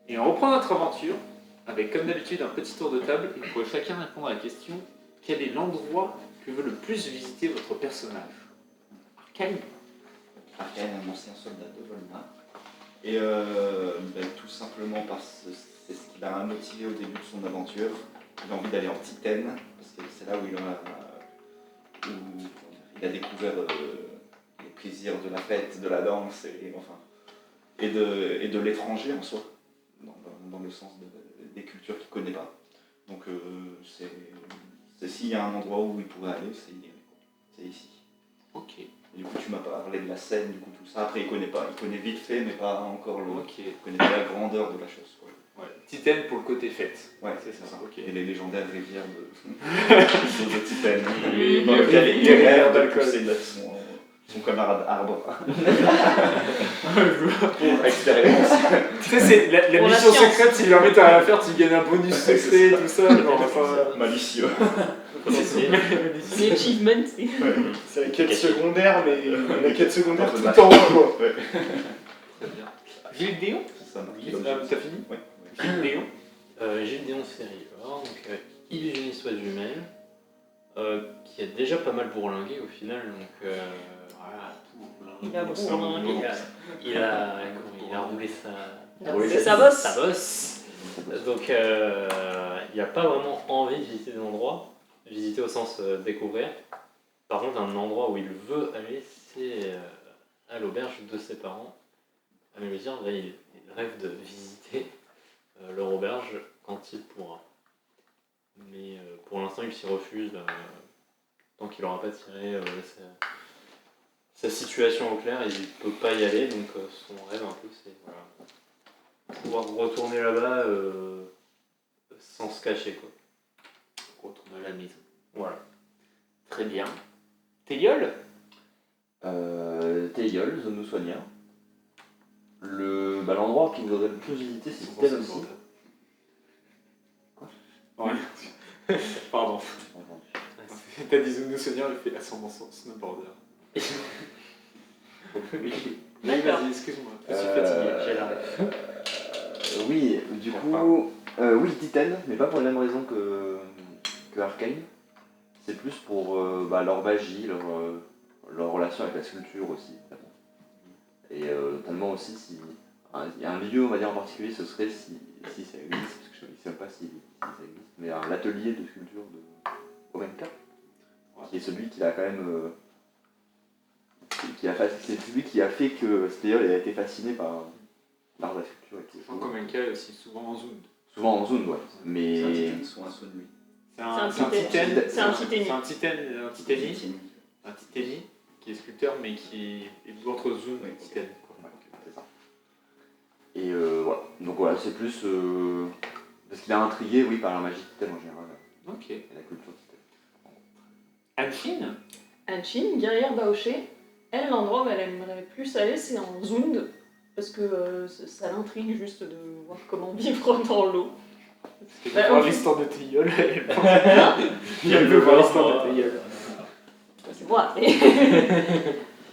Et on reprend notre aventure avec, comme d'habitude, un petit tour de table. Et vous pourrez chacun répondre à la question quel est l'endroit que veut le plus visiter votre personnage? Arcane. Arcane, un ancien soldat de Volmar. Et tout simplement parce que c'est ce qui l'a motivé au début de son aventure. Il a envie d'aller en Titane, parce que c'est là où il a découvert les plaisirs de la fête, de la danse, et de l'étranger en soi, dans le sens des cultures qu'il ne connaît pas. Donc c'est s'il y a un endroit où il pourrait aller, c'est ici. Ok. Et du coup, tu m'as parlé de la scène, du coup, tout ça. Après, il connaît vite fait, mais pas encore Ok. Il connaît pas la grandeur de la chose, quoi. Ouais. Titane pour le côté fête. Ouais, c'est ça. Ok. Et les légendaires rivières de Titane. Oui, Dans lequel il les rêve de d'alcool. pousser son camarade arbre. Pour expérience. Tu sais, c'est la Pour la mission science. secrète, si jamais t'as rien à faire, tu gagnes un bonus secret, tout ça. Genre, enfin, Malicieux. Les achievements, c'est... C'est la quête secondaire, mais la quête secondaire Un peu tout en haut, quoi. Ouais. Très bien. Gilles Déon. C'est ça, T'as fini? Ouais. Gilles Déon. Gilles Déon Ferrior, donc illusionniste jumelle, qui a déjà pas mal bourlingué au final, donc voilà. Il a bourlingué. Il a roulé Ça bosse. sa bosse. Donc il n'a pas vraiment envie de visiter des endroits, visiter au sens découvrir. Par contre, un endroit où il veut aller, c'est à l'auberge de ses parents. À me dire, là, il rêve de visiter leur auberge quand il pourra. Mais pour l'instant, il s'y refuse tant qu'il n'aura pas tiré sa situation au clair. Il ne peut pas y aller, donc son rêve un peu, c'est pouvoir retourner là-bas sans se cacher, quoi. Retourne à la maison. Voilà. Très bien. Téliol. Téliol, zone nous soigna. L'endroit qu'il voudrait le plus visiter, c'est Titane aussi. Ouais. Pardon. T'as dit Zoom Seigneur, il fait ascendant snowboarder. Oui, D'accord. vas-y, excuse-moi. Je suis fatigué, j'ai la rêve. Oui, du coup, oui, Titane, mais pas pour les mêmes raisons que Arcane. C'est plus pour leur magie, leur relation avec la sculpture aussi. Et notamment aussi, il y a un lieu, on va dire en particulier, ce serait si ça existe, parce que je ne sais même pas si ça existe, mais l'atelier de sculpture de Omenka, qui est celui qui a quand même. C'est celui qui a fait que Stéol a été fasciné par l'art de la sculpture et tout. Jean Comenka est aussi souvent en zone. Souvent en zone, ouais. Mais. C'est un titane, soit un saut de nuit. C'est un titani. Un titani qui est sculpteur mais qui est d'autres zones titane. C'est ça. Et voilà. Donc voilà, c'est plus. Parce qu'il a intrigué, oui, par la magie titane en général. Ok. Et la culture titane. Anne-Chine. Anne-Chine, guerrière Baoché, elle, l'endroit où elle aimerait plus aller, c'est en Zund, parce que ça l'intrigue juste de voir comment vivre dans l'eau. Tu veux voir l'histoire de Téliol. Elle veut voir l'histoire de Téliol. C'est moi.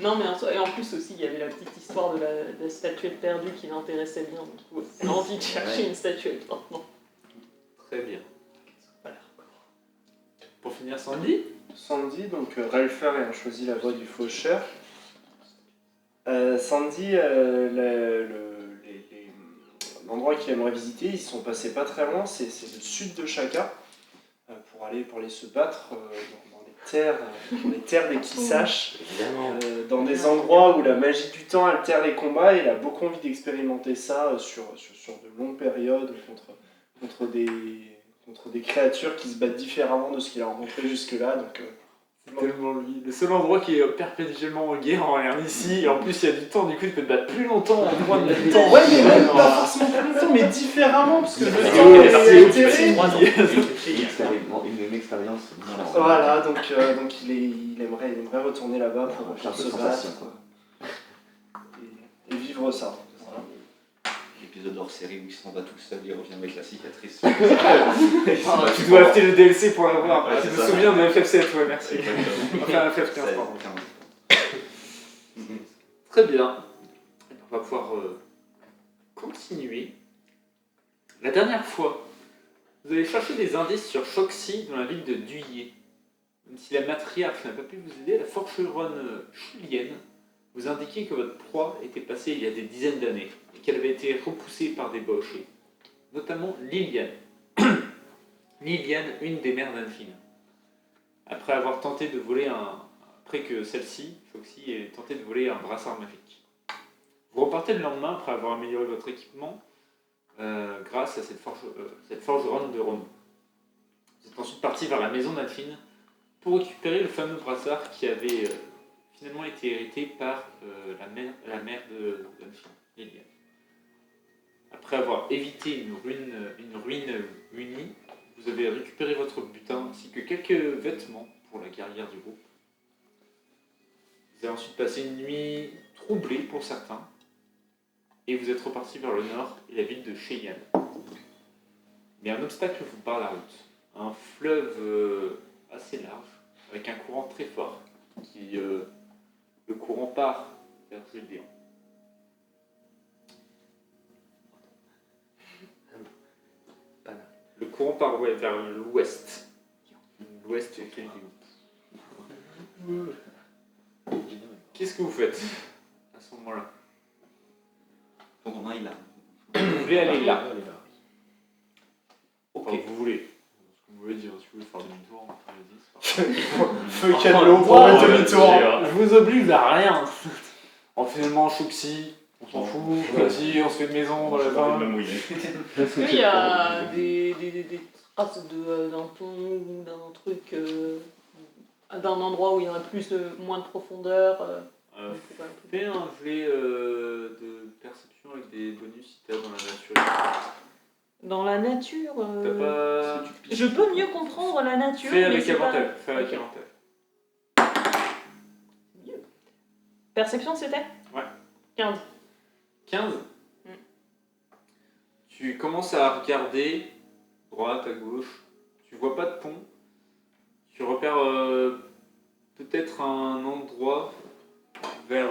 Non, mais en plus aussi, il y avait la petite histoire de la statuette perdue qui l'intéressait bien. Donc, ouais, elle a envie de chercher une statuette maintenant. Très bien. Voilà. Pour finir, Sandy. Sandy, donc Ralpher ayant choisi la voie du faucheur. Sandy, l'endroit qu'il aimerait visiter, ils sont passés pas très loin, c'est le sud de Shaka, pour aller se battre dans les terres des Kisash, dans des endroits où la magie du temps altère les combats, et il a beaucoup envie d'expérimenter ça sur de longues périodes contre des créatures qui se battent différemment de ce qu'il a rencontré jusque-là. Donc, C'est tellement lui. Le seul endroit qui est perpétuellement en guerre en rien ici, et en plus il y a du temps, du coup il peut te battre plus longtemps en droit de le temps. ouais, mais même pas forcément plus longtemps, mais différemment, parce que le C'est temps est c'est altéré. Une expérience. Voilà, donc il aimerait retourner là-bas pour se battre et vivre ça. Voilà. L'épisode hors série où il s'en va tout seul, il revient avec la cicatrice. Tu dois acheter le DLC pour l'avoir. Ouais, Tu c'est me ça. souviens de FF7, ouais, merci. Exactement. Enfin, FF15, pardon. Très bien. On va pouvoir continuer La dernière fois, vous avez cherché des indices sur Choxy dans la ville de Duyé. Même si la matriarche n'a pas pu vous aider, la forgeronne Julienne vous indiquait que votre proie était passée il y a des dizaines d'années et qu'elle avait été repoussée par des bochers, notamment Liliane. Liliane, une des mères d'Anfine. Après avoir tenté de voler après que celle-ci, Choxy, ait tenté de voler un brassard magique. Vous repartez le lendemain après avoir amélioré votre équipement grâce à cette forgeronne de renom. Vous êtes ensuite parti vers la maison d'Anfine pour récupérer le fameux brassard qui avait finalement été hérité par la mère d'Anfine, Liliane. Après avoir évité une ruine unie, vous avez récupéré votre butin ainsi que quelques vêtements pour la guerrière du groupe. Vous avez ensuite passé une nuit troublée pour certains, et vous êtes reparti vers le nord et la ville de Cheyenne. Mais un obstacle vous barre la route. Un fleuve assez large, avec un courant très fort, le courant part vers Gédéon. Le courant part vers l'ouest. L'ouest est Gédéon. Qu'est-ce que vous faites à ce moment-là? Donc on aille là. Vous voulez aller là? Ok. Enfin, vous voulez. Ce que vous voulez dire, si vous voulez faire demi-tour, allez-y, c'est parti. Feu cadelot pour un demi-tour. Je vous oblige à rien. Finalement, Choxy, on s'en fout. Vas-y, on se fait une maison dans la vin. Est-ce qu'il y a des traces d'un pont ou d'un truc, d'un endroit où il y aurait moins de profondeur Fais un jet de perception avec des bonus si t'as dans la nature. Dans la nature, T'as pas... je peux mieux comprendre la nature. Fais mais avec c'est pas- avantage. Fais avec Ok. avantage. Mieux. Perception, c'était Ouais. 15. 15. Tu commences à regarder droite, à gauche. Tu vois pas de pont. Tu repères peut-être un endroit vers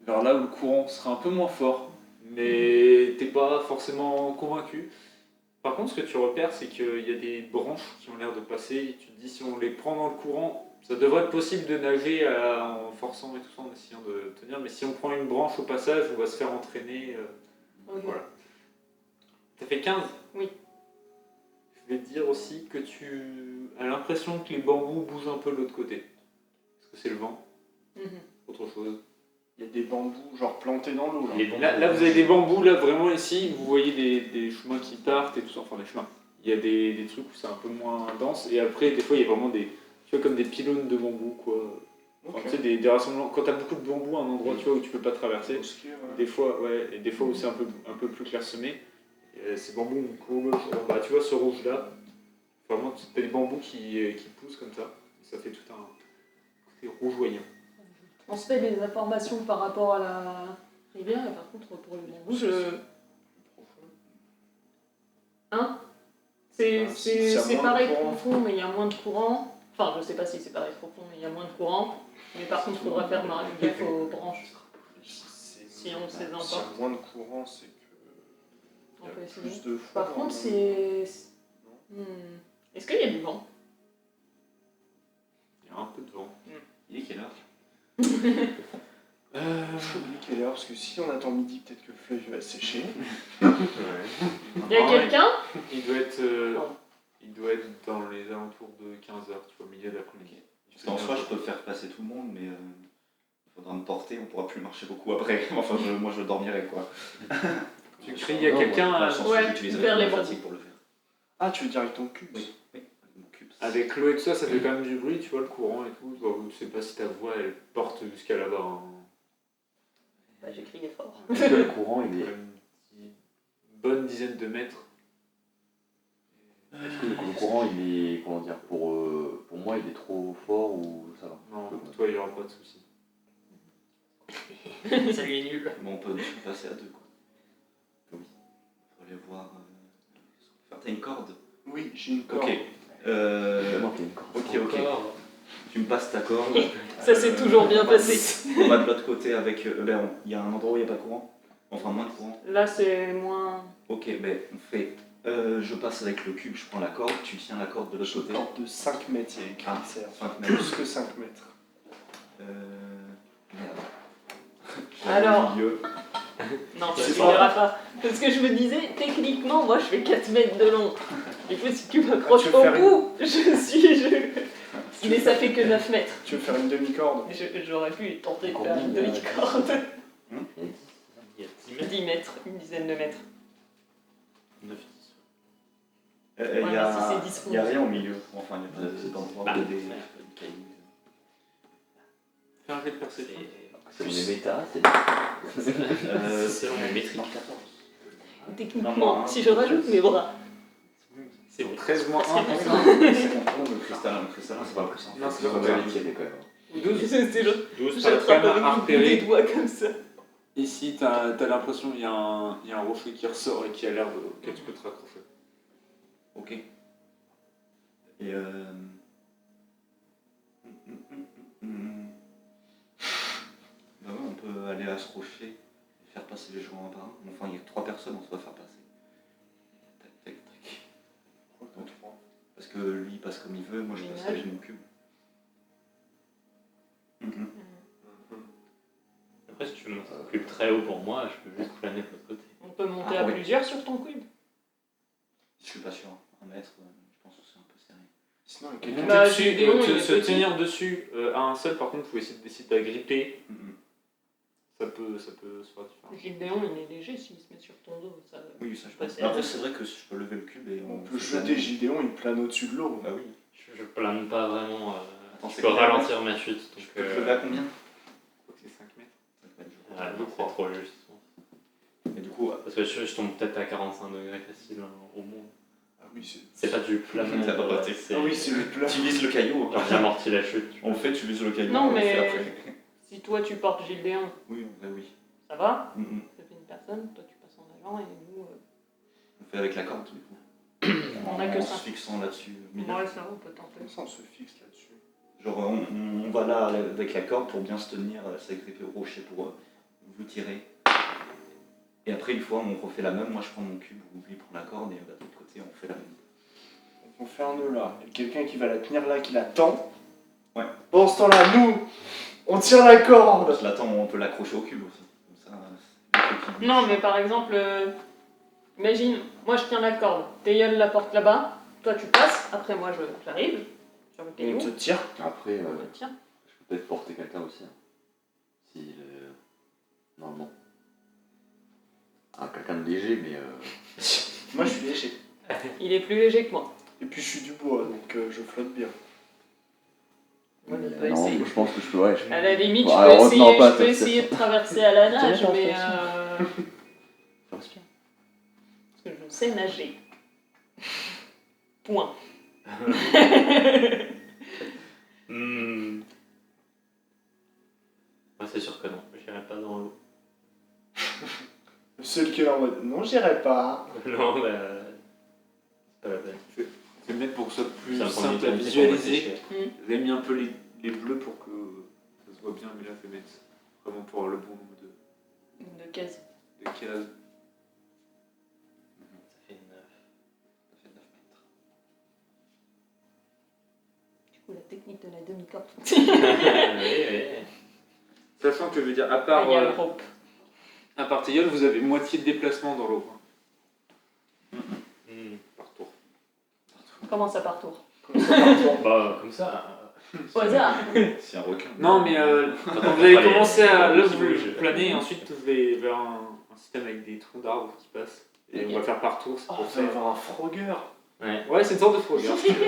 là où le courant sera un peu moins fort. Mais t'es pas forcément convaincu. Par contre, ce que tu repères, c'est qu'il y a des branches qui ont l'air de passer. Et tu te dis, si on les prend dans le courant, ça devrait être possible de nager en forçant et tout ça, en essayant de tenir. Mais si on prend une branche au passage, on va se faire entraîner. Ok. Voilà. T'as fait 15 ? Oui. Je vais te dire aussi que tu as l'impression que les bambous bougent un peu de l'autre côté. Est-ce que c'est le vent ? Mhm. Autre chose ? Il y a des bambous genre plantés dans l'eau là. Là, vous avez des bambous, là, vraiment ici, vous voyez des chemins qui partent et tout ça, enfin des chemins. Il y a des trucs où c'est un peu moins dense, et après, des fois, il y a vraiment tu vois, comme des pylônes de bambous, quoi. Enfin, tu sais, des rassemblements. Quand t'as beaucoup de bambous à un endroit, tu vois, où tu peux pas traverser, des fois, ouais, et des fois où c'est un peu plus clairsemé, ces bambous, bah, tu vois, ce rouge-là, vraiment, t'as des bambous qui poussent comme ça, ça fait tout un côté rougeoyant. On se fait des informations par rapport à la rivière, et par contre, pour le bambou, Hein C'est pareil profond, mais il y a moins de courant. Enfin, je sais pas si c'est pareil profond, mais il y a moins de courant. Mais par contre, il faudra faire gaffe aux branches. Si on se les S'il y emporte. a moins de courant, c'est que. On peut essayer. Plus de fond. Par contre, c'est. Est-ce qu'il y a du vent? Il y a un peu de vent. Il est quelle heure? J'oublie quelle heure, parce que si on attend midi, peut-être que le fleuve va sécher. Il y a quelqu'un? Il doit être dans les alentours de 15h, tu vois, au milieu d'après-midi. Parce qu'en soi, je peux faire passer tout le monde, mais il faudra me porter, on pourra plus marcher beaucoup après. Enfin, moi, je dormirai, quoi. Tu cries, il y a quelqu'un vers les fatigue pour le faire. Ah, tu veux dire avec ton cul? Oui, mon cube. avec l'eau et tout ça, ça fait quand même du bruit, tu vois, le courant et tout. Je sais pas si ta voix, elle porte jusqu'à là-bas. Hein. Bah, j'ai crié fort. Parce que le courant, il est. Une bonne dizaine de mètres. Est-ce que le courant, il est. Comment dire, pour moi, il est trop fort ou ça va? Non, pour toi, il n'y aura pas de soucis. Ça lui est nul. Bon, on peut passer à deux, quoi. Oui. Faut aller voir. T'as une corde? Oui, j'ai une corde. Ok. Évidemment qu'il y a une corde. Ok. Tu me passes ta corde. Ça s'est toujours bien passé. On va de l'autre côté avec. Il y a un endroit où il n'y a pas de courant. Enfin, moins de courant. Là, c'est moins. Ok. Ok, mais on fait. Je passe avec le cube, je prends la corde, tu tiens la corde de l'autre côté. Corde de 5 mètres, il y a écrit, Ah, Serge. 5 mètres. Plus que 5 mètres. Merde. Alors. Au milieu. Non, C'est tu pas- verras pas. Parce que je me disais, techniquement, moi je fais 4 mètres de long. Du coup, si tu m'accroches Tu veux au faire bout, Mais ça fait que 9 mètres. Tu veux faire une demi-corde? J'aurais pu tenter de faire Combien une il y a demi-corde. Il y a 10 mètres. 10 mètres, une dizaine de mètres. 9, 10. Il Ouais, y mais a, si c'est 10 y a rien au milieu. Enfin, il y a pas d'endroit Bah, où il y a des ouais. cailloux. Fais un jet de perception. C'est les méta, c'est. Selon mes métriques. 14. Techniquement, si je rajoute mes bras. C'est bon. 13 moins 1, C'est contre le cristallin. Le cristallin, c'est pas le plus. Non, c'est Ils pas ont vrai. vérifié quand même. ou 12. C'est genre, 12, t'as j'attrape quand même à avec le bout des repérer. doigts comme ça. Ici, t'as l'impression qu'il y a un rocher qui ressort et qui a l'air auquel tu peux te raccrocher. Ok. Et Bah ouais, on peut aller à ce rocher et faire passer les gens un par un. Enfin, il y a 3 personnes, on se va faire passer. Tac, tac, tac. Parce que lui il passe comme il veut, moi je passe Ménage. avec mon cube. Après, si tu veux monter un cube très haut pour moi, je peux juste planer de l'autre côté. On peut monter Ah, à oui. plusieurs sur ton cube. Je suis pas sûr, 1 mètre, je pense que c'est un peu serré. Sinon, il y a quelqu'un. Bah, Monter dessus, Gédéon, il est se petit. tenir dessus à un seul, par contre, vous pouvez essayer de décider d'agripper. Ça peut se faire différent. Gideon, il est léger s'il se met sur ton dos. Ça... Oui, ça je Bah, pense. c'est Après, vrai. c'est vrai que je peux lever le cube et On peut se jeter planer. Gideon, il plane au-dessus de l'eau. Bah oui. Je plane pas vraiment. Attends, Je c'est peux combien, ralentir ma chute. Je Donc, peux te lever à combien Je crois que c'est 5 mètres. 5 mètres, je crois. ah, non, c'est trop juste. Et du coup, Parce que je tombe peut-être à 45 degrés facile au monde. Ah oui, C'est pas du planement. T'as pas raté. c'est. Ah oui, c'est le plat. tu vises le caillou. Genre, j'amortis la chute. tu vois. En fait, tu vises le caillou. Non, on le fait mais- après. Si toi tu portes Gideon, Oui, bah oui. ça va. Mhm. Ça fait une personne, toi tu passes en avant et nous. On fait avec la corde, du coup. On a que En ça. se fixant là-dessus. au milieu. Ouais, ça, on peut tenter. Comme ça, on se fixe là-dessus. Genre, on va là avec la corde pour bien se tenir, s'agripper au rocher pour vous tirer. Et après, une fois, on refait la même. Moi, je prends mon cube, lui prend la corde, et de l'autre côté, on fait la même. Donc on fait un nœud là. Il y a quelqu'un qui va la tenir là, qui la tend. Ouais. Pendant ce temps-là, nous, on tire la corde. Je l'attends, on peut l'accrocher au cube aussi. Comme ça, le cube qui- Non, mais par exemple, imagine, moi je tiens la corde, Théiol la porte là-bas, toi tu passes, après moi j'arrive sur le Et caillou, on te tire. Après, on me tient. je peux peut-être porter quelqu'un aussi. Hein. Si. Normalement. Ah, quelqu'un de léger, mais. Moi, je suis léger. Il est plus léger que moi. Et puis, je suis du bois, donc je flotte bien. Moi, je mais, peux non, essayer. je pense que je peux. Ouais, je... À la limite, Bon, je alors, peux retenons essayer, pas je peux ta essayer de traverser à la nage, Tiens, mais je respire. parce que je sais nager. Point. Hmm. Moi, c'est sûr que non. J'irai pas dans l'eau. Le seul qui est là en mode non, j'irai pas. Non, bah. C'est pas la peine. Je vais mettre pour que ce soit plus Ça me prend simple du à temps, visualiser. c'est pas Vous avez mis un peu les bleus pour que ça se voit bien, mais là, je vais mettre vraiment pour avoir le bon nombre De cases. de cases. Ça fait 9. Ça fait 9 mètres. Du coup, la technique de la demi-corde. Oui. Sachant que je veux dire, à Ah, il y a le part, rope. à part Théiol, vous avez moitié de déplacement dans l'eau. Hmm. Par tour. Comment ça par tour? Bah, comme ça. Au hasard. C'est un requin. Non, mais Attends, vous allez allez, commencer à. Là, si vous bouge. planez, et ensuite vous allez vers un système avec des troncs d'arbres qui passent. Et on va faire par tour, c'est Oh, pour il ça. va y avoir un Frogger. Ouais. Ouais, c'est une sorte de frogger. si tu veux.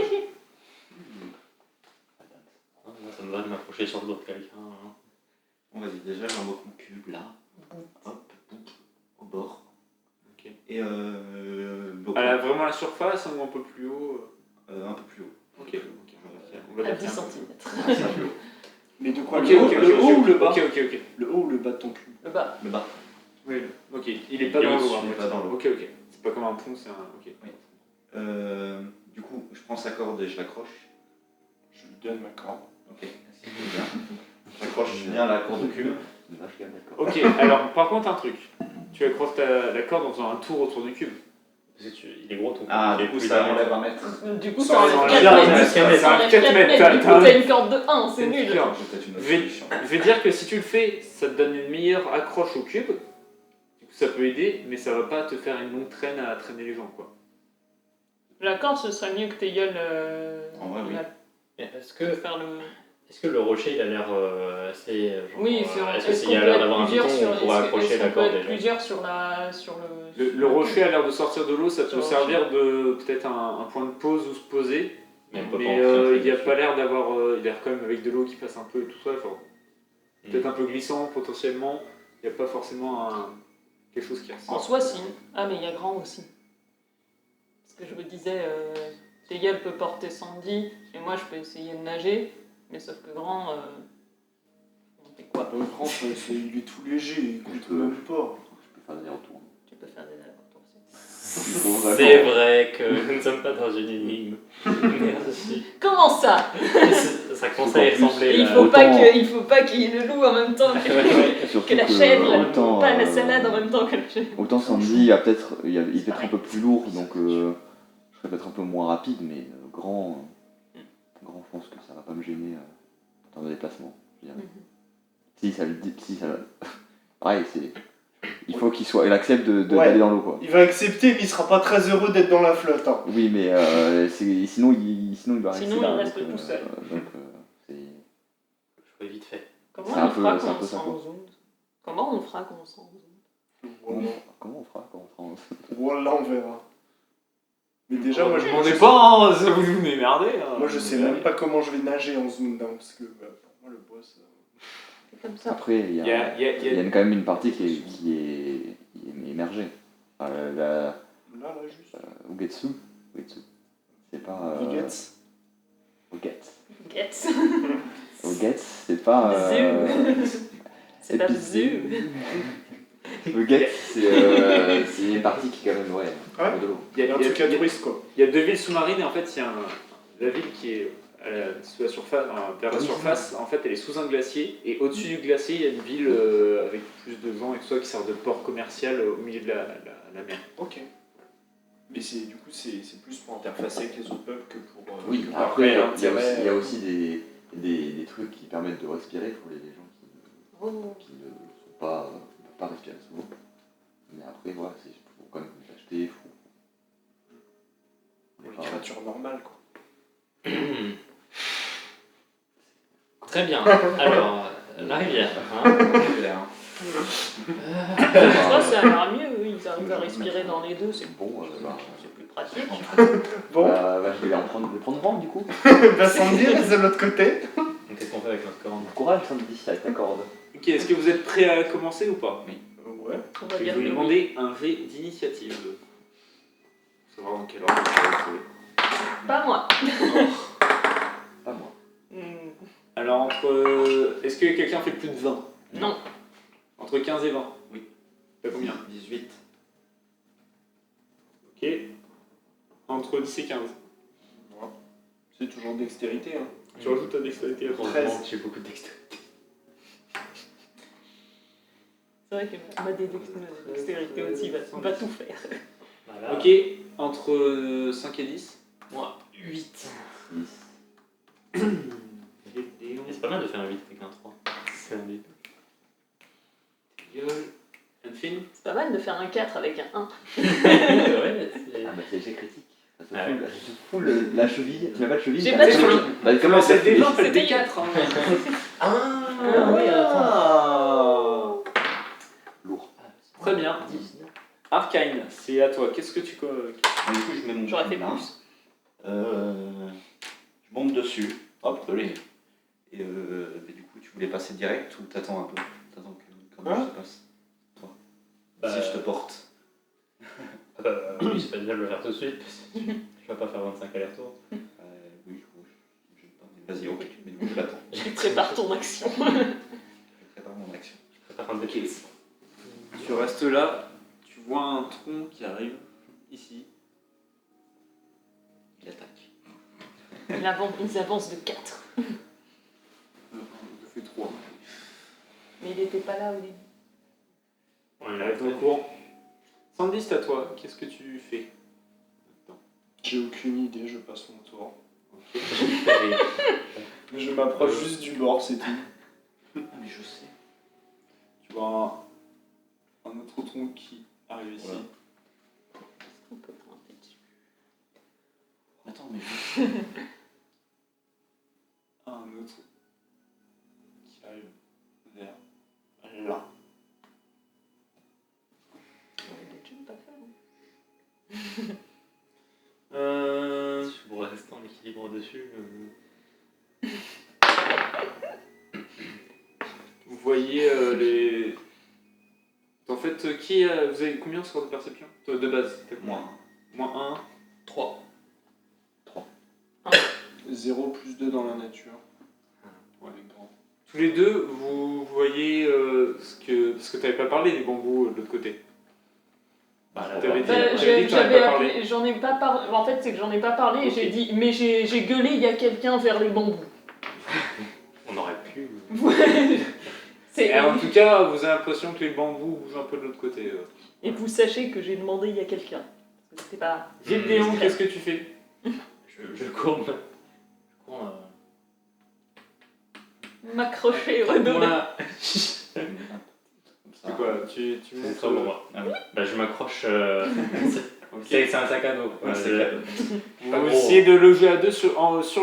Ah, moi, ça me va de m'approcher sur le dos de quelqu'un. Hein. Bon, vas-y, déjà, j'invoque mon cube là. Hop, boum, au bord. Ok. Et Vraiment à la surface ou un peu plus haut un peu plus haut. Ok, ok. On va À dire 10 qu'il y a un peu- cm. Mais de quoi Ok, le, haut, ok, le ok, haut ou le bas? Ok, ok, ok. Le haut ou le bas de ton cube? Le bas. Le bas. Oui, ok. Il est pas Il est dans l'eau. au-dessus, hein, il est pas dans l'eau. Ok, ok. C'est pas comme un pont, c'est un. Ok. Du coup, je prends sa corde et je l'accroche. Je lui donne ma corde. Ok, c'est bien. J'accroche bien la corde au cube. Vache, d'accord. Ok, alors par contre, un truc. Tu accroches la corde en faisant un tour autour du cube. Parce que il est gros ton Ah, il est du coup, plus ça d'un enlève mètre. 1 mètre. Du coup, Ça ça enlève enlève 4 4 mètres. mètres, Ça ça enlève enlève 4 4 mètres. mètres, Du coup, t'as- t'as une corde de 1, c'est C'est nul. sûr. J'ai peut-être une autre Je vais- solution. Je vais dire que si tu le fais, ça te donne une meilleure accroche au cube. Du coup, ça peut aider, mais ça va pas te faire une longue traîne à traîner les gens, quoi. La corde, ce serait mieux que tes gueules. En vrai, oui. Mais Est-ce Faire le... que le rocher il a l'air assez. Genre, Oui, est-ce que est-ce s'il qu'on y a peut l'air être d'avoir un plusieurs piton, sur... on pourrait accrocher Est-ce la qu'on peut corde être déjà. plusieurs sur le... Le rocher a l'air de sortir de l'eau, ça Sur peut le servir de peut-être un point de pause où se poser. Mais on peut Mais pas en il n'y a dessus. pas l'air d'avoir. Il a l'air quand même avec de l'eau qui passe un peu et tout ça. Genre, Mm. peut-être un peu glissant potentiellement. Il n'y a pas forcément quelque chose qui En ressort. soi, si. Ah, mais il y a grand aussi. Parce que je me disais, tes gueules peut porter Sandy, et moi je peux essayer de nager, mais sauf que grand, on fait quoi? Le grand, il est tout léger, il compte peux- même pas. Je peux faire des retours. Tu peux faire des allers-retours aussi. C'est vrai que nous ne sommes pas dans une énigme. Merci. Comment ça? Ça commence à y ressembler. Il là. faut pas autant- il faut pas qu'il y ait le loup en même temps Surtout que la chèvre, autant, pas la salade en même temps que la chèvre. Autant Sandy, il est peut-être un peu plus lourd, donc je serais peut-être un peu moins rapide, mais grand, je pense que ça va pas me gêner en termes de déplacement. Je dirais. Si ça le dit, si ça. Pareil, c'est. Il faut il accepte d'aller dans l'eau, quoi. Il va accepter, mais il sera pas très heureux d'être dans la flotte. Hein. Oui, mais sinon il va rester Sinon, là. il reste donc, tout seul. c'est. Je ferai vite fait. Comment C'est un on peu- fera c'est un quand on peu ça, sera quoi. en zone? Comment on fera quand on sera en zone? Comment on fera quand on sera Voilà, on verra. Mais déjà, moi, On n'est pas. Ça vous nous démerdez. Moi, je sais même pas comment je vais nager en zone down, parce que pour moi, le boss. C'est comme ça. Après, il y a quand même une partie qui est émergée. Enfin, Là, juste. Ugetsu. C'est pas. Vigets. Get. Ugetsu, c'est pas. C'est pas épicé. Zu. Ugetsu, c'est une partie qui est quand même, ouais, Ouais. de l'eau. Il y a- Un truc à touriste, quoi. Il y a deux villes sous-marines et en fait, il y a la ville qui est sous la surface, vers la surface, en fait, elle est sous un glacier et au-dessus du glacier, il y a une ville avec plus de gens et tout ça qui sert de port commercial au milieu de la mer. Ok. Mais du coup, c'est plus pour interfacer avec les autres peuples que pour. Oui, que après, il l'intérêt, y a aussi des trucs qui permettent de respirer pour les gens Oh. qui ne sont pas, ne peuvent pas respirer souvent. Mais après, voilà, il faut quand même l'acheter. Pour les créatures normales, quoi. Très bien. Alors, la rivière. Hein. Ça, ça a l'air mieux, ils arrivent à respirer dans les deux, c'est Bon, c'est plus pratique. Bon, je vais le prendre vent du coup. bah Sandy reste de l'autre côté. Donc, qu'est-ce qu'on fait avec notre corde? Courage Sandy, avec ta corde. Ok, est-ce que vous êtes prêts à commencer ou pas? Oui. Ouais. On Je va vais dire vous que oui. demander un jet d'initiative. Pour savoir dans quel ordre vous allez trouver. Pas moi. Pas moi. Hmm, Alors, est-ce que quelqu'un fait plus de 20? Non. Entre 15 et 20? Oui. T'as combien? 18. Ok. Entre 10 et 15. C'est toujours dextérité, hein. Tu rajoutes ta dextérité à ton 13. Heureusement que j'ai beaucoup de dextérité. C'est vrai que ma dextérité aussi va tout faire. Voilà. Ok, entre 5 et 10. Moi, 8. 10. C'est pas mal de faire un 8 avec un 3. C'est un dé. Gueule. Enfin. C'est pas mal de faire un 4 avec un 1. Ouais, c'est. Ah bah c'est l'échec critique. Ça se Ah fout, ça se fout la cheville. Tu n'as pas de cheville? J'ai t'as pas de la cheville. Bah, comment C'est ça des fait? 20, fait des C'était- 4. Ah, oui, Lourd. Très bien. Arcane, c'est à toi. Qu'est-ce que tu. Du coup, je mets mon J'aurais fait là. plus. Je monte dessus. Hop, allez. Et du coup, tu voulais passer direct ou t'attends un peu? T'attends que comment Hein ça passe? Bah, Si je te porte. oui, c'est pas bien de le faire tout de suite. Parce que je vais pas faire 25 allers-retours. Oui, je pas. Vas-y, ok. Mais du coup, je l'attends. Tu prépares ton action. Je prépare mon action. Je prépare un dé. Tu restes là, tu vois un tronc qui arrive ici. Il attaque. Ils avancent de 4. Je fais 3. Mais il était pas là au début. Il arrive dans le courant. Sandy, c'est à toi. Qu'est-ce que tu fais? J'ai aucune idée, je passe mon tour. Ok. Je m'approche juste du bord, c'est tout. Ah, mais je sais. Tu vois un autre tronc qui arrive ici. Voilà. On peut grimper dessus. Attends, mais je sais. Un autre qui arrive vers là. Je l'ai pas fait, hein. Si vous restez en équilibre dessus. Vous voyez les. En fait, vous avez combien en score de perception? De base, t'as combien? Moins. -1. 3. 0 plus 2 dans la nature. Ouais, grand. Tous les deux, vous voyez ce que. Parce que t'avais pas parlé des bambous de l'autre côté. Bah, T'avais dit- Bah, t'avais dit que t'en avais j'avais pas parlé. appelé, j'en ai pas parlé. En fait, c'est que j'en ai pas parlé et Ok. j'ai dit, mais j'ai gueulé, il y a quelqu'un vers les bambous. On aurait pu. C'est- Et en tout cas, vous avez l'impression que les bambous bougent un peu de l'autre côté. Et vous sachez que j'ai demandé, il y a quelqu'un. Parce que c'était pas. Gédéon, qu'est-ce que tu fais? Je cours. Je cours. M'accrocher au dos. Moi, Comme ça. c'est quoi? Tu C'est montres ça pour moi. Ah oui. Bah, je m'accroche. Ok. C'est un sac à dos. Ouais, c'est clair. Pas Vous gros. essayez de loger à deux sur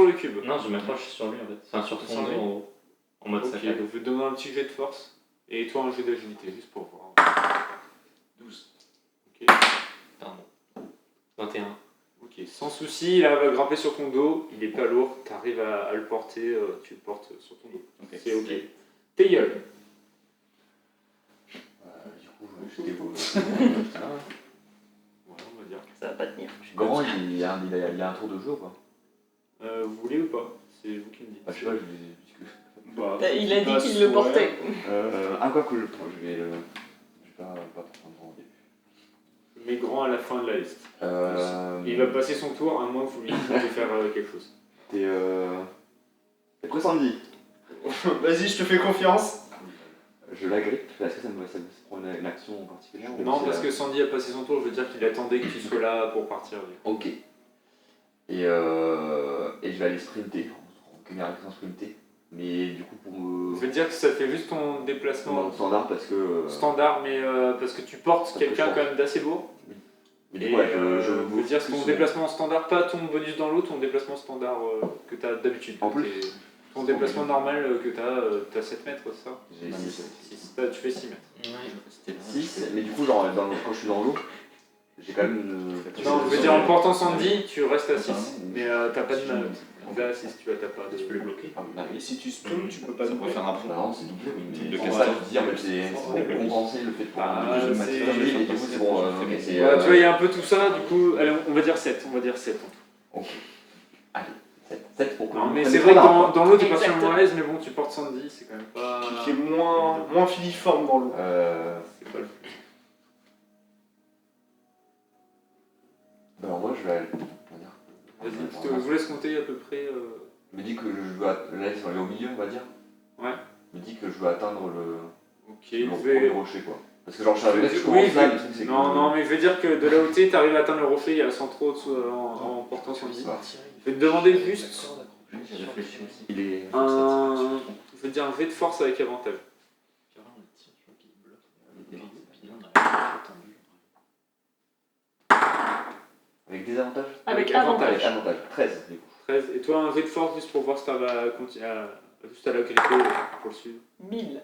le cube. Non, je m'accroche sur lui en fait. Enfin, sur son Sur dos lui. en gros. En mode Ok, sac à dos. donc je vais te donner un petit jet de force. Et toi un jet d'agilité, juste pour voir. 12. Ok. Pardon. 21. Ok, sans souci, il arrive à grimper sur ton dos, il est pas lourd, tu arrives à le porter, tu le portes sur ton dos. Ok. C'est ok. Tes gueules. Du coup, j'étais beau. Voilà, on va dire. Ça va pas tenir. Grand, il y a un tour de jeu ou pas? Vous voulez ou pas? C'est vous qui me dites. Bah, je sais pas, je vais. Bah, Il a dit passe, qu'il le ouais. portait. Quoi que je vais le. Je vais pas prendre grand au début. Je mets grand à la fin de la liste. Euh, Il va passer son tour, à moins que vous lui disiez de faire quelque chose. T'es prêt, Sandy? Vas-y, je te fais confiance. Je la grippe. Est-ce que ça me prend une action particulière ou Non, c'est parce la- que Sandy a passé son tour, je veux dire qu'il attendait que tu sois là pour partir. Ok. Et je vais aller sprinter. En première action sprinter. Mais du coup, pour Je veux dire que ça fait juste ton déplacement mon standard, parce que. standard, mais parce que tu portes Parce que quelqu'un je quand même d'assez lourd. Mais du Et coup, ouais, je veux dire que ton plus, déplacement standard, pas ton bonus dans l'eau, ton déplacement standard que tu as d'habitude. En plus. Ton déplacement normal que tu as 7 mètres, c'est ça? J'ai Non, mais 6. Tu fais 6 mètres. C'était 6, mais du coup, genre, quand je suis dans l'eau, j'ai quand même une. Non, je veux dire en portant Sandy, tu restes à 6. Attends. Mais t'as pas de. Là, 6, tu t'as pas de. Tu peux les bloquer. Ah, bah Et si tu spawns, tu peux pas Ça doubler. pourrait faire un Bah point. non, c'est doublé, oui. De Mais quelle pour ça, sorte je dis, en fait, c'est pour compenser le fait de Ah, prendre le c'est- maximum, et du coup, c'est bon. Ok, c'est. Voilà, tu vois, il y a un peu tout ça, du coup, allez, on va dire 7. On va dire 7 en tout. Ok. Allez, 7 pour que Non, vous mais preniez c'est vrai que pas d'arbre. dans l'eau, t'es pas Exactement. sûrement à l'aise, mais bon, tu portes Sandy, c'est quand même pas. Qui est moins filiforme dans l'eau. C'est pas le plus. Bah, en vrai, je vais aller. On va dire. Vas-y, je vous laisse compter à peu près. Me dit que je dois. Là, ils sont allés au milieu, on va dire. Ouais. Me dit que je dois atteindre le Ok, le je premier vais. rocher, quoi. Parce que genre, je savais que je Oui, commence là, je- le truc, c'est que. Non, mais je veux dire que de là où t'es, t'arrives à atteindre le rocher sans trop en portant Sandy. Ça va. Je vais te demander juste J'ai réfléchi aussi. Il est. je veux dire un jet de force avec avantage. Avec des avantages? Avec Avec avantage. avantage. Avec avantage. 13, du coup. 13. Et toi, un jet de force juste pour voir si t'arrives à continuer juste à la gripper pour le suivre. 1000.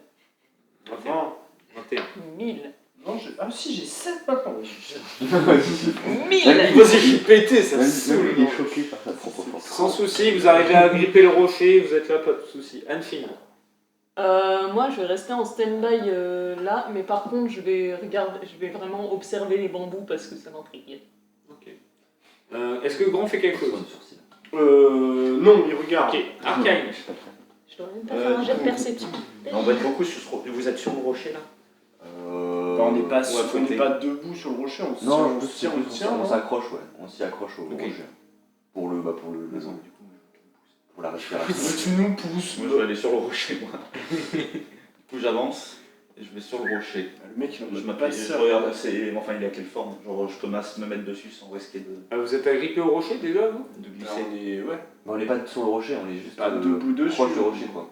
21. 21. 1000. Non, ah si, j'ai 7 maintenant. 1000. Vas-y, je vais péter, ça Même saoule. lui, il est choqué par sa propre force. Sans souci, vous arrivez à gripper le rocher, vous êtes là, pas de souci. Anne-Fine. Moi, je vais rester en stand-by là, mais par contre, je vais vraiment observer les bambous parce que ça m'intrigue. Ok. Est-ce que Grand fait quelque chose? Non, il regarde. Ok. Arcane. Je dois même pas faire un jet de perception. On va être beaucoup sur ce. Vous êtes sur le rocher là? Bah, on n'est pas, ou à côté. debout sur le rocher, on se tient, Non, on se tient, on se tient. on non s'accroche, ouais. On s'y accroche au Ok. rocher. Pour le pour la respiration. Tu nous pousses. Moi je vais aller sur le rocher moi. Du coup j'avance Et je vais sur le rocher. Le mec, il en Je mode m'appuie, je passeur. regarde, enfin il est à quelle forme? Genre je peux me mettre dessus sans risquer Vous êtes agrippé au rocher déjà, vous? de Là, glisser. on est, ouais, Mais on n'est pas sur le rocher, on est juste pas debout dessus. proche du rocher quoi.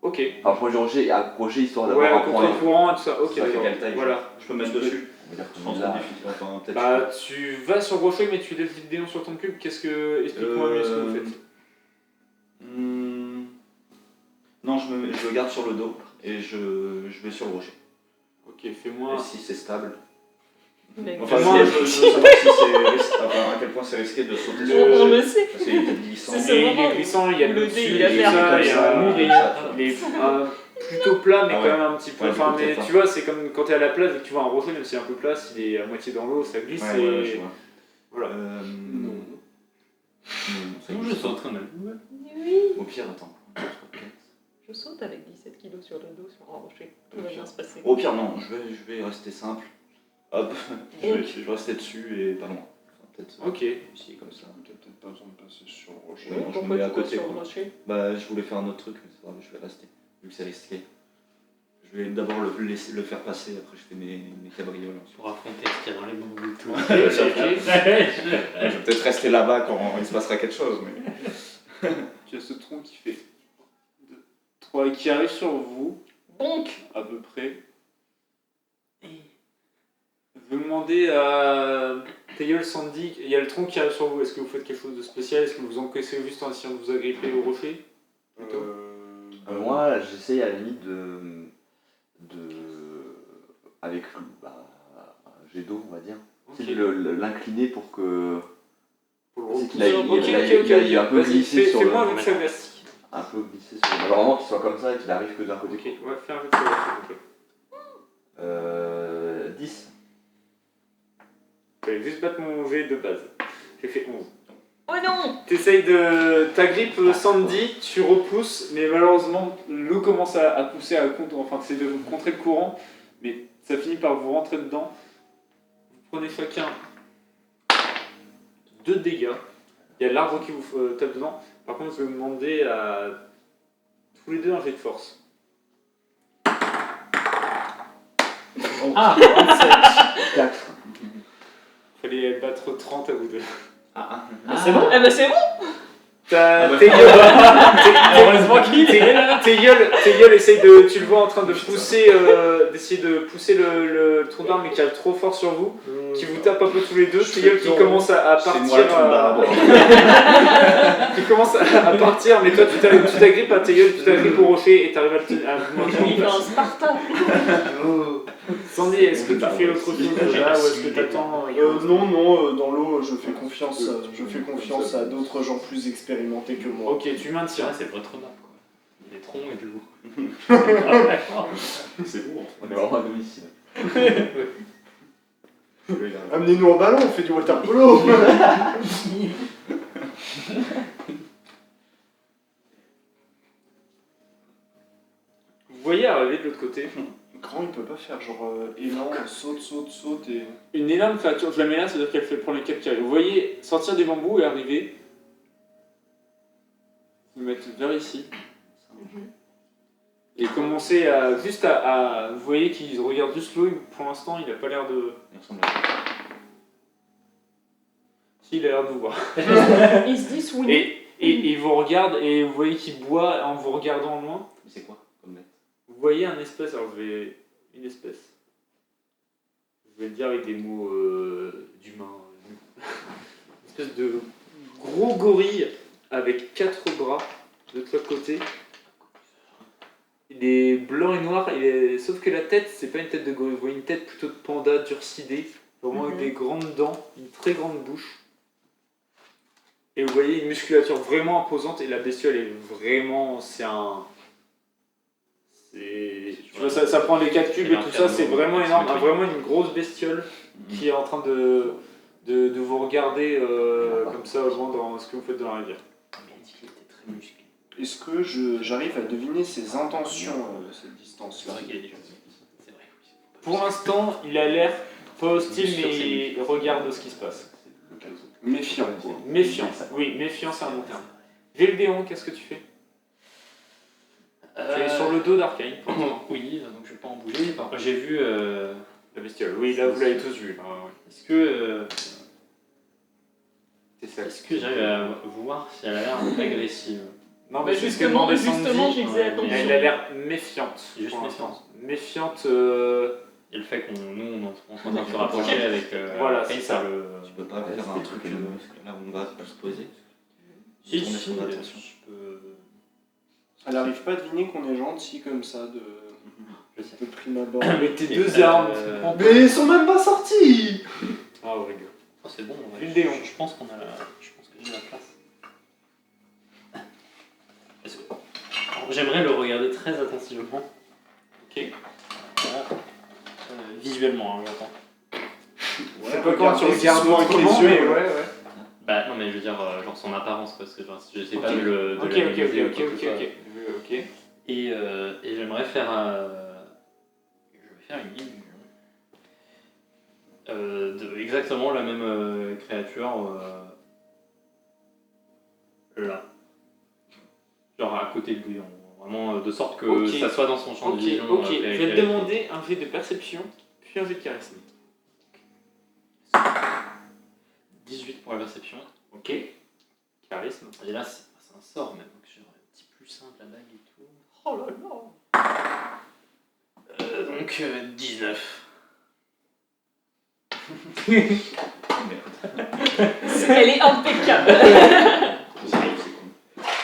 Ok. Enfin proche du rocher et accroché histoire Ouais, d'avoir un point. contre-courant et tout ça. Ok, Ça fait d'accord. quelle taille? Voilà. Je peux me mettre dessus. On va dire que Sans trop là, de difficulté. Enfin, peut-être. Bah, tu vas sur le rocher, mais tu laisses le déon sur ton cube. Qu'est-ce que. Explique-moi mieux ce que vous faites. Non, je le garde sur le dos et je vais sur le rocher. Ok, fais-moi. Et si c'est stable. Mais- Enfin, Moi, je veux savoir si c'est enfin, à quel point c'est risqué de sauter sur le On rocher. le sait. Parce qu'il est peut-être glissant. C'est Il vraiment- est glissant, il y a le le dé, dessus, il a et l'air ça, comme il y ça, a mourir. il est plutôt plat, mais Ah quand ouais. même un petit peu. Ouais, Enfin, du coup, mais peut-être tu vois, c'est comme quand t'es à la plage et que tu vois un rocher, même s'il est un peu plat, s'il est à moitié dans l'eau, ça glisse Ouais, et. ouais, je vois. Voilà. Non. Ça Non, glisse je pas. saute quand même. Oui. Au pire, attends. Je saute avec 17 kilos sur le dos sur un rocher. Tout va bien se passer. Au pire, non, je vais rester simple. Hop, je vais rester dessus et pas loin. Enfin, peut-être Ok. ici, comme ça. T'as peut-être pas besoin de passer sur le rocher. Ouais, non, je me Pourquoi mets à tu vas côté, sur le quoi. rocher? Bah, je voulais faire un autre truc, mais c'est pas grave, je vais rester, vu que c'est risqué. Je vais d'abord le faire passer, après je fais mes cabrioles. Pour affronter ce qu'il y a dans les bouts et tout. Je vais peut-être rester là-bas quand il se passera quelque chose, mais... Tu as ce tronc qui fait 3 et qui arrive sur vous, Bonk. à peu près. Je vais demander à Tayol Sandy, il y a le tronc qui arrive sur vous, est-ce que vous faites quelque chose de spécial? Est-ce que vous encaissez juste en essayant de vous agripper au rocher? Plutôt. moi j'essaye à la limite avec un jet d'eau on va dire. Ok. C'est de l'incliner pour que. Pour le C'est qu'il a- repousser. il a un peu Vas-y, glissé sur fais-moi le- un jet de sagesse. Un peu glissé sur. Alors vraiment qu'il soit comme ça et qu'il arrive que d'un côté. Ok, ouais, fais un jet de sagesse, s'il vous plaît. 10. Je vais juste battre mon jet de base. J'ai fait 11. Oh non. T'essayes de. T'agrippes Sandy, tu repousses, mais malheureusement l'eau commence à pousser à contre. Enfin, c'est de contrer le courant, mais ça finit par vous rentrer dedans. Vous prenez chacun 2 dégâts. Il y a l'arbre qui vous tape dedans. Par contre, je vais vous demander à tous les deux un jet de force. Ah, 4. Fallait battre 30 à vous deux. c'est bon. Eh ben c'est bon. T'as bah, Heureusement qu'il est là. Tayol essaye de. Tu le vois en train de pousser. D'essayer de pousser le trou d'arbre, mais qui arrive trop fort sur vous. Qui vous tape un peu tous les deux. Tayol qui commence à C'est partir. moi le trou d'arbre. Qui commence à partir, mais toi tu t'agrippes à Tayol, tu t'agrippes au rocher et t'arrives à vous Il fait maintenir. un Sparta. Sandy, est-ce que tu fais autre chose déjà ou est-ce que t'attends Non, dans l'eau, je fais confiance à d'autres gens plus expérimentés que moi. Ok, tu maintiens. Tiens, c'est votre map quoi. Il est tronc et de l'eau. C'est bon. On est vraiment à domicile. Amenez-nous en ballon, on fait du water polo. Vous voyez arriver de l'autre côté Grand, il peut pas faire genre élan, saute et. une énorme créature. Je la mets là, c'est-à-dire qu'elle fait prendre les 4 carrés. Vous voyez sortir des bambous et arriver. Vous mettre vers ici. Et commencer à. Juste à vous voyez qu'il regarde juste l'eau, pour l'instant il a pas l'air de. Il ressemble à ça. Si, il a l'air de vous voir. Ils se disent oui. Et il vous regarde et vous voyez qu'il boit en vous regardant loin. Mais c'est quoi comme bête? Vous voyez un espèce, alors je vais. Une espèce. Je vais le dire avec des mots d'humains. Une espèce de gros gorille avec 4 bras de chaque côté. Il est blanc et noir, sauf que la tête, c'est pas une tête de gorille. Vous voyez une tête plutôt de panda durcidée, vraiment avec des grandes dents, une très grande bouche. Et vous voyez une musculature vraiment imposante et la bestiole est vraiment. Tu vois, ça prend les 4 cubes et tout ça, c'est vraiment énorme. Vraiment une grosse bestiole qui est en train de vous regarder comme ça au loin dans ce que vous faites dans la rivière. Il était très musclé. Est-ce que j'arrive à deviner ses intentions à cette C'est distance-là? vrai qu'il est déjà. C'est vrai. Pour l'instant, il a l'air pas hostile, Sûr, mais c'est il regarde ce qui se passe. Méfiant, quoi. Méfiance, oui, méfiance c'est un bon terme. Véldéon, qu'est-ce que tu fais? Tu es sur le dos d'Arcane pour l'instant. Oui, donc je vais pas en bouger. Par contre, j'ai vu. La bestiole. Oui, là vous l'avez tous vu. Là, ouais. Est-ce que. C'est ça. Est-ce que j'arrive à voir si elle a l'air agressive? Non, Bah, mais c'est ce que justement, demandait justement, Sandy. j'y faisais attention. Elle a l'air méfiante. Juste pour l'instant. méfiante. Méfiante. Et le fait qu'on nous on est en train de se rapprocher avec. Voilà, Arcane, c'est ça. Tu peux pas Ouais, faire c'est un des truc trucs là où on va pas se poser. Si, Tourner si, son attention. je peux. Elle arrive pas à deviner qu'on est gentil comme ça Je sais. de prime abord. Mais tes Et, deux armes, tu euh, comprends pas. Mais ils sont même pas sortis. Ah, on rigole. Oh, c'est bon, on va. Une déon. Je pense qu'on a. Je pense que j'ai la place. Alors, j'aimerais le regarder très attentivement. Ok. Visuellement, hein, j'entends. Je sais pas comment tu regardes avec les autrement, yeux. mais ouais. Bah non, mais je veux dire, genre son apparence, parce que genre, je sais Ok. pas de le. de Ok, l'analyser ou ok. quoi que ce soit. Ok. Et j'aimerais faire. Je vais faire une illusion. De exactement la même créature. Là. Genre à côté de lui. Vraiment de sorte que Ok. ça soit dans son champ de Ok, vision. ok. Je vais te demander un jet de perception, puis un jet de charisme. 18 pour la perception. Ok. Charisme. Et là, c'est un sort même. Donc j'ai un petit plus simple la bague et tout. Oh là là. Donc 19. Elle est impeccable.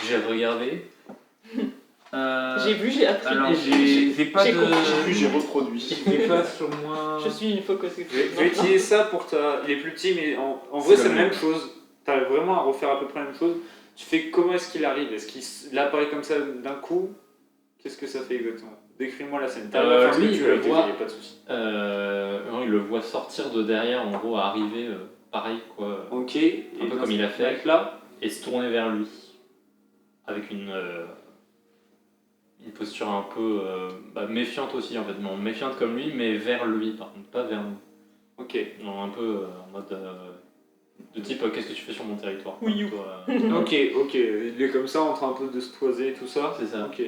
J'ai regardé. J'ai vu, j'ai appris. Alors, j'ai pas j'ai de. compris. J'ai reproduit. J'ai pas sur moi. Je suis une focus. Je vais utiliser ça pour ta. Il est plus petit, mais en vrai, c'est la même chose. T'arrives vraiment à refaire à peu près la même chose. Tu fais comment est-ce qu'il arrive? Est-ce qu'il apparaît comme ça d'un coup? Qu'est-ce que ça fait exactement? Décris-moi la scène. T'arrives à faire ce que lui, tu je veux, le vois. y a pas de souci. Non, il le voit sortir de derrière, en gros, arriver pareil, quoi. Ok. Un peu comme il a fait. Avec là. Et se tourner vers lui. Avec une posture un peu méfiante aussi, en fait. Non, méfiante comme lui, mais vers lui, par contre, pas vers nous. Ok. Non, un peu en mode. De type, qu'est-ce que tu fais sur mon territoire? Oui, you. Toi, Ok. Il est comme ça, en train un peu de se toiser et tout ça. C'est ça. Ok.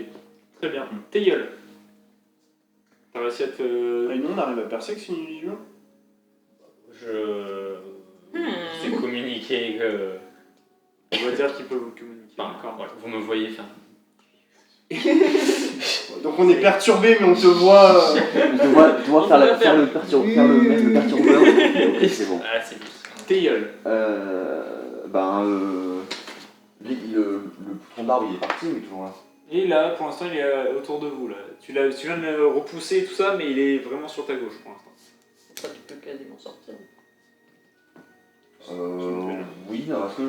Très bien. Tes gueules. T'as réussi à te. Et nous, on arrive à percer que c'est une illusion. Je sais communiquer que. On va dire qu'il peut vous communiquer. Enfin, D'accord. voilà, vous me voyez faire. Donc on est perturbé, mais on te voit. On te voit faire le perturbeur. Ok, c'est bon. Ah, c'est juste. Tes gueules. Le tronc d'arbre il est parti, mais toujours là. Et là, pour l'instant, il est autour de vous. Là. Tu viens de le repousser et tout ça, mais il est vraiment sur ta gauche pour l'instant. Ça, tu peux quasiment sortir. Oui, non, est-ce que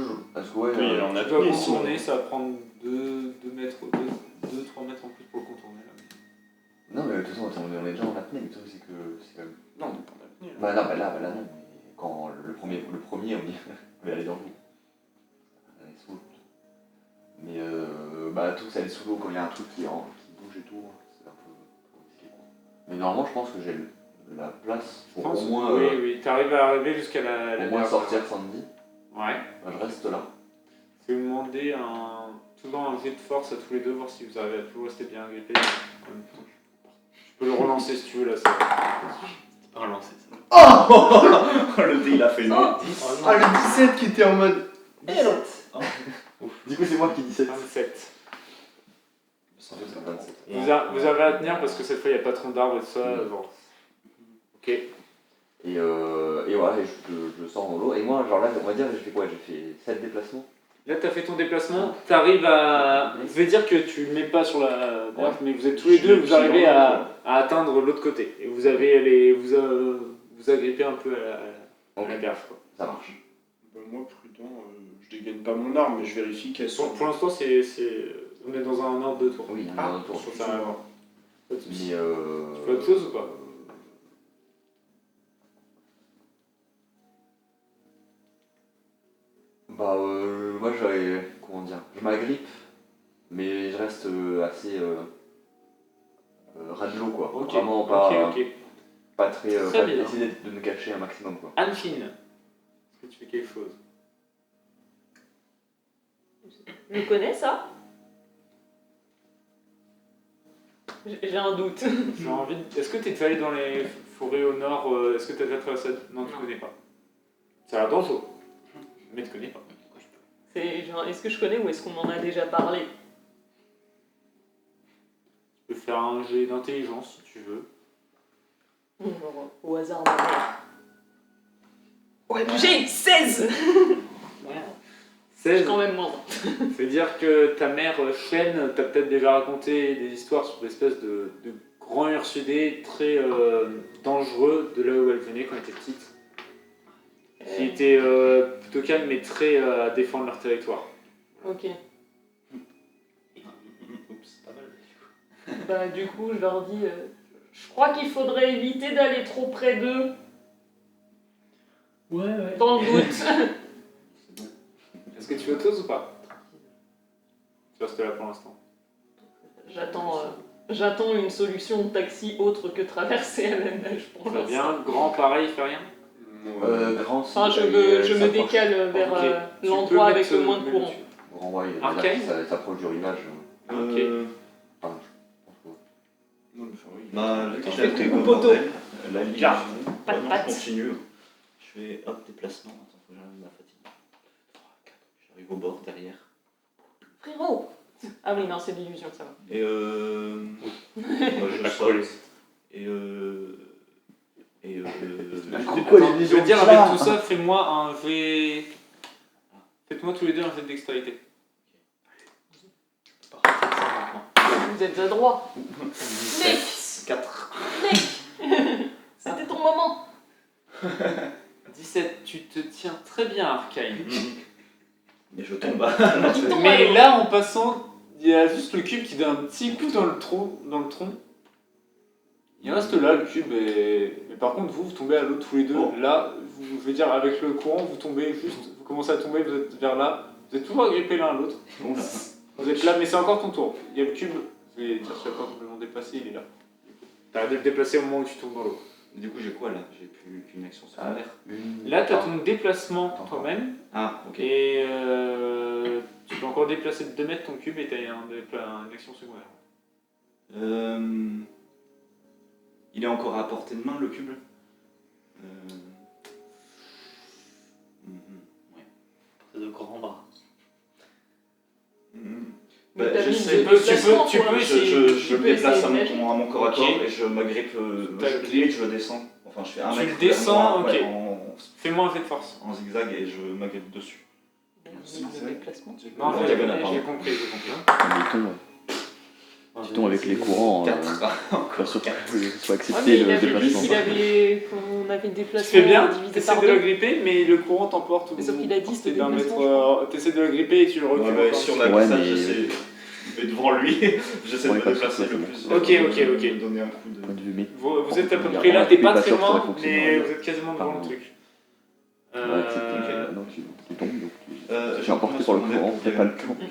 ouais. Oui, alors on a Tu dois appuyé, contourner, ça va prendre 2 mètres, 2-3 mètres en plus pour le contourner. Là. Non, mais de toute façon, on est déjà en apnée, mais le truc c'est que c'est quand même. Non, on est pas en apnée. Bah là non. Mais quand le premier on y allait dans l'eau. On est sous l'eau. Mais tout ça aller sous l'eau quand il y a un truc qui bouge et tout, c'est un peu risqué quoi. Mais normalement je pense que j'ai la place pour au moins Oui, t'arrives à arriver jusqu'à la au moins mer. sortir Sandy. Ouais. Bah, je reste là. Je vais vous demander souvent un jet de force à tous les deux, voir si vous arrivez à tout rester bien agrippé. En même temps. Je peux le relancer si tu veux là. Ça... C'est pas relancé ça. Oh le dé il a fait non. Ah, le 17 qui était en mode. Du coup c'est moi qui dis 7. 27. 27. Vous avez à tenir parce que cette fois il n'y a pas trop d'arbres et tout ça. Bon. Ok. Et voilà, et je sors dans l'eau. Et moi, genre là, on va dire, j'ai fait quoi? J'ai fait 7 déplacements. Là, tu as fait ton déplacement, tu arrives à. Je vais dire que tu ne mets pas sur la berge, mais vous êtes tous les deux, vous arrivez à atteindre l'autre côté. Et vous avez vous agrippez un peu à la berge. Quoi. Ça marche. Bah, moi, prudent, je dégaine pas mon arme, mais je vérifie qu'elles sont. Pour l'instant, on est dans un ordre de tour. Oui, Ah, un tour. Sur ça, pas de soucis. Mais Tu fais autre chose ou pas? moi j'aurais. Comment dire? Je m'agrippe, mais je reste assez ras de l'eau quoi. Ok. Vraiment pas, Ok. pas très. Très bien. Essayer de me cacher un maximum quoi. Anne-Fine, est-ce que tu fais quelque chose? Je connais ça. J'ai un doute. J'ai envie de... Est-ce que tu es déjà allé dans les forêts au nord Est-ce que tu as déjà traversé? Non, tu Non. connais pas. Ça a l'air dangereux, mais tu connais pas. C'est genre, est-ce que je connais ou est-ce qu'on m'en a déjà parlé? Tu peux faire un jet d'intelligence si tu veux. Genre, au hasard, ma mère. Ouais, j'ai 16. C'est Quand même moins. dire que ta mère Shen t'a peut-être déjà raconté des histoires sur des espèces de grands ursudés très dangereux de là où elle venait quand elle était petite. Qui étaient plutôt calmes mais très à défendre leur territoire. Ok. Oups, pas mal. Bah, du coup, je leur dis je crois qu'il faudrait éviter d'aller trop près d'eux. Ouais. Dans le doute. C'est bon. Est-ce que tu fais autre chose ou pas? Tu restes là pour l'instant. J'attends une solution de taxi autre que traverser à la neige pour Très l'instant. bien, grand pareil, il fait rien. Grand, Enfin, si, je me s'approche. décale vers Ok. Tu l'endroit peux avec mettre, le moins de courant. Grand, ouais, Arcane ça s'approche du rivage. Ok. Enfin, je pense que- Non, mais enfin, oui. Bah, vu Attends, qu'il a fais fait tout le poteau. bordel, la ligne. Garde. Pas de Ouais, non, pattes. je continue. Je fais hop, déplacement. Attends, faut que j'enlève ma fatigue. 3, 4. J'arrive au bord derrière. Frérot. Ah oui, non, c'est de l'illusion, ça va. Et moi, je Pas saute. collé. Et Je veux dire, avec tout ça, fais-moi un V. Faites-moi tous les deux un jet de dextérité. Vous êtes adroits. Mec, 4. c'était ton moment. 17, tu te tiens très bien, Arcane. Mais je tombe. Dis-donc, Mais allô. là, en passant, il y a juste le cube qui donne un petit coup dans le tronc. Il reste là, le cube, mais par contre, vous tombez à l'eau tous les deux. Oh. Là, je veux dire, avec le courant, vous tombez juste, vous commencez à tomber, vous êtes vers là. Vous êtes toujours agrippés l'un à l'autre. Vous êtes là, mais c'est encore ton tour. Il y a le cube, je vais dire, je sais pas complètement déplacé, il est là. T'arrêtes de le déplacer au moment où tu tombes dans l'eau. Du coup, j'ai quoi là? J'ai plus qu'une action secondaire. Là, tu as ton déplacement toi-même, Ah, ok. et tu peux encore déplacer de 2 mètres ton cube et tu as une action secondaire. Il est encore à portée de main le cube. Ouais. C'est de grands bras. Mais Bah, t'as je mis sais, de tu déplacement, peux toi. essayer. Je Tu me peux déplace essayer à de nager. mon corps à Ok. corps et je m'agrippe. Limite, je le descends. Enfin, je fais un Tu mètre le descends, vers moi, ok. ouais, Fais-moi un jet de force. en zigzag et je m'agrippe dessus. De déplacement. Non, En diagonale, pardon. j'ai compris. Dit-on avec les courants, 4. surtout que ce soit Ah, accepté mais il le avait dit déplacement. qu'on avait le Tu déplacement fais bien, divisé t'essaies par de le deux. gripper, mais le courant t'emporte. Mais sauf qu'il a dit, c'était d'un mètre. déplacement, T'essaies de le gripper et tu le recules. Ouais, mais encore si un on petit a Ouais, que ça, mais- j'essaie. Mais devant lui, j'essaie de Ouais, me pas de déplacer soucis, le c'est plus. ok. De donner un coup de. Point de vue, mais Vous êtes à peu Il y a près là, un t'es pas truc très pas sûr que ça loin, fonctionne, mais ouais. vous êtes quasiment devant le Pardon. truc. ouais, c'est non, tu tombes, donc tu J'ai es emporté par le courant, t'as pas le temps. Mhm.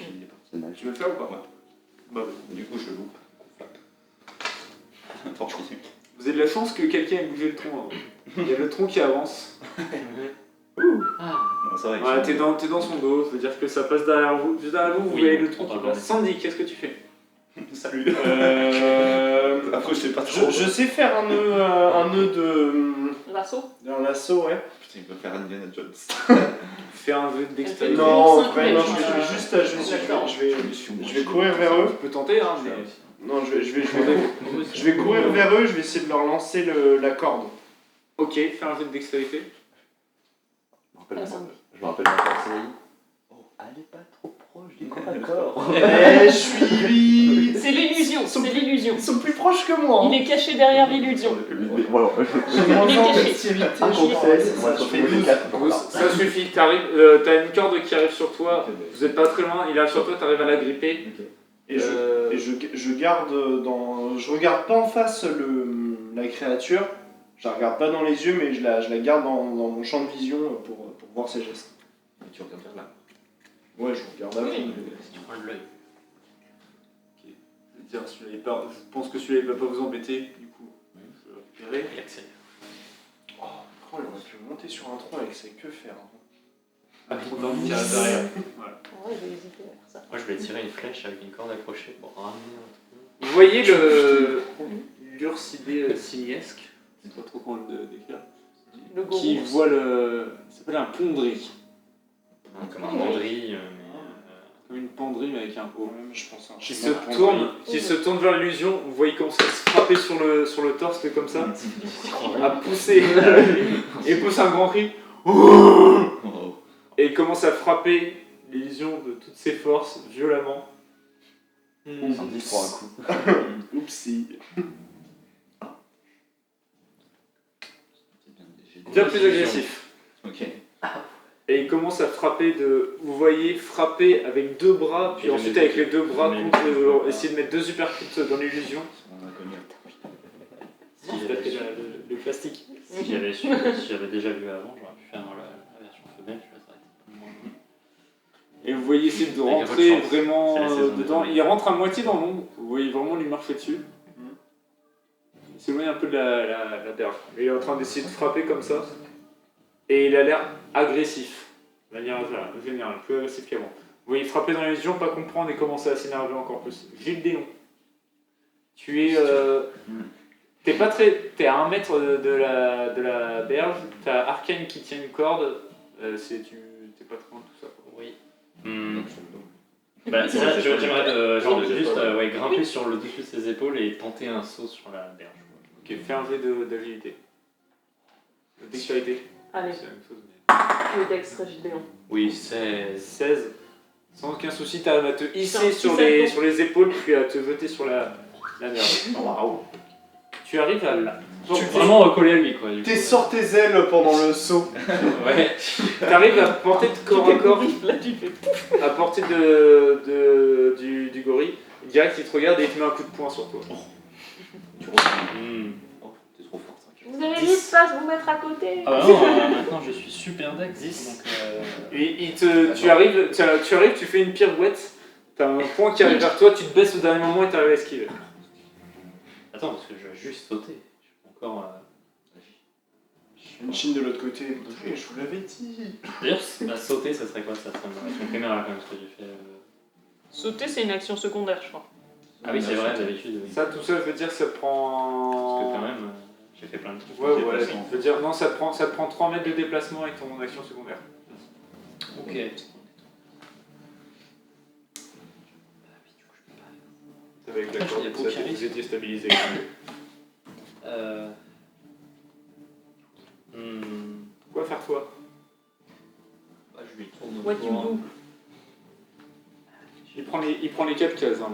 C'est mal. Tu veux le faire ou pas? Ouais. Bah, du coup, je le loupe. Tant pis. Vous avez de la chance que quelqu'un ait bougé le tronc. Hein. Il y a le tronc qui avance. Non, ça va, Ouais, t'es dans son dos, ça veut dire que ça passe derrière vous. Juste derrière vous, vous Oui, voyez le on tronc qui va passe. Sandy, qu'est-ce que tu fais? Salut. Après, je sais pas trop. Je sais faire un nœud de. Lasso. D'un lasso, ouais. Putain, il veut faire Indiana Jones. Fais un jeu d'extérieur. Non, cinq ouais, non, mètres, je vais courir vers eux. Tu peux tenter, hein, mais. Non, je vais courir vers eux, je vais essayer de leur lancer la corde. Ok, fais un jeu de dextérité. Je me rappelle ma conseil. Oh, allez pas trop proche du corps à corps. Eh, je suis. C'est l'illusion, c'est l'illusion. Ils sont plus proches que moi. Il est caché derrière l'illusion. Voilà. J'ai moins Il est en caché. dextérité. Un je contre crois. 16, moi Ça sur fait tous les 12. 4. Ça suffit, t'as une corde qui arrive sur toi, vous êtes pas très loin, il arrive sur toi, t'arrives à la gripper. Et je garde dans. Je regarde pas en face la créature. Je la regarde pas dans les yeux, mais je la garde dans mon champ de vision pour voir ses gestes. Et tu regardes vers là. Ouais, je regarde à fond. Si tu prends de l'œil. Je veux dire, je pense que celui-là il va pas vous embêter, du coup. Je vais récupérer. Il accélère. Oh, il aurait pu monter sur un tronc avec ses queues faire. Ah, trop d'envie qui arrive derrière. Voilà. Ouais, j'ai hésité à faire ça. Moi, je vais tirer une flèche avec une corde accrochée pour ramener un truc. Vous voyez l'ursidé simiesque, c'est pas trop comment le décrire, Le gros qui ours. voit ça s'appelle un pondri. Comme un mandri, Comme une penderie mais avec un haut. Je pense à un Qui chemin se pour tourne, qui se tourne vers l'illusion, vous voyez comment ça se frapper sur le torse comme ça, à pousser, et pousse un grand cri, et il commence à frapper l'illusion de toutes ses forces violemment. Sandy prend un coup. Oupsie. Bien plus agressif. Ok. Et il commence à frapper vous voyez frapper avec deux bras, puis Et ensuite je mets avec les deux bras je mets contre les deux. essayer de mettre deux uppercuts dans l'illusion. On a connu. Si j'avais su- le plastique. si j'avais déjà vu avant, j'aurais pu faire la version femelle, je ça aurait été moins long. Et vous voyez essayer de Avec un peu de rentrer chance. vraiment C'est la saison des dedans. zombies. Il rentre à moitié dans l'ombre, vous voyez vraiment lui marcher dessus. Il s'éloigne un peu de la berge. Il est en train d'essayer de frapper comme ça. Et il a l'air agressif. De manière générale, plus agressif qu'avant. Vous voyez frapper dans l'illusion, pas comprendre et commencer à s'énerver encore plus. Gilles Déon. Tu es. T'es pas très. T'es à 1 mètre de la berge, t'as Arcane qui tient une corde. T'es pas très loin de tout ça. Quoi. Oui. Bah, c'est ça, j'aimerais juste grimper sur le dessus de ses épaules et tenter un saut sur la berge. Ok, fais un jet d'agilité. De dextérité. Allez, C'est la même chose. le Dex Gédéon. Oui, c'est. 16. Sans aucun souci, t'arrives à te hisser C'est un sur petit sur les épaules puis à te jeter sur la berge. Waouh. Tu arrives à là. Tu vraiment recollé à lui, quoi. Du T'es coup. sur tes ailes pendant le saut. Ouais. T'arrives à portée de corps à corps, Là, tu fais. à portée du gorille. Direct, il te regarde et il te met un coup de poing sur toi. Tu ressens. Hmm. Oh, t'es trop fort, ça. Vous avez dit de pas vous mettre à côté. Ah bah non, maintenant je suis super dex. 10. Donc, Et tu arrives, tu fais une pirouette. T'as un point qui arrive vers toi, tu te baisses au dernier moment et t'arrives à esquiver. Attends, parce que je vais juste sauter. Je peux encore. Une chine de l'autre côté. Je vous l'avais dit. D'ailleurs, sauter, ça serait quoi? Ça serait une action primaire là, quand même, ce que j'ai fait. Sauter, c'est une action secondaire, je crois. Ah oui, c'est vrai, d'habitude. Oui. Ça, tout ça, je veux dire, ça Parce que prend. quand même, j'ai fait plein de trucs. Ouais, ouais, déplacement. je veux dire, non, ça te prend 3 mètres de déplacement avec ton action secondaire. Ok. C'est avec la Ah, corde, il y a ça aucun vous risque. étiez stabilisé. Quoi faire toi? Bah, je lui tourne What you do? Il prend les 4 cases. Hein,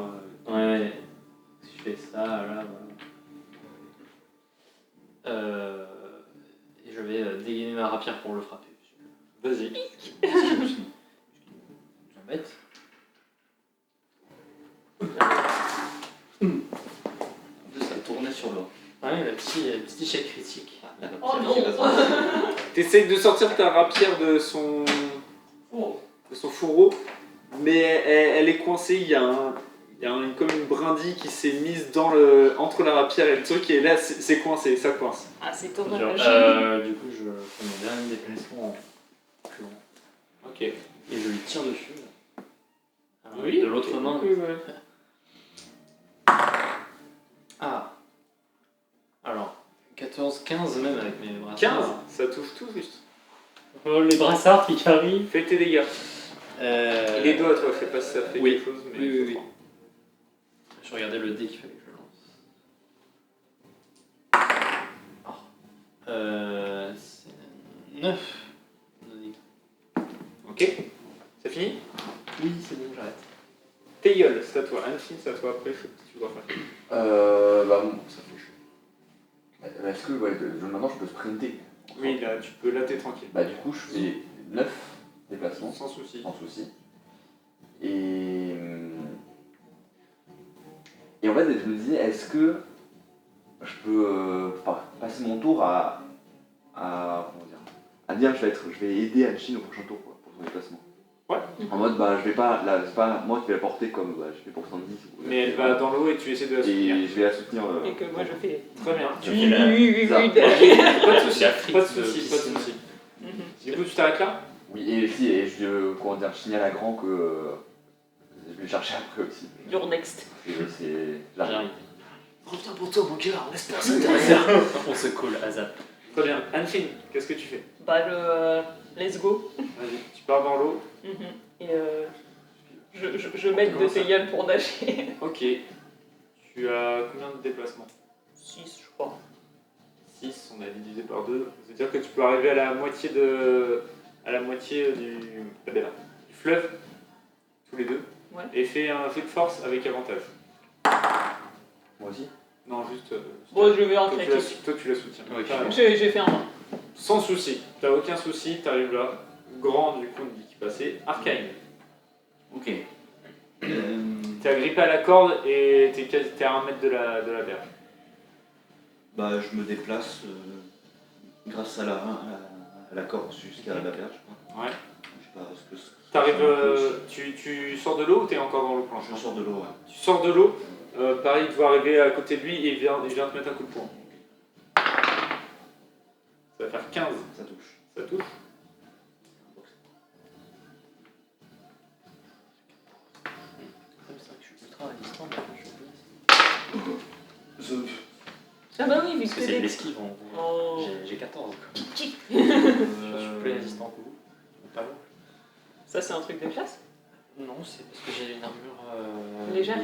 là. Ouais. Si je fais ça, là, voilà. Et je vais dégainer ma rapière pour le frapper. Vas-y. Je m'embête. En plus, ça tournait sur l'eau. Ouais, le petit échec critique. Oh non. T'essayes de sortir ta rapière de son fourreau, mais elle est coincée. Il y a comme une brindille qui s'est mise entre la rapière et le truc, et là c'est coincé, ça coince. Ah, c'est Genre, dommage. du coup, je fais mon dernier déplacement en plus long. Ok. Et je lui tire dessus. Oui. De l'autre main. Oui, ouais. Ah. Alors, 14, 15 même avec mes brassards. 15, ça touche tout juste. Oh, les brassards qui arrivent. Fais tes dégâts. Les doigts, toi, je sais pas si ça fait oui. quelque chose, mais. Oui. Je regardais le dé qu'il fallait que je lance. C'est 9. Ok. C'est fini? Oui, c'est bon, j'arrête. Tes gueules, c'est à toi. Anne-Fine, c'est à toi après, je sais pas ce que tu dois faire. Bah bon, ça fait. Est-ce que maintenant je peux sprinter? Oui, là t'es tranquille. Bah du coup je fais 9 déplacements, Sans souci. sans souci. Et en fait je me disais, est-ce que je peux passer mon tour à dire je vais aider Anne-Chine au prochain tour quoi, pour son déplacement. Ouais. En mode bah je vais pas, là c'est pas moi qui vais la porter comme je fais pour Sandy. Mais elle va dans l'eau et tu essaies de la soutenir. Et je vais la soutenir. Et que moi je fais. Très bien. Tu fais la- Oui. Ça. Pas de soucis, L'Afrique pas de de soucis, pas de piscine. soucis. Du coup, tu t'arrêtes là? Oui, et je signale à Grand que Je vais chercher après aussi. You're next. C'est la J'arrive. Reviens pour toi, mon cœur, laisse personne On se colle à zap. Très bien. Anfine, qu'est-ce que tu fais? Bah, let's go. Vas-y, tu pars dans l'eau. Et je m'aide de tes gueules pour nager. Ok. Tu as combien de déplacements? 6, je crois. 6, on a divisé par 2. C'est-à-dire que tu peux arriver à la moitié du fleuve, tous les deux. Ouais. Et fais un jet de force avec avantage. Moi aussi. Non, juste. Bon, je vais en toi, critique. toi, tu la soutiens. Ok. Carrément. J'ai fait un 20. Sans souci. T'as aucun souci, t'arrives là. Grand, du coup, on dit qu'il passait. Arcane. Ok. T'es agrippé à la corde et t'es à 1 mètre de la berge. Bah, je me déplace grâce à la corde jusqu'à la berge. Quoi. Ouais. Je sais pas ce que T'arrives, tu sors de l'eau ou t'es encore dans l'eau pour Je l'instant? sors de l'eau, ouais. Tu sors de l'eau, pareil, tu vas arriver à côté de lui et il vient te mettre un coup de poing. Ça va faire 15. Ça touche. Ça touche. Comme ça, je suis ultra résistant. Ah bah oui, vu Parce que que c'est de t'es... l'esquive en gros. Oh. J'ai 14. Quoi. Je suis Euh, plus résistant que vous. Pas loin. Ça, c'est un truc de classe? Non, c'est parce que j'ai une armure Légère. Et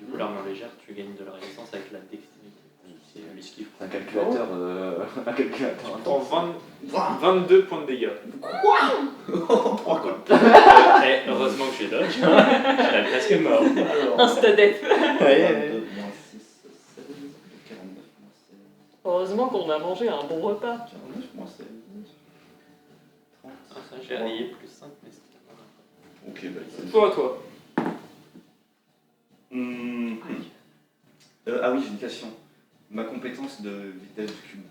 du coup, l'armure légère, tu gagnes de la résistance avec la dextérité. C'est l'esquive. C'est un calculateur un calculateur. Tu prends 22 points de dégâts. Eh, heureusement que j'ai dodge. J'étais presque mort. Insta-death. 22 moins 6, 16, 49 moins 16. Heureusement qu'on a mangé un bon repas. 49 moins 16. 30. Ah, ça, j'ai rayé plus 5, mais c'était pas grave. Ok, bah, Toi à toi. Ah oui, j'ai une question. Ma compétence de vitesse du cube,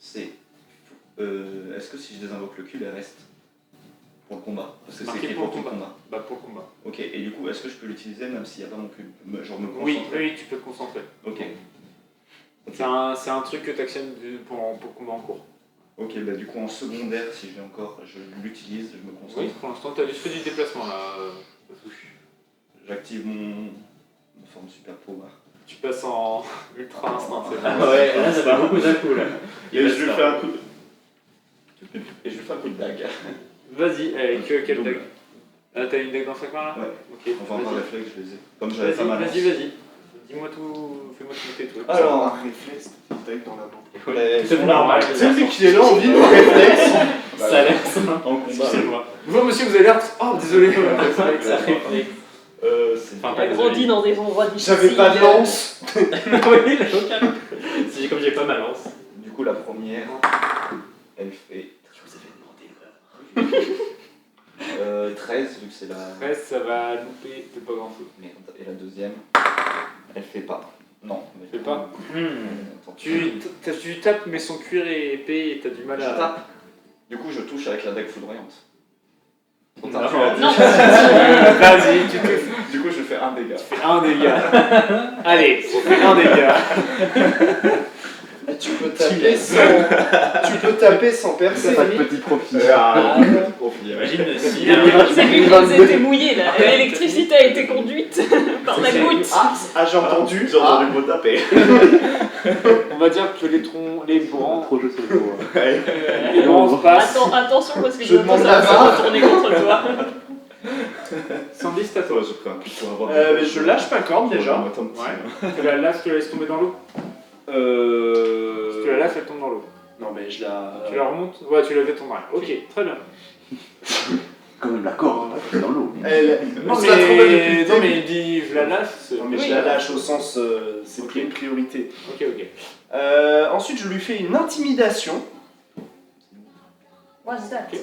c'est. Est-ce que si je désinvoque le cube, elle reste pour le combat? Parce que c'est Marqué écrit pour pour le tout le combat. Bah pour le combat. Ok, et du coup, est-ce que je peux l'utiliser même s'il n'y a pas mon cube? Genre me Oui, concentrer? oui, tu peux te concentrer. Ok. C'est un truc que tu actionnes pour le combat en cours. Ok, bah du coup, en secondaire, si j'ai encore, je l'utilise, je me concentre. Oui, pour l'instant, tu as juste fait du déplacement là. J'active mon forme super pouvoir. Tu passes en ultra instinct, c'est Ah bon. ouais, là, ça fait beaucoup d'un coup là. Et je lui fais un coup de. Et je lui fais un coup de dague. Vas-y, avec quelle Double. dague? T'as une dague dans chaque main là? Ouais. Ok, Enfin, par vas-y. réflexe, je les ai. Comme j'avais pas mal. Vas-y. Dis-moi tout, fais-moi tout tes trucs. Alors, un réflexe, une dague dans la main. C'est normal. C'est lui qui est là en vie, le réflexe. Ça a l'air simple. En combat. Excusez-moi. Bonjour monsieur, vous avez l'air. Oh, désolé. Ça réflexe. C'est. Enfin, On a grandi dans des endroits difficiles. J'avais pas de lance. Oui, aucun. C'est comme j'ai pas ma lance. Du coup, la première, elle fait. Je vous avais demandé. 13, vu que c'est la. 13, ça va louper de pas grand chose. Merde. Et la deuxième, elle fait pas. Non, elle Fait pas. Attends. Tu tapes, mais son cuir est épais et t'as du mal Je à. tape. Du coup, je touche avec la dague foudroyante. Non. Non, Vas-y, tu touches. Du coup, je fais un dégât. Fais un dégât. Allez, on fait un dégât. Tu peux taper sans percer. Pas de petit profit. Imagine si. c'est lui qui était mouillé là. L'électricité a été conduite par la goutte. Ah, j'ai entendu. J'ai entendu le mot taper. On va dire que les branches. Trop jeu sur le dos. Les branches passent. Attention parce que Je demande ça la va se barre. retourner contre toi. Sandy, c'est à toi. Toi, je fais un coup pour avoir. Mais je lâche ma corde déjà. Ouais. Tu la lâches, tu la laisses tomber dans l'eau. Si tu la lâches, elle tombe dans l'eau. Non, mais je la. Tu la remontes. Ouais, tu la fais tomber. Ok, très bien. Quand même la corde, c'est dans l'eau. Non, se la trouvait depuis le non, début. mais il dit je la lâche. Non, mais Oui. je la lâche au sens. C'est Ok. une priorité. Ok. Ensuite, je lui fais une intimidation. What's that? Tu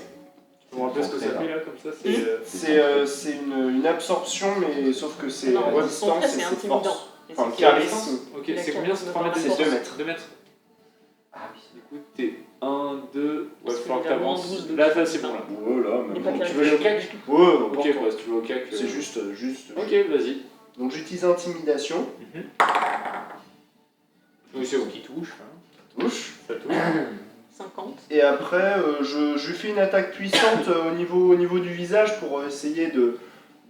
me rappelles ce que ça fait là, comme ça C'est une absorption, mais sauf que c'est Non, à son trait, distance c'est et c'est intimidant. force. Et Enfin, c'est- charisme. Ok, c'est combien? C'est 3 mètres de C'est force? 2 mètres. 2 mètres. Ah oui. Du coup, t'es 1, 2. Ouais, Parce il va falloir que qu'il a moins t'avances. 12 de Là, force, c'est bon ça. là. Ouais, là, Il est mais pas bon, calme. tu veux le cac? Ouais, Ok, n'importe. bah si tu veux au cac. C'est juste. Ok, vas-y. Donc j'utilise intimidation. Oui, c'est bon. Qui touche. Hein. Touche. Ça touche. 50. Et après, je lui fais une attaque puissante au niveau du visage pour essayer de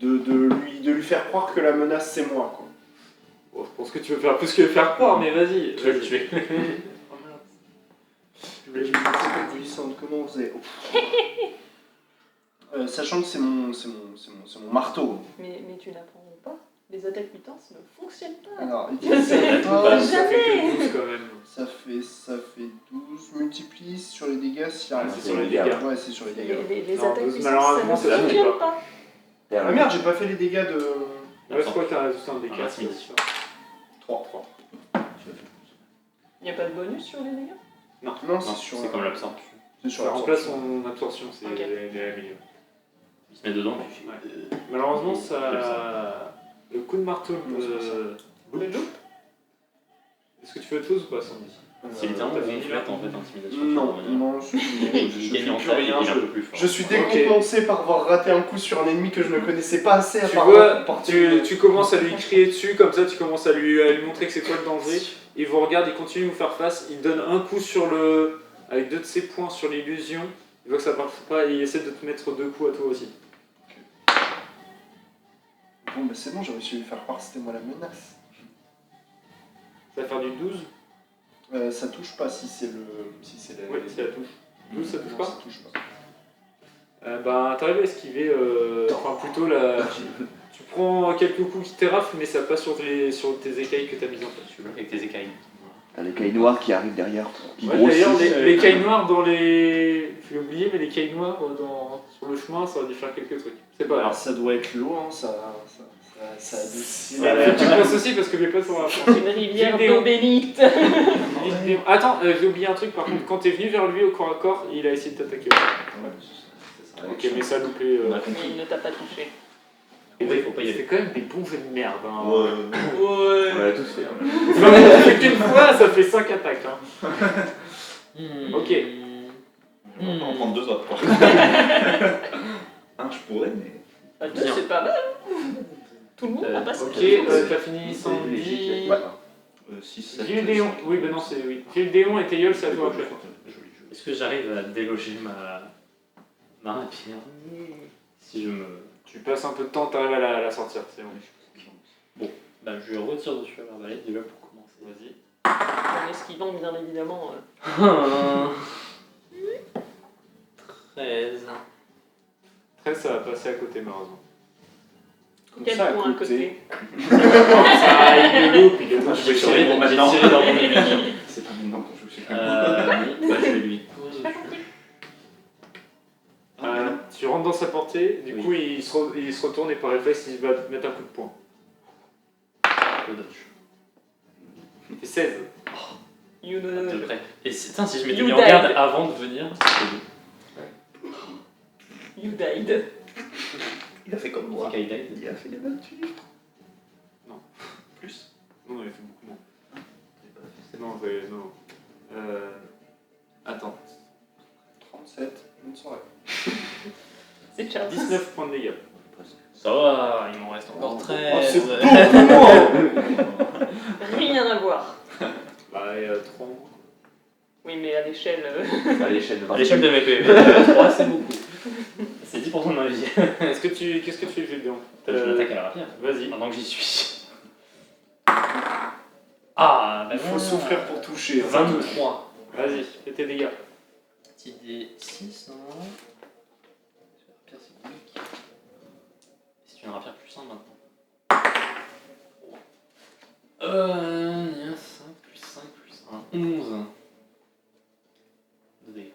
lui faire croire que la menace c'est moi. Quoi. Bon, je pense que tu veux faire plus que faire croire, mais vas-y. Tu veux le tuer. Je vais une attaque puissante, comment on faisait sachant que c'est mon marteau. Mais tu n'apprends pas. Les attaques puissantes ne fonctionnent pas. Alors, Jamais. Ça fait que 12 quand même. ça fait 12 multiplie sur les dégâts s'il y a Ah, rien. c'est sur les dégâts. Ouais, c'est sur les dégâts. Les Non, attaques puissantes, ça malheureusement, ne c'est la fonctionne plupart. pas. Ah merde, j'ai pas fait les dégâts de. Ouais, je crois que t'as juste un des Ah, 4. intimidation. 3. Il n'y a pas de bonus sur les dégâts? Non, Non, c'est sur. c'est comme l'absence. C'est sur Ça remplace l'absorption. son absorption, c'est Ok. les meilleurs. Il se met dedans, puis Ouais. Malheureusement, ça. Le coup de marteau. Le loup? Est-ce que tu fais autre chose ou pas, Sandy? c'est littéralement T'as fini une là fête en fait, intimidation. Non, non, je Il gagne en fais plus taille, il rien. est un peu plus fort. Je suis décompensé par avoir raté un coup sur un ennemi que je ne connaissais pas assez. Tu apparemment, vois, pour partir. tu commences à lui crier dessus, comme ça tu commences à lui montrer que c'est toi le danger. Il vous regarde, il continue de vous faire face, il donne un coup sur le. Avec 2 de ses points sur l'illusion. Il voit que ça marche pas et il essaie de te mettre 2 coups à toi aussi. Bon, bah c'est bon, j'ai réussi à lui faire croire que c'était moi la menace. Ça va faire du 12. Ça touche pas si c'est le. Si c'est la. Oui, c'est la touche. 12, ça touche Non, pas. ça touche pas. Bah, t'arrives à esquiver, enfin plutôt la. Tu prends quelques coups qui t'éraflent, mais ça passe sur tes écailles que t'as mises en place. Tu veux avec tes écailles. T'as les cailles noires qui arrivent derrière, qui Ouais, grossissent. d'ailleurs, les cailles noires dans les. J'ai oublié, mais les cailles noires sur le chemin, ça aurait dû faire quelques trucs. C'est pas Alors grave. ça doit être l'eau, hein, ça adoucit. Faut que tu penses aussi parce que les places sont à Une rivière Vidéo. d'eau bénite. Attends, j'ai oublié un truc par contre. Quand t'es venu vers lui au corps à corps, il a essayé de t'attaquer. Ok, mais ça a loupé. On a Mais compris. il ne t'a pas touché. Et ouais, faut pas y aller. C'est quand même des bons jeux de merde. Hein. On l'a tous fait. Hein. Ça fait qu'une fois, ça fait 5 attaques. Hein. Ok. On va en prendre 2 autres. quoi. Un, je pourrais, mais. Bah, deux, c'est pas mal. Tout le monde n'a pas ça. Ok, t'as fini Sandy. Ouais. 6, 7. Gildéon. Oui, bah non, c'est oui. Gildéon et Théiol, c'est à toi après. Est-ce que j'arrive à déloger ma rapière si je me. Tu passes un peu de temps, t'arrives à la sortir, c'est bon. Bah, je retire dessus à l'arbalète déjà pour commencer. Vas-y. En esquivant, bien évidemment. 13. 13, ça va passer à côté, malheureusement. Quel ça, à point à côté. côté? Ça, il le loupe, il le loupe. Je vais tirer dans mon ennemi. C'est pas maintenant qu'on joue, c'est Bah, je vais lui. Tu rentres dans sa portée, du Oui. coup il se retourne et par réflexe il va te mettre un coup de poing. Le dodge. Il fait 16. You know. À peu près. Et si je m'étais You mis en died. garde avant de venir, c'était You died. Il a fait comme moi. Kai died. Il a fait les 28. Non. Plus. Non, il a fait beaucoup moins. Non. Attends. 37, bonne soirée. C'est Charles. 19 points de dégâts. Ça va, il m'en reste encore 13. Oh, c'est beaucoup moins. Rien à voir. Bah, 3 moins. Oui, mais à l'échelle. À l'échelle de À l'échelle de mes PV, 3 c'est beaucoup. C'est 10% de ma vie. Qu'est-ce que tu fais, Gildéon? Je l'attaque à la rapière. Vas-y. Pendant que j'y suis. Ah, bah Il faut non. souffrir pour toucher. 23. Vas-y, fais tes dégâts. Petit dé 6, non. La rapière, c'est unique. C'est une rapière plus 1 maintenant. Il y a 5 plus 5 plus 1. 11. De dégâts.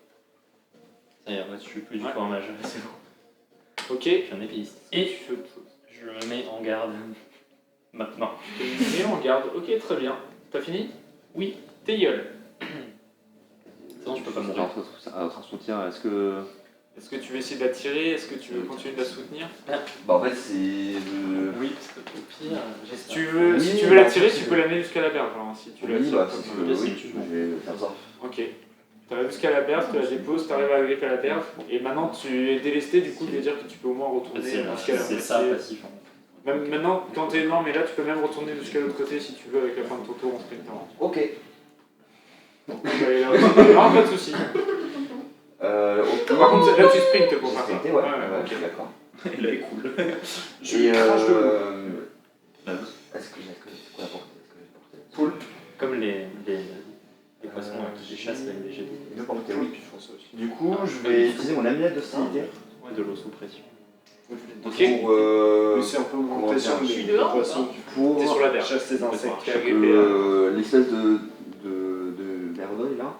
Ça y est, là, je suis plus du Ouais. tout un mage, c'est bon. Ok. Je suis un épéiste. Et Et tu fais autre chose. je me mets en garde maintenant. Et on garde. Ok, très bien. T'as fini? Oui. Théiol. Sinon, je peux pas Ça mourir. rentre un soutien. Est-ce que. Est-ce que tu veux essayer de la tirer? Est-ce que tu veux continuer de la soutenir? Bah en fait, c'est. Oui, parce que au pire, j'ai Si tu veux, Oui, si tu veux la bah, tirer, si tu tu peux veux. l'amener jusqu'à la berge. Hein, si tu la Oui, tires bah, comme, si euh, oui, je vais faire ça. Ok. Tu arrives jusqu'à la berge, tu la déposes, tu arrives à gripper la berge, et maintenant tu es délesté, du coup, de dire que tu peux au moins retourner jusqu'à la C'est ça, moitié. passif. Même maintenant, quand t'es énorme, mais là, tu peux même retourner jusqu'à l'autre côté si tu veux avec la fin de ton tour en sprintant. Ok. Non, pas de soucis. Ok. Par contre, là, tu sprintes pour faire ça. Sprinter, ouais, ok, d'accord. Et là, il coule. Et crache de l'eau. est-ce que c'est quoi la portée? Poule. Comme les poissons qui chassent avec des jets d'eau. Une portée, Oui, oui. puis ils font ça aussi. Du coup, je vais utiliser mon amulette d'hostilité Ouais, de l'eau sous pression. Ok. pour, Mais c'est un peu moins comment pression dire, que je suis les dehors, poissons. pour T'es sur la berge. Chasse les insectes. que l'espèce de merdoï là,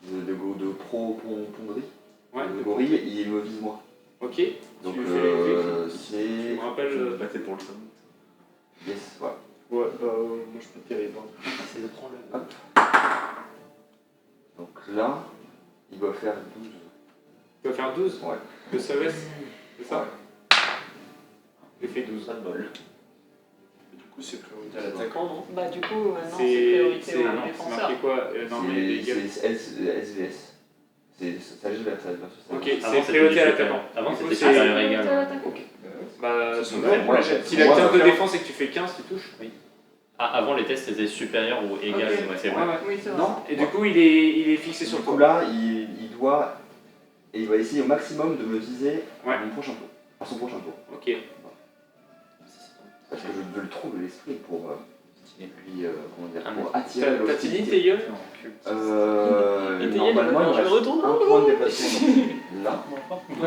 de ponderie, Ouais. de gorille, il me vise moi. Ok. Donc Tu fais les- Tu c'est... me rappelles. Battez pour le temps. Yes, voilà. Ouais, bah moi je suis pas terrible. hein. C'est de prendre le. Donc là, il doit faire 12. Tu vas faire 12 Ouais. de savesse, c'est ça? J'ai fait 12. Pas de bol. Du coup, c'est priorité à l'attaquant, non? Bah du coup, non, c'est priorité c'est aux marqué défenseurs. quoi? Non, mais les gars. C'est SVS. C'est juste versus ça. Ok, Avant, c'est c'était priorité du à supérieur. l'attaquant. Avant, Du coup, c'était c'est- supérieur Priorité à égal. l'attaquant. Bah, Ça, c'est ouais, vrai. moi, J'ai- s'il a moi, 15 ça de fait- défense et que tu fais 15, tu touches? Oui. Ah, avant, les tests étaient supérieurs ou égal. Ok. Ouais, c'est Ouais, vrai. ouais. Oui, c'est vrai. Non, et du coup, il est fixé Du sur coup toi. là, il doit essayer au maximum de me viser Ouais. à mon prochain tour. À son prochain tour. Ok. Parce que je le trouve l'esprit pour lui, comment dire, Ah, pour attirer T'as fini l'hostilité. tes gueules? Et Théo, Normalement, il me je reste retourne un point de déplacement donc là,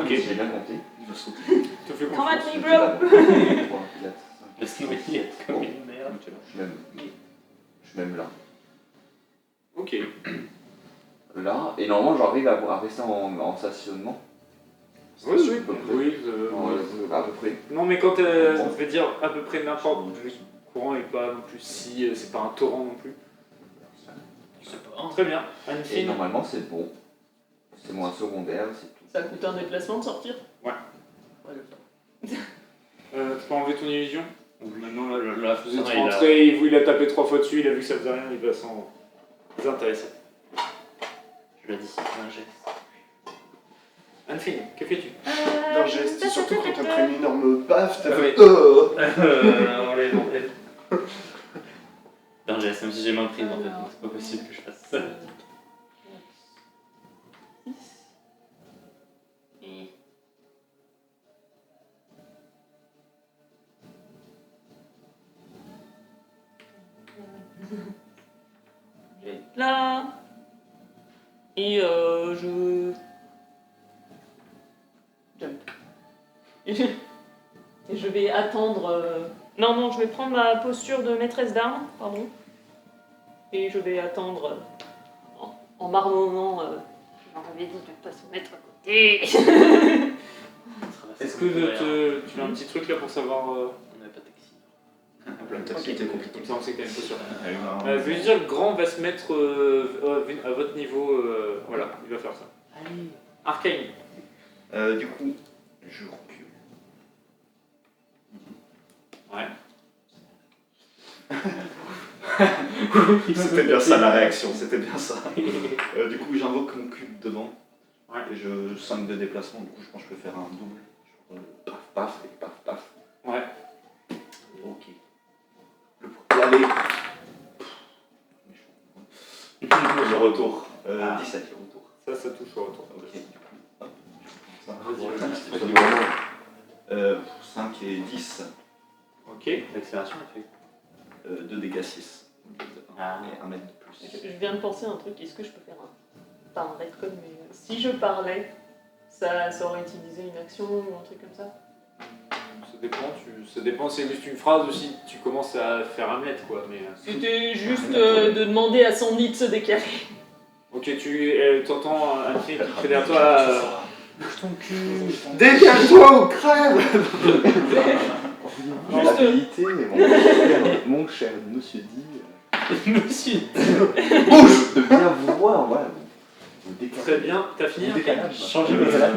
Ok. si j'ai bien compté. Il va sauter. Tu fais Come confiance. at me, Ensuite, bro. là, 3, 4, 5, Parce qu'il est comme une merde. je suis même là. Ok. Là, et normalement j'arrive à rester en stationnement. Oui, oui, à peu près. oui. À peu près. Non, mais quand ça veut dire à peu près n'importe. Le courant est pas non plus si. C'est pas un torrent non plus. Très bien. Et Anne-Fine. normalement c'est bon. C'est moins secondaire, c'est tout. Ça coûte un déplacement de sortir? Ouais. Ouais, le faire. Tu peux enlever ton illusion? Maintenant, là, Là, vous êtes il a- rentré, il a tapé 3 fois dessus, il a vu que ça faisait rien, il va s'en désintéresser. Je l'ai dit, c'est un geste. Anne-Fine, que fais-tu? Non, j'ai c'est surtout quand t'as pris une énorme baffe, t'as fait. On les d'un geste, même si j'ai main prise en fait, donc c'est pas possible que je fasse ça. Je vais être là. Et je. Jump. Et je vais attendre. Non, non, je vais prendre ma posture de maîtresse d'armes, pardon. Et je vais attendre en marmonnant. Je leur avais dit de ne pas se mettre à côté. Est-ce que tu as un petit truc là pour savoir. On n'avait pas de taxi. Le taxi était compliqué. Comme ça, on sait que t'as une posture. Ah, Je vais dire, le grand va se mettre à votre niveau. Voilà, il va faire ça. Allez. Arcane. Du coup, je recule. Ouais. C'était bien ça la réaction, c'était bien ça. Du coup, j'invoque mon cube devant. Ouais. Et je 5 de déplacement, du coup, je pense que je peux faire un double. Paf, paf, et paf, paf. Ouais. Ok. Allez. Je retour. 17 le retour. Ça touche au retour. Ok, du coup, hop. Ça, Vas-y, vraiment. 5 et 10. Ok. L'accélération, elle fait. 2 dégâts 6. Ah. Et 1 mètre de plus. Je viens de penser à un truc, est-ce que je peux faire un. Pas un retcon, mais si je parlais, ça aurait utilisé une action ou un truc comme ça? Ça dépend, c'est juste une phrase aussi, tu commences à faire Hamlet quoi, mais... C'était juste de demander à son nid de se décaler. Ok, tu t'entends un fille qui crie derrière toi... Bouge ton cul. Décale-toi ou crève. En réalité, mon cher monsieur dit Monsieur. de bien vouloir, voilà. Vous décalez. Très bien, t'as fini Vous Arcane décalage. Changez mes galates.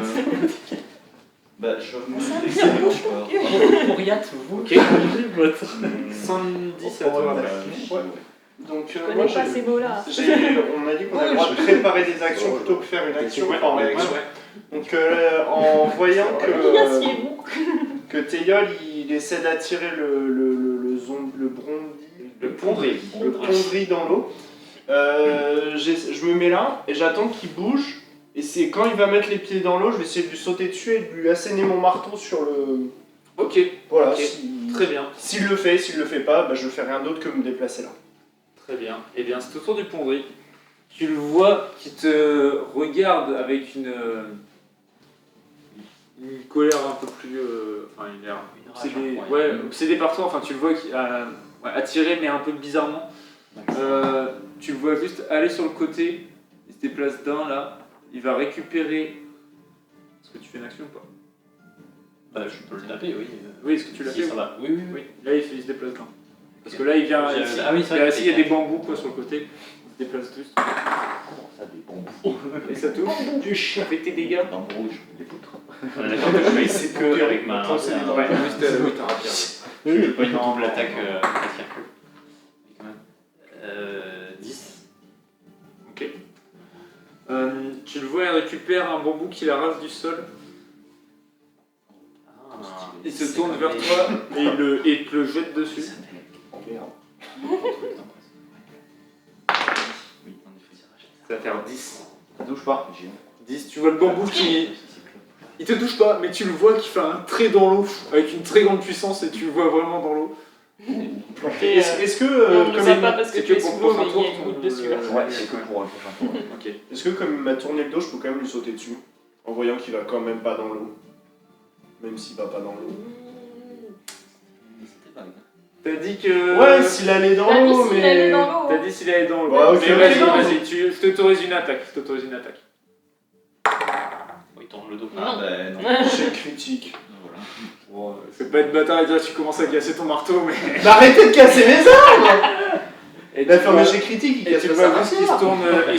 Bah, je me Ça laisse vient le choix. Auriat, vous Ok. changez votre. 110 à toi. Ouais. Donc, Je moi, connais pas ces mots-là. on a dit qu'on avait le droit de préparer des actions plutôt que faire une action Ouais, par ouais, réaction. ouais. Donc, en voyant Assieds-vous. que Théiol il essaie d'attirer le brondi Le pondri. dans l'eau, Je me mets là et j'attends qu'il bouge. Et c'est quand il va mettre les pieds dans l'eau, je vais essayer de lui sauter dessus et de lui asséner mon marteau sur le... Ok, Voilà, ok. Très bien, s'il le fait pas, bah, je fais rien d'autre que me déplacer là. très bien. Eh bien, c'est au tour du pondri. Tu le vois qui te regarde avec une colère un peu plus... Enfin, il a l'air obsédé, obsédé par toi. Enfin, tu le vois qui, attiré, mais un peu bizarrement. Tu le vois juste aller sur le côté. Il se déplace d'un, là. Il va récupérer... Est-ce que tu fais une action ou pas? Bah, je peux le taper, oui. Oui, est-ce que tu l'as Si, fait? ça va. Oui, oui, oui. Oui, là il se déplace d'un. Parce que là il vient ici, Ah oui, c'est vrai. il y a des bambous quoi, sur le côté, il se déplace juste. Comment ça, des bambous? Et ça touche. Tu chutes avec tes dégâts. Dans le rouge, les poutres. On est d'accord que je vais essayer que avec ma. Attends, c'est des Ouais, juste oui, t'as rapière. Je fais pas une double attaque entière. Quand même. 10. Ok. Tu le vois, il récupère un bambou qu'il arrache du sol. Il se tourne vers toi et il te le jette dessus. Ça va faire 10. Ça touche pas. 10, tu vois le bambou qui... Il te touche pas, mais tu le vois qui fait un trait dans l'eau avec une très grande puissance et tu le vois vraiment dans l'eau. Est-ce que, on ne le comme sait il pas m'a- parce que c'est tu es que pour sous le l'eau, prochain mais il y a tour, une goutte ton- dessus. Ouais, c'est que pour le prochain tour. Ok. est-ce que comme il m'a tourné le dos, je peux quand même lui sauter dessus en voyant qu'il va quand même pas dans l'eau, même s'il va pas dans l'eau. T'as dit que... Ouais, s'il allait dans T'as dit l'eau, s'il allait mais dans l'eau. T'as dit s'il allait dans l'eau. Ouais, ok, Mais vas-y, ok. vas-y, je t'autorise une attaque. Je t'autorise une attaque. Oh, il tourne le dos. Non. ben non. j'ai critique. Voilà. C'est pas être bâtard et dire tu commences à casser ton marteau, mais... Mais arrêtez de casser mes armes. Et Il a tu fait un vois- jet critique, il Et casse tu pas vois sa juste qu'il se racière. tourne vers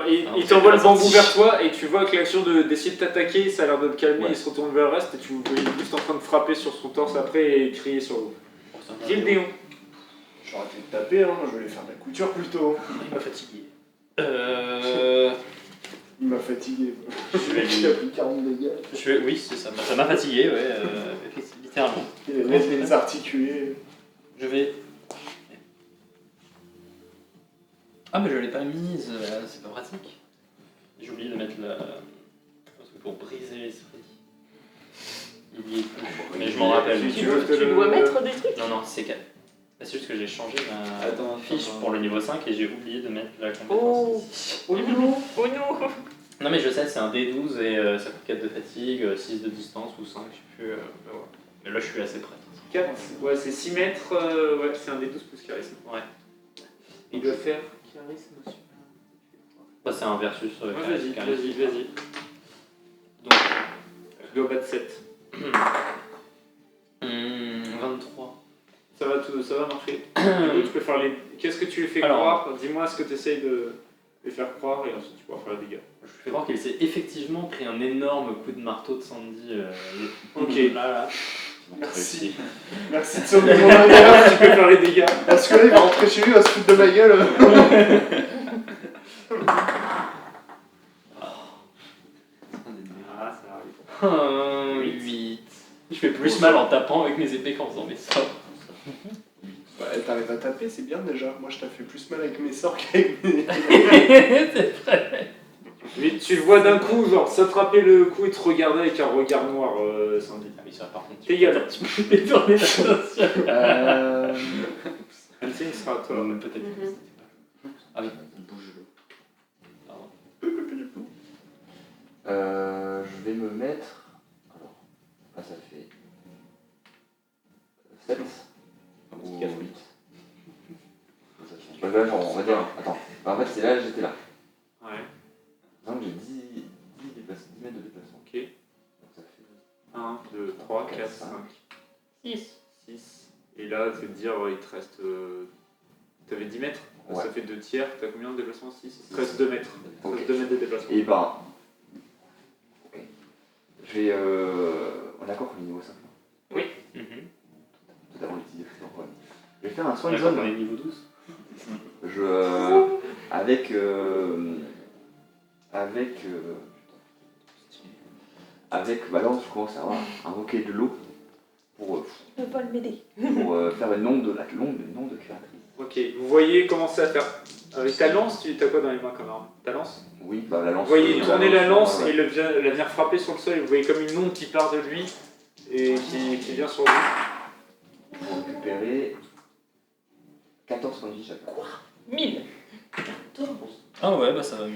il Non, t'envoie c'est le pas bambou sorti. vers toi et tu vois que l'action d'essayer de t'attaquer, ça a l'air de te calmer, Ouais. il se retourne vers le reste et tu le vois juste en train de frapper sur son torse après et crier sur l'eau. Gilles Déon. J'aurais été de taper, hein, je vais faire de la couture plutôt. Il m'a fatigué. Il m'a fatigué. Je vais Il a lui. pris 40 dégâts. Oui, c'est ça. Ça m'a fatigué, ouais. Littéralement. Il a les articulés. Je vais. Ah, mais je l'ai pas mise, c'est pas pratique. J'ai oublié de mettre la. Parce que pour briser l'esprit. Il y est plus. Mais je m'en rappelle. Tu veux Tu dois mettre des trucs. Non, non, c'est 4. C'est juste que j'ai changé ma Attends, fiche attends. pour le niveau 5 et j'ai oublié de mettre la Oh. compétence. Oh non. Oh non. Non, mais je sais, c'est un D12 et ça coûte 4 de fatigue, 6 de distance ou 5, je sais plus. Mais, ouais. Mais là, je suis assez prêt. 4, ouais, c'est 6 mètres, ouais, c'est un des 12 plus charisme. Ouais. Il doit faire charisme aussi. Bah, c'est un versus. Ouais, charisme. vas-y. Donc, Tu dois battre 7. 23. Ça va marcher. Du coup, tu peux faire les... Qu'est-ce que tu lui fais Alors. croire? Dis-moi ce que tu essayes de les faire croire et ensuite tu pourras faire les dégâts. Je lui fais voir qu'il s'est effectivement pris un énorme coup de marteau de Sandy. Ok. Là. Merci. Merci de sauver mon honneur. Tu peux faire les dégâts. Parce que là, il va rentrer chez lui, il va se foutre de ma gueule. Ah, ça arrive. 8. Je fais plus mal en tapant avec mes épées qu'en faisant mes sorts. Bah, t'arrives à taper, c'est bien déjà. Moi, je t'ai fait plus mal avec mes sorts qu'avec mes. C'est vrai. Mais tu le vois d'un coup, genre s'attraper le cou et te regarder avec un regard noir, Sandy. Ah oui, ça par contre. Fais gaffe. Tu peux détourner l'attention. Hansing sera à toi. Peut-être. Mhm. Ah oui. Bouge-le. Pardon. Je vais me mettre. Alors, là ça fait 7 ou 8. Là, genre, on va dire. Attends, bah, en fait, c'est là, j'étais là. Ouais, Donc j'ai 10 mètres de déplacement. ok. Donc ça fait 1, 2, 3, 4, 5, 6. 6. Et là, je vais te dire, il te reste. T'avais 10 mètres. Ouais. Ça fait 2 tiers. T'as combien de déplacement? 6. Il te reste 2 mètres. Il te Ok. reste 2 mètres de déplacement. Et ben. Ok. Je vais. On est d'accord qu'on est niveau 5 là. Tout à l'heure on l'utilisait plus en problème. Je vais faire un soin de D'accord, zone. on est niveau 12. Avec. Bah là, je commence à invoquer de l'eau pour Ne pas le m'aider. faire une onde de créatrice. Ok, vous voyez commencer à faire Avec ta lance, tu as quoi dans les mains comme arme? Ta lance? Oui, bah la lance. Vous voyez tourner la lance ouais. et la venir frapper sur le sol, et vous voyez comme une onde qui part de lui et qui vient sur vous. Pour récupérer 14 points de vie chacun. 1000. Ah ouais, bah ça va mieux.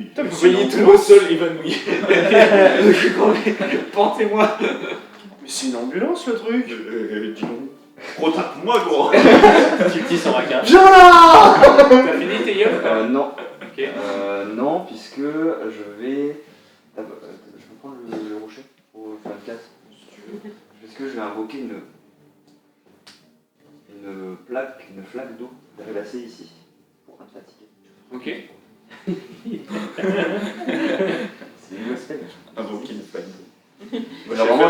Putain, vous voyez tout au sol évanoui. Pentez-moi. Mais c'est une ambulance le truc. Dis donc. Retrape-moi, gros. Petit sur la cage. Viens là. T'as fini tes yeux? Non. Ok. Non, puisque je vais. Je peux prendre le rocher pour faire le casse si tu veux. Parce que je vais invoquer une flaque d'eau glacée ici. Pour un fatigué. Ok. C'est une spell. Invoquer une flaque. Normalement,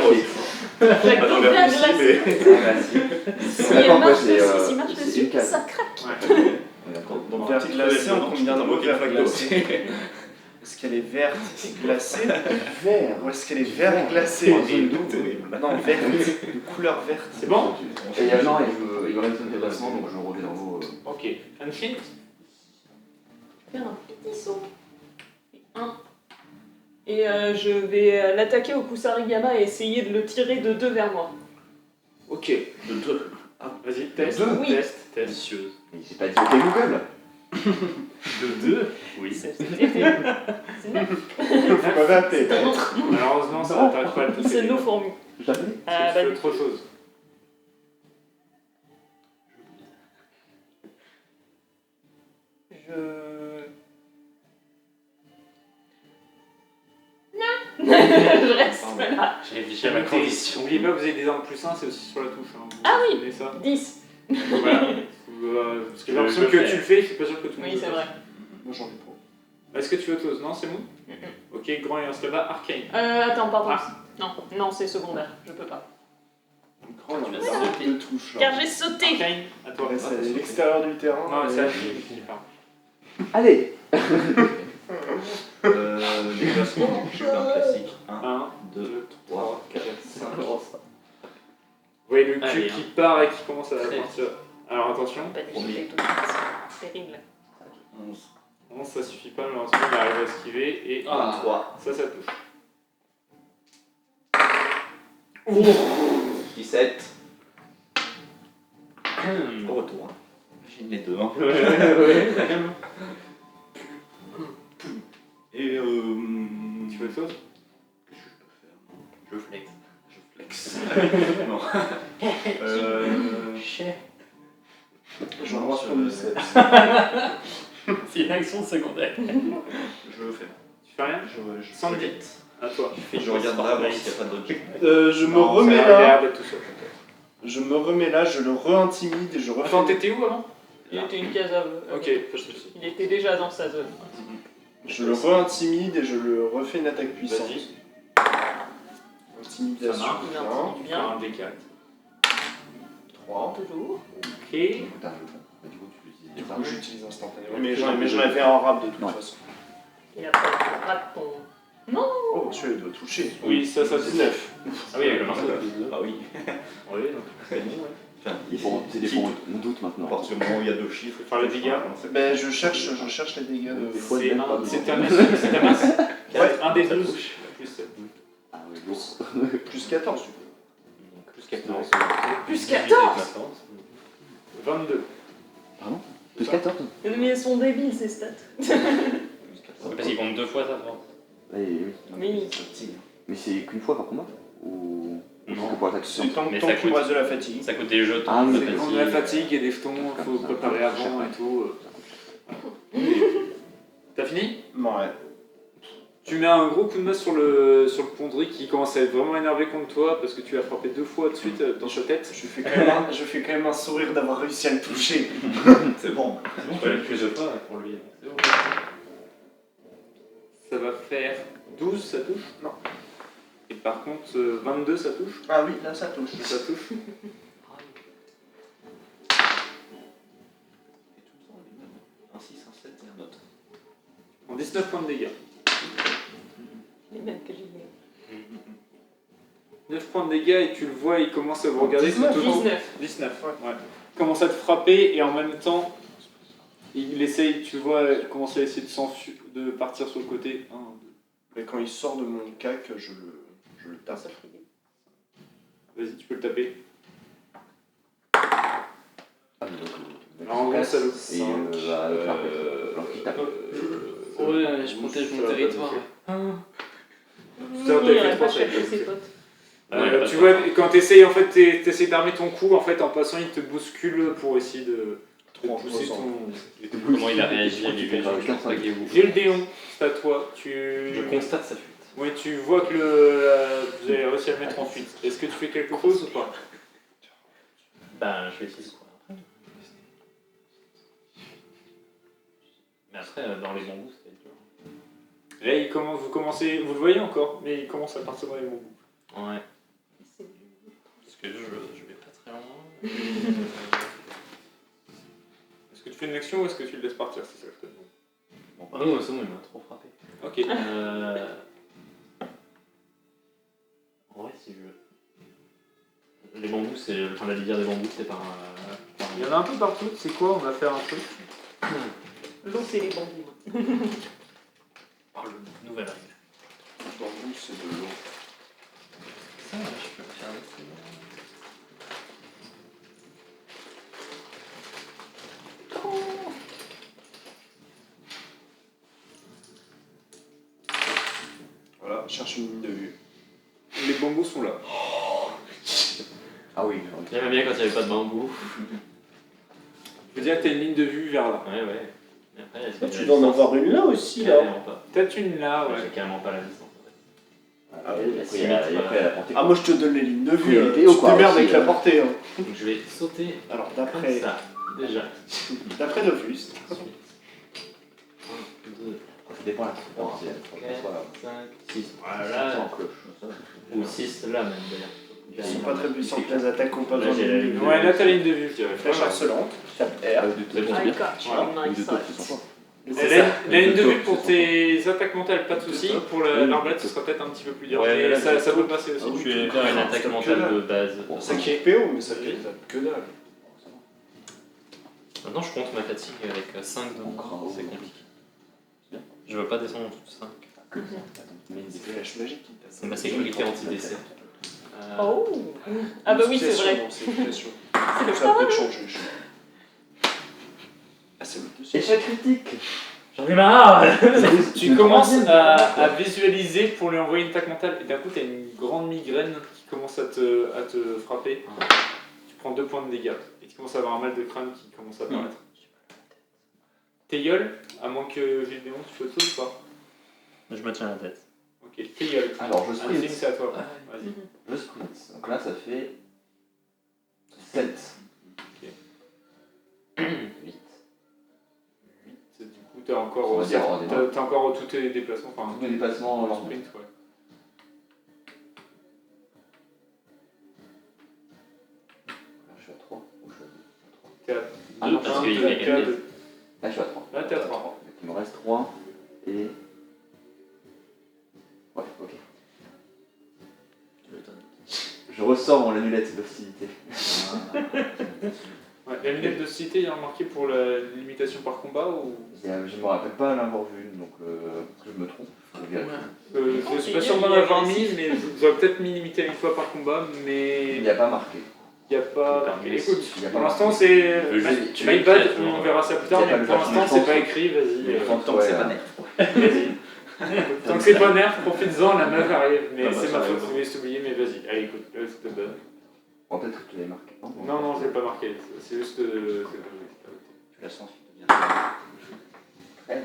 Flaque Pas dans d'eau l'air glacée. Si D'accord, elle marche c'est dessus, s'il marche c'est dessus, une case. ça craque. Ouais. Donc verre glacé, en combien de mots verre glacé? Est-ce qu'elle est verte glacée? Vert. Ou est-ce qu'elle est vert glacée? Terrible. Non, verte, de couleur verte. C'est bon? Et non, il me reste un déplacement, donc je reviens dans l'eau. Ok. Unfit? Faire un petit saut. Et je vais l'attaquer au Kusarigama et essayer de le tirer de 2 vers moi. Ok. De deux. Vas-y, test. Deux? Oui. Test. Test. Vicieuse. Mais j'ai pas dit OK Google. De 2. Oui. C'est neuf. Vous m'avez appelé. Malheureusement, ça t'arrive pas à le toucher. C'est nos fourmis. Je t'appelle C'est Bah, autre chose. je reste là. J'ai réfléchi à ma condition. N'oubliez pas que vous avez des armes plus 1, c'est aussi sur la touche. Hein. Vous Ah oui. connaissez ça. 10. Voilà. Parce que j'ai l'impression que tu le fais, je suis pas sûr que tout le monde Oui, le c'est fasse. vrai. Moi j'en ai pas. Est-ce que tu veux t'ose? Non, c'est bon. Ok, grand et un là-bas, Arcane. Attends, pardon. Ah. Non, c'est secondaire. Je peux pas. Grand, il y a vas sauter. deux touches là. Car j'ai sauté. Arcane, à toi. Ouais, c'est à l'extérieur du terrain. Non, mais c'est et- à qui parle. Allez. Déplacement, je fais un classique. 1, 1, 2, 2, 3, 3, 4. 4, 5. Vous voyez le cul Allez, qui part et qui commence à Très partir. Alors attention, Pas du Premier. sauter tout de suite. Terrible. 11, non, ça suffit pas, malheureusement, il arrive à esquiver et 3, ça touche. 17. Au retour. J'ai les deux. Hein. Ouais, la gamme. Et Tu veux autre chose? Qu'est-ce que je peux faire? Je flex. Je flex. Non. Je remarque comme le 7. C'est une action secondaire. Je fais. Tu fais rien? Je Sandy, à toi. Je regarderai voir s'il n'y a pas d'autre. Je me Non, remets ça a l'air là. d'être tout seul. Je me remets là, je le re-intimide et je refais. Attends, t'étais où avant? Il était une case à Ok, pas de soucis. Il était déjà dans sa zone. Je le re-intimide et je le refais une attaque puissante. Vas-y. Intimidation. Ça marche. Il bien. intimide Faire bien. un D4. 3. Toujours. Ok. Du coup, tu l'utilises. Du coup, j'utilise instantanément. Mais j'en ai fait un rap de toute Ouais. façon. Et après, tu rates ton. Oh, celui-là doit toucher. Oui, ça touche. 19. Ah oui, avec le marteau. Ah oui. Oui, donc c'est bon, ouais. Enfin, C'est des points de doute À maintenant. partir du moment où il y a deux chiffres, Faut faire les dégâts. Ben, je cherche les dégâts de. Des fois, C'est même pas. c'est ta masse. C'est ta masse. Ouais. Un des 12 plus 7. Ah oui, lourd. Plus 14 du coup. Plus 14. Plus 14. 22. Plus 14. Mais elles sont débiles ces stats. Parce qu'il compte 2 fois ça, toi. Oui. Oui. Mais c'est qu'une fois par combat ou Non. que pour attaque C'est tant Mais tant ça qu'il me coûte. reste de la fatigue. Ça coûte des jetons. Ah oui, de c'est On fatigue. a la fatigue et des jetons, il faut préparer avant et tout. T'as fini? Ouais. Tu mets un gros coup de masse sur le Pondry qui commence à être vraiment énervé contre toi parce que tu l'as frappé 2 fois de suite dans sa tête. Je fais quand même un sourire d'avoir réussi à le toucher. c'est bon. Je peux aller plus de fois pour lui. C'est bon. Ça va faire 12, ça touche? Non. Et par contre, 22, ça touche? Ah oui, là ça touche. Ça touche. Un 6, un 7 et un autre. En 19 points de dégâts. Les mêmes que j'ai mis. 9 points de dégâts et tu le vois, il commence à vous regarder. 19. tout autour. 19. 19, ouais. Il commence à te frapper et en même temps, Il essaye, tu le vois commencer à essayer de partir sur le côté. 1, 2. Et quand il sort de mon cac, je le tape. Ça fait des- Vas-y, tu peux le taper. Ah, mais donc, Alors, en gros, ça le- Et bah, le frapper. Alors qu'il tape. Ouais, je protège mon territoire. Il Ça, t'as fait irait pas 3, ça, chercher ok. ses potes. Tu vois, quand t'essayes en fait, t'essayes d'armer ton coup, en fait, en passant, il te bouscule pour essayer de pousser ton. Comment il a réagi à l'illusion? Je pense pas qu'il est J'ai le déon, c'est à toi. Je constate sa fuite. Oui, tu vois que vous avez réussi à le mettre en fuite. Est-ce que tu fais quelque chose ou pas? Ben, je vais essayer de courir après. Mais après, dans les bambous, ça va être dur. Là, vous commencez, vous le voyez encore, mais il commence à partir dans les bambous. Ouais. C'est du- Parce que je vais pas très loin. Est-ce que tu fais une action ou est-ce que tu le laisses partir? C'est ça que je te demande. Ah non, c'est bon, il m'a trop frappé. Ok. En vrai, si je... Les bambous, c'est... Enfin, la lisière des bambous, c'est par... Il y en a un peu partout, c'est quoi? On va faire un truc. L'eau, c'est les bambous. par le nouvel règle. Le bambou, c'est de l'eau. Ça, je peux faire un Voilà, cherche une ligne de vue. Les bambous sont là. Ah oui, J'aimais bien quand il n'y avait pas de bambou. Je veux dire que t'as une ligne de vue vers là. Ouais, ouais. Et après, est-ce que Tu dois en avoir une là aussi, là. Carrément pas. Peut-être une là, Ouais, ouais. j'ai carrément pas la distance. Ah oui, après, il y a la portée. Ah, moi je te donne les lignes de vue. Oui, Tu et au te quoi, démerdes aussi, avec la portée. Hein. Donc je vais sauter Alors comme d'après ça, déjà. Dofus. Ensuite, 1, 2, Ça dépend là. Trois, C'est 4, 5, 6. Voilà. Voilà. En cloche. Ou 6 là même d'ailleurs. Ils sont pas très puissants, les attaques ont pas Là, besoin j'ai de la ligne de ligne. vue. Ouais, là t'as la ligne de vue, je dirais. Flèche harcelante, tape R. De I got you Voilà. on my de side. qui sont pas. La ligne de vue pour tes attaques mentales, pas de soucis. Pour l'arbalète, ce sera peut-être un petit peu plus dur. Ouais, mais mais là, ça peut passer aussi. Je vais faire une attaque mentale de base. Ça qui est PO, mais ça fait que dalle. Maintenant je compte ma fatigue avec 5 de mon corps, c'est compliqué. Je veux pas descendre en dessous de 5. Mais C'est des flèches magiques qui tapent. C'est ma sécurité anti-décès. Oh ah bah oui, c'est vrai. C'est une question. C'est le Ça peut te changer. Ah, c'est le dessus. échec critique. J'en ai marre. Tu commences à visualiser pour lui envoyer une attaque mentale et d'un coup tu as une grande migraine qui commence à te frapper. Tu prends 2 points de dégâts et tu commences à avoir un mal de crâne qui commence à apparaître. Théiol, à moins que Gédéon, tu fais autre chose ou pas? Je me tiens la tête. Ok, Théiol. Alors je Anthony, sprint. c'est à toi. Vas-y. Je sprint. Donc là ça fait 7. 8. 8. Du coup, t'as encore, On va dire en démarre. t'as encore tous tes déplacements. Enfin, Tous mes déplacements en en sprint, ouais. Je suis à 3 ou je suis à 2? T'es à Ah Deux, non, parce un, qu'il t'es fait à gagner. deux. Là je suis à 3. Là, t'es à 3. Donc il me reste 3 et... Ouais, ok. Je ressors mon amulette d'hostilité. Ouais, la lunette de cité, il y a remarqué pour la limitation par combat ou... Je me rappelle pas l'avoir vu, donc je me trompe. Je vérifie. Je suis pas sûr d'en avoir mis, mais j'aurais peut-être mis limité à une fois par combat, mais Il n'y a pas marqué. il n'y a pas... Mais Écoute, il y a pour pas l'instant marqué. c'est... Le jeu, tu My veux bad, écrire, on verra ça plus tard, il y a pas mais le pour version l'instant c'est chance. pas écrit, vas-y. Mais Tant que c'est pas net. Vas-y. Tant que c'est pas nerf, profites-en, la meuf arrive. Mais Ah bah, c'est ça ma arrive. faute, je vais t'oublier, mais vas-y. Allez, écoute, je te donne. Bon, peut-être que tu l'avais marqué. Non, non, je l'ai pas marqué, c'est juste... Tu la sens, tu te dis. 13.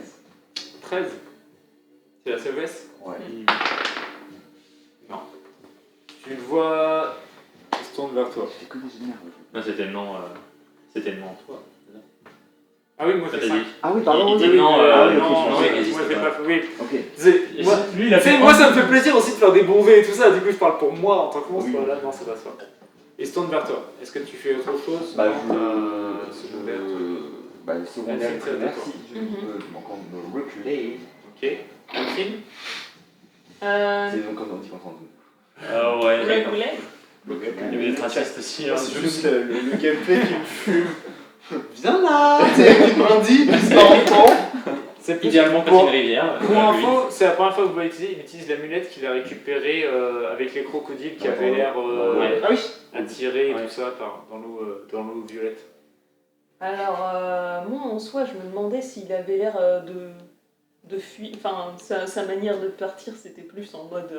13. C'est la sagesse? Ouais. Non. Tu le vois... Il se tourne vers toi. C'était que des génères. Non, c'était le nom. C'était le nom, toi. Ah oui, moi T'as j'ai dit 5. Ah oui, pardon. Il dit oui, non, oui. Ah oui, ok, non, je moi pensais. j'ai pas fait. Oui. Ok. Moi, Lui, il a fait. moi ça me fait plaisir aussi de faire des brevets et tout ça, du coup je parle pour moi en tant que monstre, Oui. là non ça passe pas. Il se tourne vers toi. Est-ce que tu fais autre chose? Bah, secondaire. Bah, le secondaire, Allez, c'est à toi. merci. Je peux encore me reculer. Ok. Un film? C'est donc comme on dit quand on... Ah ouais, Le d'accord. goulet. Il y avait des tracistes aussi. hein. C'est juste le gameplay qui me fume. Viens là. C'est une brindille, puis c'est enfant. C'est plus- Idéalement, pour, quand une rivière. pour info, c'est la première fois que vous l'utilisez. Il utilise l'amulette qu'il a récupérée avec les crocodiles qui avaient l'air Ouais. Ah oui. attirés et Ouais. tout ça dans l'eau violette. Alors, moi en soi, je me demandais s'il avait l'air de fuir. Enfin, sa manière de partir, c'était plus en mode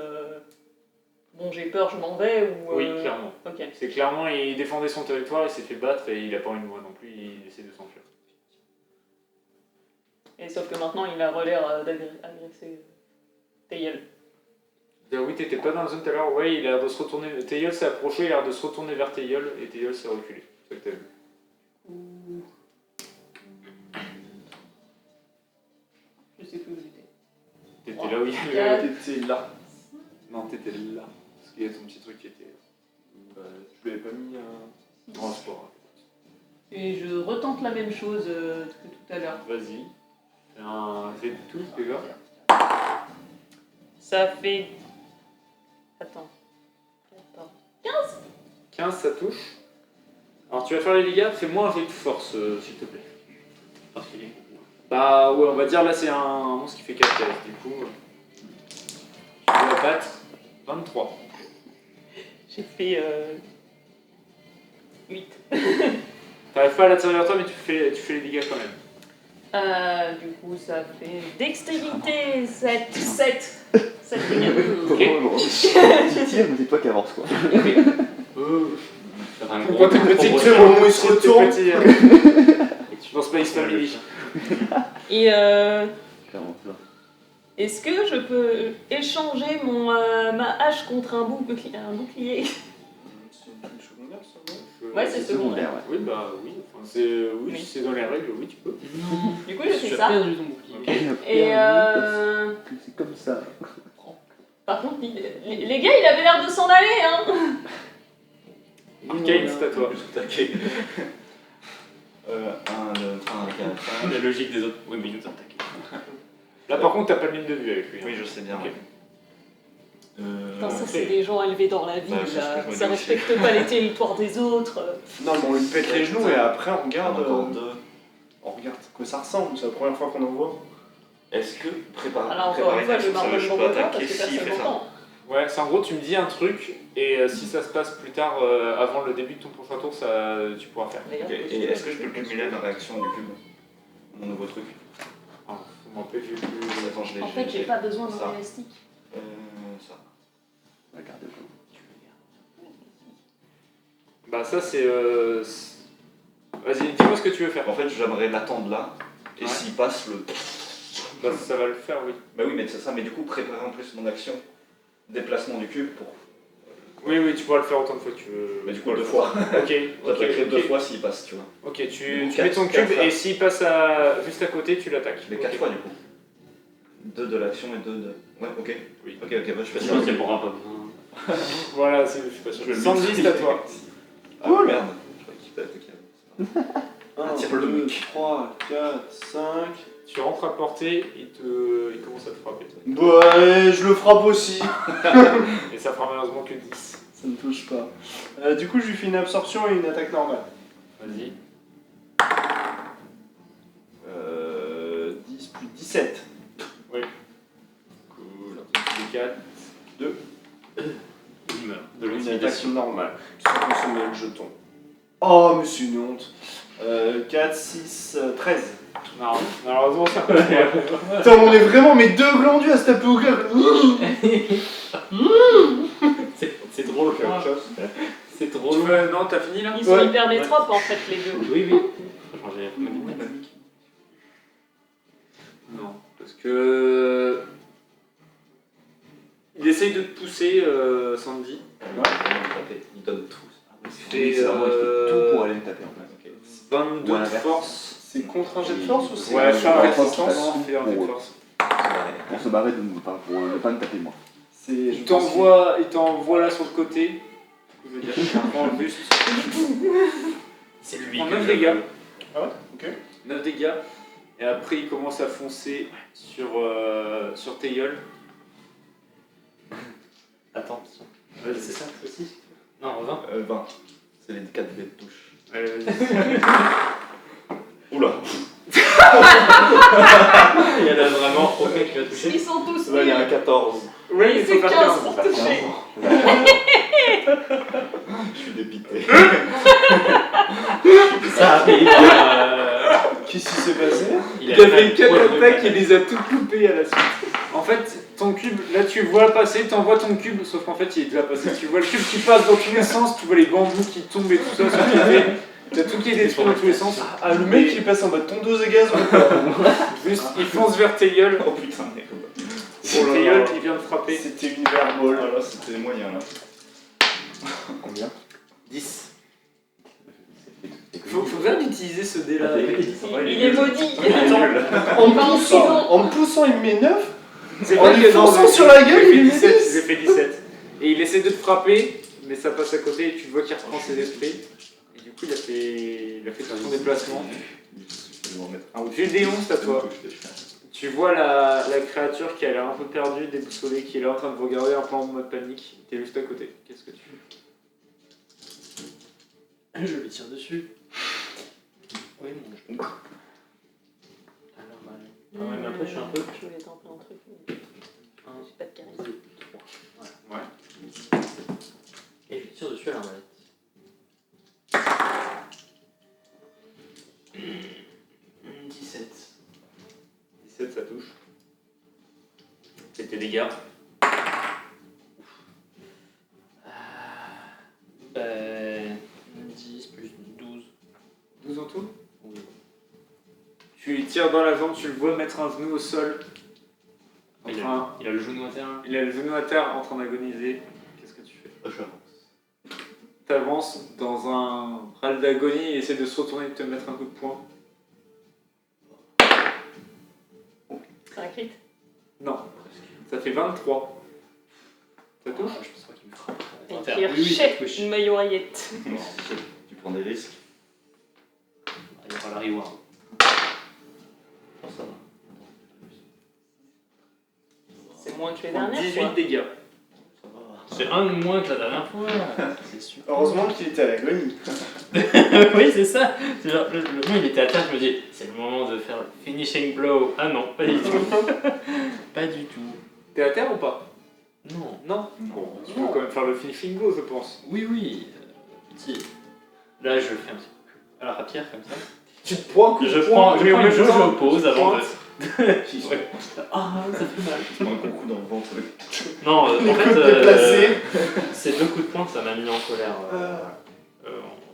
bon, j'ai peur, je m'en vais ou. Oui, clairement. Ok. C'est clairement, il défendait son territoire, il s'est fait battre et il a pas envie de moi non plus, il essaie de s'enfuir. Et sauf que maintenant, il a l'air d'agresser Tail. Oui, t'étais pas dans la zone tout à l'heure, ouais, il a l'air de se retourner. Tail s'est approché, il a l'air de se retourner vers Tail et Tail s'est reculé. C'est ça que t'as vu. Je sais plus où j'étais. T'étais là où il y avait. T'étais là. Non, t'étais là. Parce qu'il y a ton petit truc qui était. Tu l'avais pas mis Non, c'est pas grave. Et je retente la même chose que tout à l'heure. Vas-y. Fais un jet de tout, déjà. Ça fait. Attends. 15, ça touche. Alors tu vas faire les dégâts, fais-moi un jet de force, s'il te plaît. Particulier. Bah ouais, on va dire là c'est un monstre qui fait 4 cases, du coup. Tu dois battre 23. J'ai fait 8. T'arrives pas à l'attirer vers toi, mais tu fais les dégâts quand même. Du coup, ça fait dextérité 7. 7 dégâts. Tu tires, mais c'est toi qui avance quoi. Pourquoi t'es petit, Tu sais, au moment où il se retourne. Dans Space Family. Et Clairement, ça. est-ce que je peux échanger ma hache contre un bouclier? C'est une touche secondaire, ça, non? Ouais, c'est secondaire. ouais. Oui, bah oui. Enfin, c'est Oui. si c'est dans les règles, oui, tu peux. Du coup, je fais Tu as ça. perdu ton bouclier. Et C'est comme ça. par contre, les gars, il avait l'air de s'en aller, hein. Arcane, c'est à toi. La logique des autres. Oui, mais il nous attaque. Là par contre, t'as pas de ligne de vue avec lui. Oui, je sais bien. Ok. Ouais. Putain, ça, c'est des gens élevés dans la ville, Ouais, c'est ce là. que je me Ça dis aussi. respecte pas les territoires des autres. Non, mais on lui pète les genoux et après on regarde. Encore deux. On regarde que ça ressemble, c'est la première fois qu'on en voit. Est-ce que préparer Alors, encore une fois, je ça, marmonne je mon peux repas parce attaquer que s'il personne fait ça? m'entend. Ouais, c'est en gros, tu me dis un truc, et si ça se passe plus tard, avant le début de ton prochain tour, ça, tu pourras faire. D'ailleurs, Ok, et est-ce que je peux cumuler ma réaction du cube? Mon nouveau truc? Ah, faut m'empêcher plus. Attends, je l'ai. En fait, j'ai pas besoin d'un ça. élastique. Ça. Regarde le coup. Bah, ça, c'est. Vas-y, dis-moi ce que tu veux faire. En fait, j'aimerais l'attendre là, et Ouais. s'il passe le. Bah, ça va le faire, oui. Bah oui, mais c'est ça, mais du coup, préparer en plus mon action, déplacement du cube pour. Oui, tu pourras le faire autant de fois que tu veux. Mais du coup, deux fois. Ok, J'attaquerai deux ok. fois s'il passe, tu vois. Ok, tu Quatre- mets ton quatre cube, fois. et s'il passe juste à côté, tu l'attaques. Mais 4 Ok. fois du coup. 2 de l'action et 2 de. Ouais, ok. Oui. Ok, bah je fais ça. Sinon, il pourra pas besoin. Voilà, je suis pas sûr. Je vais le Sandy, c'est à maîtriser. toi. Ah merde. Je crois qu'il peut attaquer. 1, tire le 2, mic. 3, 4, 5. Tu rentres à portée, il commence à te frapper. toi. Ouais, je le frappe aussi. Et ça fera malheureusement que 10. Ça ne touche pas. Du coup, je lui fais une absorption et une attaque normale. Vas-y. 10 plus 17. Cool. Des 4. Il meurt. De Une attaque l'intimidation. normale. Sans consommer le jeton. Oh, mais c'est une honte. 4, 6, 13. Non, malheureusement, ça passe pas. Putain, on est vraiment mes deux glandus à se taper au cœur. C'est trop le C'est trop Tu lourd. veux... Non, t'as fini là Ils sont hyper métropes, en fait, les deux. Oui, oui. Faut changer la dynamique. Non, parce que. Il essaye de te pousser, Sandy. Il donne tout. Et, C'est vraiment, il fait tout pour aller me taper en fait. 22 Ou à de l'inverse. force. C'est contre un jet de force ou c'est Ouais, c'est ça un va, jet de force, résistance, ça fais un jet de force. Pour se barrer, pour ne pas me taper moi. Il t'envoie là sur le côté. Je veux dire, il prend juste. C'est Il lui prend que 9 je dégâts. veux. Ah ouais, ok. 9 dégâts. Et après, il commence à foncer sur Tail. Attends, Vas-y. c'est ça aussi. Non, 20. 20. C'est les 4 dés de touche. Allez, vas-y. Oula. Il y en a vraiment aucun qui va toucher. Ils sont tous Là, il y a un nuls. 14. Ouais, il C'est faut faire 15 15. pour toucher. Je suis dépité. Ça arrive. Qu'est-ce qui s'est passé? Il a fait 4 attaques et les a toutes loupées à la suite. En fait, ton cube, là tu vois passer, t'envoies ton cube, sauf qu'en fait il est déjà passé. Tu vois le cube qui passe dans tous les sens, tu vois les bambous qui tombent et tout ça sur tes pieds. T'as tout qui est détruit dans tous les sens. Ah, le mec il passe en mode tondeuse à gazon. Juste, il fonce vers tes gueules. Oh putain, merde. Tes gueules, il vient de frapper. C'était une verbole. Oh là, c'était moyen là. Combien 10. Faut bien utiliser ce dé là. Il est maudit. En Il va en prison. me poussant, il me met 9. C'est En vrai lui que non, fonçant mais sur la gueule, j'ai il fait lui met 17. 10. J'ai fait 17. Et il essaie de te frapper, mais ça passe à côté et tu vois qu'il reprend ses esprits. Et du coup, il a fait tout son déplacement. Je vais en mettre un ou J'ai le D11 à toi. Tu vois la créature qui a l'air un peu perdue, déboussolée, qui est là en train de vous regarder un peu en mode panique. T'es juste à côté. Qu'est-ce que tu fais? Je lui tire dessus. Oui, mon jeu. Alors, ah ouais, mais après, je suis un peu. Je voulais tenter un truc, mais j'ai pas de charisme. 3. Ouais. Et je lui tire dessus à l'arbalète. 17. 17, ça touche. C'est tes dégâts. 10 plus 12. 12 en tout? Oui. Tu lui tires dans la jambe, tu le vois mettre un genou au sol. En Il train- a le genou à terre. il a le genou à terre en train d'agoniser. Qu'est-ce que tu fais? J'avance. T'avances dans un râle d'agonie et essaie de se retourner et de te mettre un coup de poing. C'est un crit. Non, ça fait 23. Ça touche? Je pense pas qu'il me frappe. Et À terre. qui Oui, oui, ça rechète touche. une maillot-oreillette. Tu prends des risques. Il y aura la reward. Oh, ça va. C'est moins que les dernières 18 fois. dégâts. Ça va. C'est un de moins que la dernière fois. C'est super. Heureusement qu'il était à l'agonie. Oui, c'est ça. C'est genre, le moment il était à terre, je me dis, c'est le moment de faire le finishing blow. Ah non, pas du tout. Pas du tout. T'es à terre ou pas? Non. Non. Bon, tu peux quand même faire le finishing blow, je pense. Oui, oui. Si. Là, je fais un petit coup à la rapière comme ça. Tu te prends un coup de Je poing, prends mais en une même jauge temps, oppose tu avant de. pointes. Ouais. Ah, ça fait mal. Tu prends un gros coup dans le ventre. Non, Les en fait, coups déplacés. ces 2 coups de poing, ça m'a mis en colère.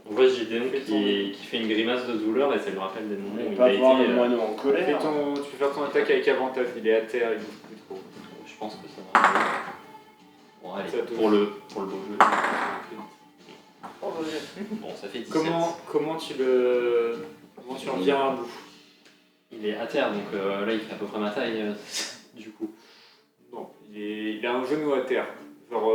On voit Gideon qui fait une grimace de douleur et ça lui rappelle des moments où On il va a été. voir le moineau en Tu colère. peux faire ton attaque avec avantage, il est à terre, il bouge plus trop. Je pense que ça va. Bon, allez, Ça touche. pour le beau jeu. Oh, Bon, ça fait 17. Comment tu en viens à bout? Il est à terre, donc là il fait à peu près ma taille, du coup. Non, il a un genou à terre. Genre,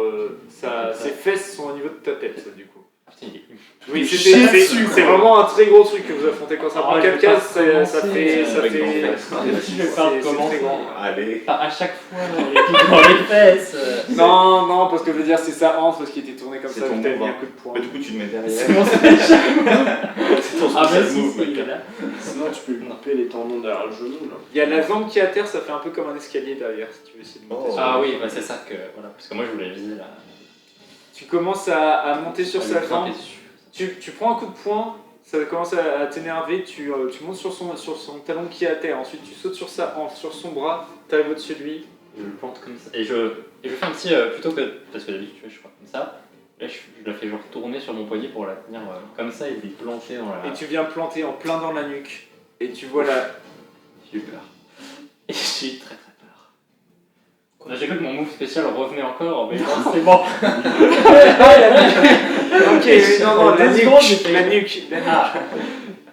ses fesses sont au niveau de ta tête, ça, du coup. Ah putain, il est Oui, Chier dessus, c'est vraiment un très gros truc que vous affrontez quand ça Ah, prend je 4 vais cases, pas ça commencer, fait. avec l'enfer. Si je vais pas c'est recommencer. très grand. Allez. Pas à chaque fois, il est dans les fesses. Non, parce que je veux dire, c'est sa hanche parce qu'il était tourné comme C'est ça, ton vu que t'as mis mouvement. un coup de poing. Mais du coup, tu le mets derrière. C'est mon spécial. C'est ton Ah bah spécial si, move, si, mec. il est là. Sinon, tu peux lui couper les tendons derrière le genou. Là. Il y a la jambe qui est à terre, ça fait un peu comme un escalier derrière, si tu veux essayer de monter. Oh. sur- Ah oui, bah c'est ça que. Voilà, parce que moi je voulais viser là. Tu commences à monter sur sa jambe. dessus. Tu prends un coup de poing, ça commence à t'énerver, tu montes sur son talon qui est à terre, ensuite tu sautes sur sa hanche, sur son bras, t'arrives au-dessus de lui. Je le plante comme ça. Et je fais un petit. Plutôt que. Parce que d'habitude je crois comme ça. Là je la fais genre tourner sur mon poignet pour la tenir comme ça et lui planter dans la. Et tu viens planter en plein dans la nuque. Et tu vois la... J'ai eu peur. Et j'ai eu très très peur. Là, j'ai cru que mon move spécial revenait encore, mais non, c'est bon. Ok, non, la Deux secondes, nuque, j'étais- la nuque, Ah.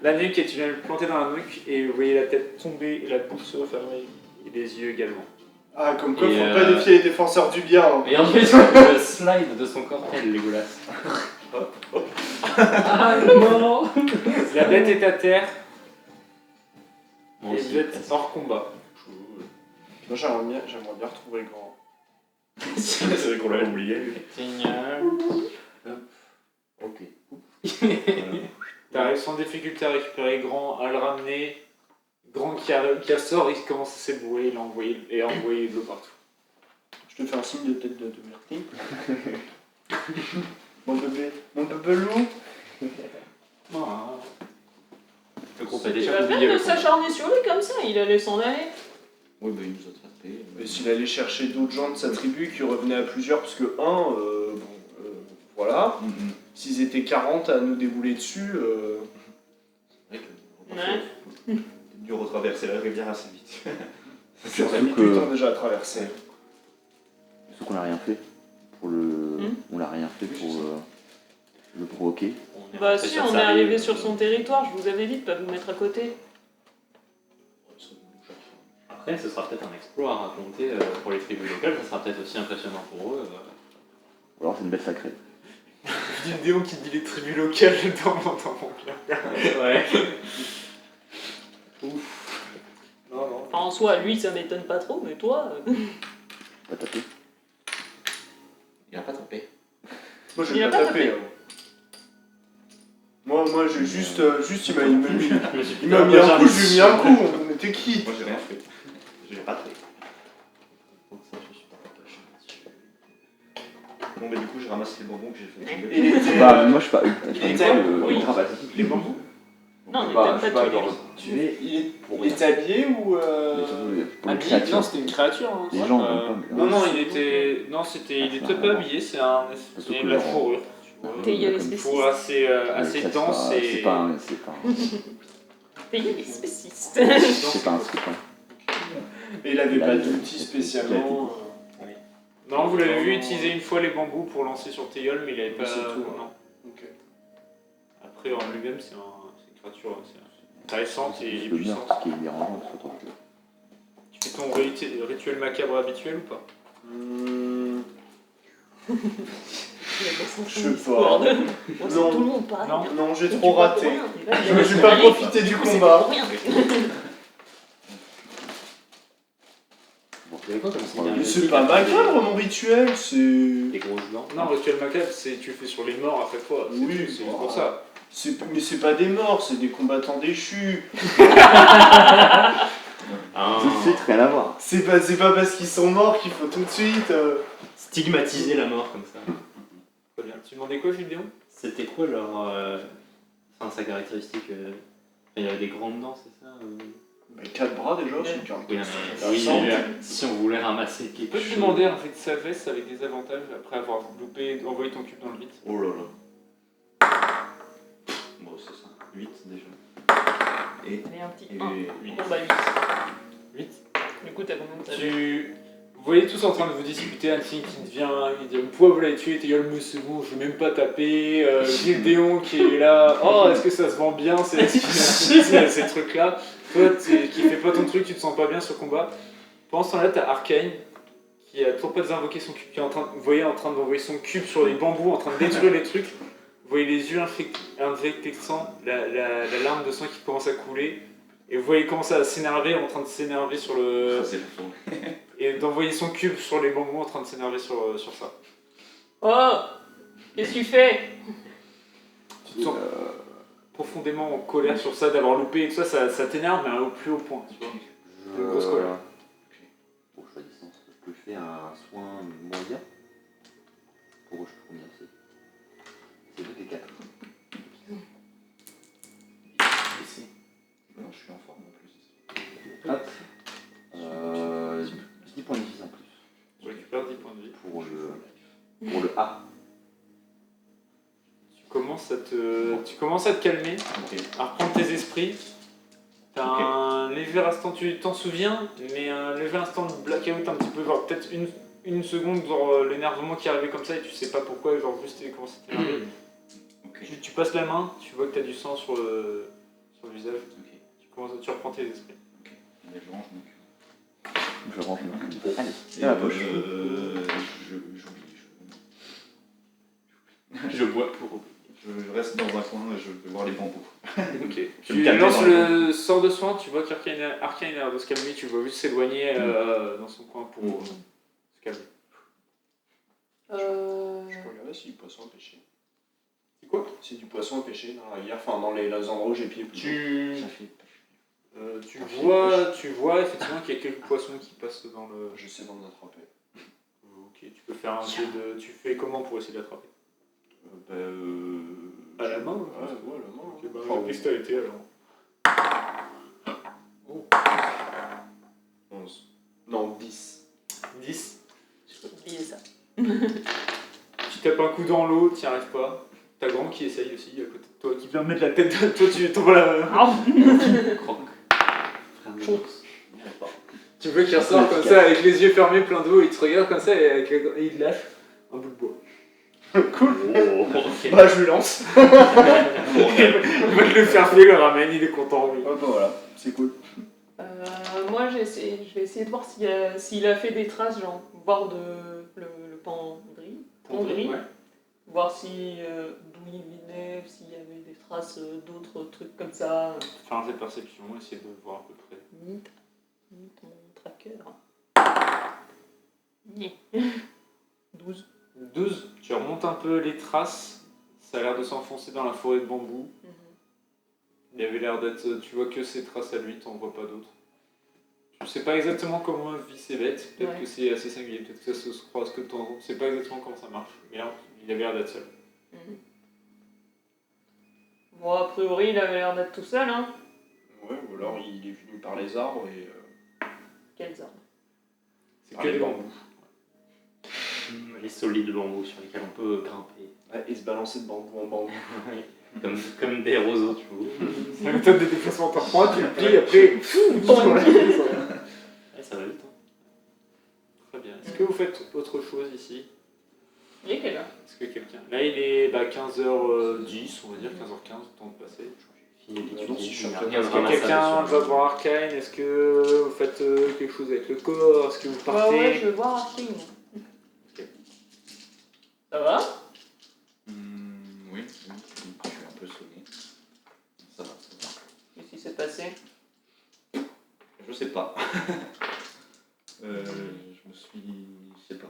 la nuque, et tu viens le planter dans la nuque, et vous voyez la tête tomber, et la bouche se refermer, et les yeux également. Ah, comme quoi, Et, faut pas défier les défenseurs du bien. Hein. Et ensuite, je slide de son corps tel Legolas. Ah non. La bête est à terre, Bon, et si, vous êtes hors combat. Moi, j'aimerais bien retrouver le grand. C'est vrai qu'on l'avait oublié, lui. Génial. Ok. T'arrives sans difficulté à récupérer Grand, à le ramener. Grand qui sort, il commence à s'ébrouer, il a envoyé de l'eau partout. Je te fais un signe de tête de Bertie. Mon bébé loup. Le groupe a Il déjà va oublié peine le de combat. s'acharner sur lui comme ça, il allait s'en aller. Oui, bah il nous a trappés. Et s'il allait chercher d'autres gens de sa tribu qui revenaient à plusieurs, parce que voilà. Mhm. S'ils étaient 40 à nous débouler dessus, C'est vrai que Ouais. c'est dû retraverser la rivière assez vite. ça aurait mis Surtout du temps que, déjà à traverser. surtout qu'on n'a rien fait pour le. On n'a rien fait pour le provoquer. On est Bah rentré si, sur on sa est arrivé rive. sur son territoire, je vous avais dit de pas vous mettre à côté. Après, ce sera peut-être un exploit à raconter pour les tribus locales, ça sera peut-être aussi impressionnant pour eux. Ou alors c'est une bête sacrée. Gideon qui dit les tribus locales dans mon cœur. Ouais. Non. Enfin, en soi, lui, ça m'étonne pas trop, mais toi... Pas taper. Il a pas tapé. Moi je Il vais a pas pas taper. tapé. Hein. Moi j'ai juste il m'a mis Il un coup, je lui ai mis un coup, on était quitte. Moi j'ai rien fait. J'ai pas tapé. Donc ça, je suis pas attaché là-dessus. Bon, mais du coup, j'ai ramassé les bonbons que j'ai fait. Il était, Bah, moi je suis pas Oui. ultra pacifique. Les bambous. Non, mais Bah, t'aimes je pas suis pas tuer. genre tuer. il était habillé ou Mais surtout pour les Non, créatures. c'était une créature. Hein. Les gens veulent pas. Non, non, il était pas habillé, c'est Surtout de la que- fourrure. tu vois. T'es Une fourrure assez Ça, dense c'est et. pas Payez les spécistes. c'est pas un truc. Hein. Et il avait pas d'outils spécialement. Non, vous l'avez vu utiliser une fois les bambous pour lancer sur Théiol, mais il avait pas. C'est tout, Non. Ok. Après, en lui-même, c'est une créature intéressante et C'est le bien, puissante. ce qui est dérangeant, c'est autant que. Tu fais ton rituel macabre habituel ou pas? Je sais pas. Non, tout le monde parle. Non. Non, j'ai Tu trop vois raté. pour rien, t'es pas Je bien. vais pas profiter du combat. C'est pour rien. Bon, vous avez quoi comme signe? Mais c'est pas macabre mon rituel, c'est. Des grosses blancs. Non, rituel macabre, tu le fais sur les morts à chaque fois. C'est Oui, tout, c'est pour ça. Mais c'est pas des morts, c'est des combattants déchus. Ah. Tout de suite, rien à voir. C'est pas parce qu'ils sont morts qu'il faut tout de suite. Stigmatiser la mort comme ça. Très bien. Tu demandais quoi, Gideon? C'était quoi leur. Enfin, sa caractéristique il y avait des grandes dents, c'est ça 4 bras déjà, c'est une Oui, caractéristique. oui, intéressante. si on voulait ramasser Tu quelque peux te chose. demander un fait de sagesse avec des avantages après avoir envoyé ton cube dans le vide. Oh là là. Bon, c'est ça. 8 déjà. Et. Allez, un petit Et 1. 8. Bon, bah 8. 8. Du coup, t'as combien de sagesse? Vous voyez tous en train de vous disputer, Anthony qui devient, il dit pourquoi vous l'avez tué, Théiol, mais c'est bon, je vais même pas taper, Gideon qui est là, oh est-ce que ça se vend bien, ces trucs-là, toi qui fais pas ton truc, tu te sens pas bien sur le combat. Pendant ce temps-là, t'as Arcane qui a toujours pas désinvoqué son cube, qui est en train d'envoyer son cube sur les bambous, en train de détruire les trucs. Vous voyez les yeux infectés de sang, la larme de sang qui commence à couler, et vous voyez commencer à s'énerver, en train de s'énerver sur le... Ça, c'est la fourrure. Et d'envoyer son cube sur les bambous en train de s'énerver sur ça. Oh, qu'est-ce que tu fais? Tu te sens profondément en colère sur ça, d'avoir loupé et tout ça, ça t'énerve, mais au plus haut point, tu vois. Une grosse colère. Pour choix de distance, je peux faire un soin moyen. Pour je peux combien c'est 2 des 4. Non, je suis en forme en plus. Hop. 10 points de vie en plus. Tu récupères 10 points de vie. Pour le A. Tu commences à te calmer, Ok. à reprendre tes esprits. T'as un léger instant, tu t'en souviens, mais un léger instant de blackout un petit peu, genre peut-être une seconde, genre l'énervement qui est arrivé comme ça et tu sais pas pourquoi, genre juste il commence à t'énerver. Ok. Tu passes la main, tu vois que t'as du sang sur le visage, Ok. tu reprends tes esprits. Mais je range mon cul. Je range mon. Allez, Et dans la poche. J'oublie. Je bois pour. Je reste dans un coin et je vais voir les bambous. Ok. Je me Tu calme lances dans le sort de soin, tu vois qu'Arcane a l'air de se calmer, tu vois juste s'éloigner dans son coin pour se calmer. Je peux regarder s'il peut s'empêcher. Quoi? C'est du poisson à pêcher dans la rivière, enfin dans les endroits où j'ai pied. Tu Ça fait. tu vois effectivement qu'il y a quelques poissons qui passent dans le... J'essaie d'en attraper. Ok, tu peux faire un jet de... Tu fais comment pour essayer de l'attraper? À la main? Ouais, à la main. Ok, bah, Enfin, dextérité alors. 11. Non, 10. 10. Je peux oublier ça. Tu tapes un coup dans l'eau, t'y arrives pas. T'as grand qui essaye aussi à côté de toi, qui vient mettre la tête. Toi, tu tombes là. Croque. Tu veux qu'il ressort comme ça avec les yeux fermés, plein d'eau, il te regarde comme ça et il te lâche un bout de bois. Cool. Oh, ok. Bah, je lui lance. Il va te le faire filer, le ramène, il est content. Oui. Ouais, bah voilà, c'est cool. Moi, je vais essayer de voir s'il a fait des traces, genre, voir le pendri. Ouais. Voir d'où il venait, s'il y avait des traces d'autres trucs comme ça. Faire un jet de perception, essayer de voir à peu près. Mythe mon tracker. 12. 12, tu remontes un peu les traces, ça a l'air de s'enfoncer dans la forêt de bambou. Il avait l'air d'être, tu vois que ces traces à lui, t'en vois pas d'autres. Tu sais pas exactement comment vit ces bêtes, peut-être que c'est assez singulier, peut-être que ça se croise que de temps en temps, tu sais pas exactement comment ça marche, mais là, il avait l'air d'être seul. Bon, a priori, il avait l'air d'être tout seul, hein. Ouais, ou alors il est venu par les arbres et. Quels arbres? C'est que des bambous. Les solides bambous sur lesquels on peut grimper. Ouais, et se balancer de bambou en bambou. Comme des roseaux, tu vois. C'est la méthode de déplacement par point, tu le plies, après... Ouais, ça va vite. Hein. Très bien. Est-ce que vous faites autre chose ici? Il est quelle heure? Est-ce que quelqu'un... Là, il est 15h10, on va dire 15h15, le temps de passer. Fini Non, d'étudier. si chacun Regarde Est-ce que vraiment ça quelqu'un dessus. va voir Arcane? Est-ce que vous faites quelque chose avec le corps? Est-ce que vous partez? Ouais, je veux voir Arcane. Ça va? Oui, je suis un peu sonné. Ça va. Qu'est-ce qui s'est passé? Je sais pas. Je me suis. Je sais pas.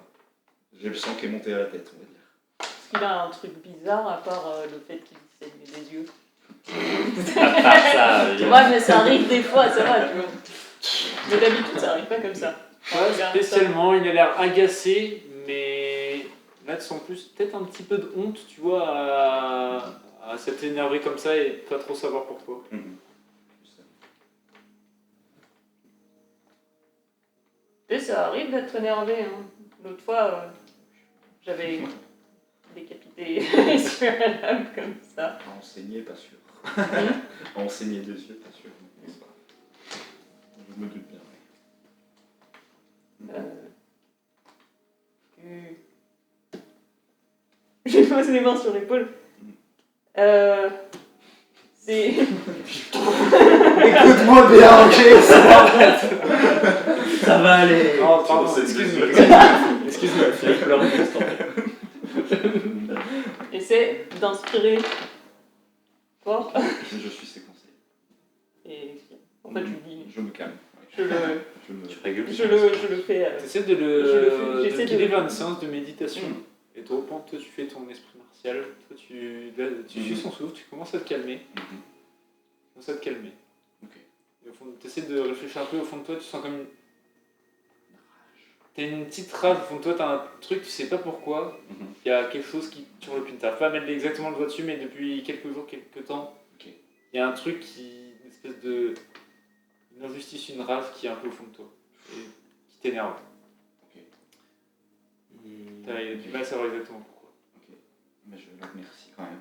J'ai le sang qui est monté à la tête, on va dire. Est-ce qu'il a un truc bizarre à part le fait qu'il saigne des yeux? Ça, Ouais, mais ça arrive des fois, ça va, tu vois. Mais d'habitude, ça arrive pas comme ça. Pas spécialement, il a l'air agacé, mais là tu sens plus peut-être un petit peu de honte, tu vois, à s'être énervé comme ça et pas trop savoir pourquoi. Tu sais, ça arrive d'être énervé. Hein. L'autre fois, j'avais décapité sur la lame comme ça. À enseigner, pas sûr. À enseigner 2 yeux, pas sûr. Je me doute bien. J'ai posé les mains sur l'épaule. C'est. Écoute-moi bien, ok? Ça va aller. Non, pardon, C'est excuse-moi. Essaie d'inspirer fort. Je suis ses conseils. Et en fait, je lui dis. Je me calme. Je le Tu régules. fais. T'essaies de J'essaie guider de- vers une séance de méditation. Et toi, pendant que toi, tu fais ton esprit martial, toi, tu suis son souffle, tu commences à te calmer. Tu commences à te calmer. Ok. Et au fond, t'essaies de réfléchir un peu au fond de toi, tu sens comme une... T'as une petite rage au fond de toi, t'as un truc, tu sais pas pourquoi. Il y a quelque chose qui turlupine. T'as pas mettre exactement le doigt dessus, mais depuis quelques jours, quelques temps, il y a un truc une espèce de... Une injustice, une rage qui est un peu au fond de toi. Et qui t'énerve. T'as du mal à savoir exactement pourquoi. Ok. Mais je le remercie quand même.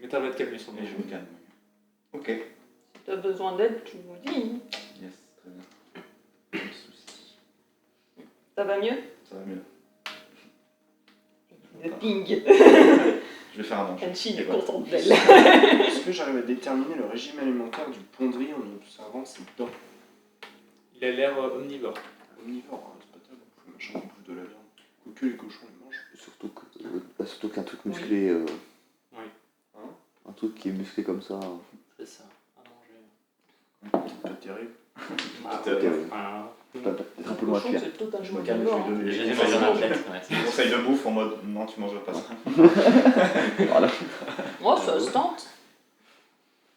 Mais t'arrives à te calmer sur Et je me calme. Ok. Si t'as besoin d'aide, tu me dis. Yes, très bien. Pas de soucis. Ça va mieux? Ça va mieux. Le ping. Je vais faire un manger. Anchi Et est voilà. contente d'elle. Est-ce que j'arrive à déterminer le régime alimentaire du pondri en observant ses dents? Il a l'air omnivore. Omnivore, hein, c'est pas tel, le machin qui bouffe de la viande. Quoique les cochons les mangent. Surtout qu'un truc musclé. Oui. Un truc qui est musclé comme ça. C'est ça, à manger. C'est pas terrible. Ah, terrible. ouais. Peut-être un peu moins cher. C'est Je totalement me calme, d'accord. je vais donner J'ai des des magasins conseils. d'athlètes, ouais. Conseil de bouffe en mode non, tu mangeras pas ça. Voilà. Moi, ça se tente.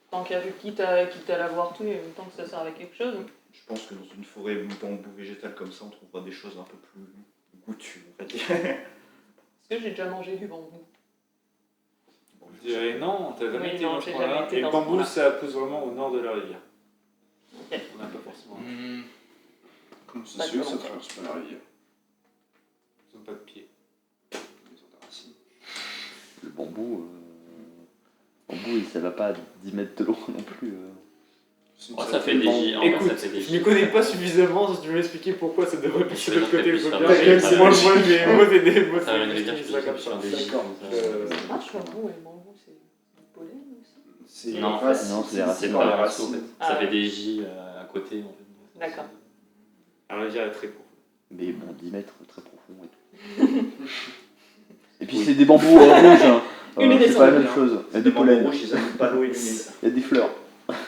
Tant qu'à quitte à l'avoir tué, tant que ça sert à quelque chose. Je pense que dans une forêt bambou végétale comme ça, on trouvera des choses un peu plus goûtues, en fait. Est-ce que j'ai déjà mangé du bambou? Je dirais non, t'as jamais Oui, été non, dans ce j'ai coin-là. jamais été Et dans le ce bambou, coin-là. ça pousse vraiment au nord de la rivière. Ok. On n'a pas forcément. Comme c'est Pas sûr, de ça bambou. traverse pas la rivière. Ils n'ont pas de pied. Ils ont des racines. Le bambou, ça va pas à 10 mètres de long non plus. C'est une Oh, ça sorte fait de des bambou. J. En vrai, Écoute, ça fait des je ne connais pas suffisamment si tu veux m'expliquer pourquoi ça devrait passer de vais l'autre faire côté. plus Je veux faire bien. des Et choses. moi, moi, c'est des mots, Ça va une c'est rivière, des je ça peux comme plus ça. faire des J. D'accord. Ça marche, le bambou et le bambou, c'est du pollen aussi. C'est Non, les racines. non, c'est les racines. C'est dans pas les un morceau, en racines. fait. Ah Ça fait ouais. des J à côté, en fait. D'accord. La rivière est très profonde. Mais bon, 10 mètres, très profond et tout. Et puis c'est des bambous rouges. Hein. Une C'est pas la même descendue, chose. Il y a Des du bambous pollen, rouges, ils aiment pas l'eau et l'humide. il y a des fleurs.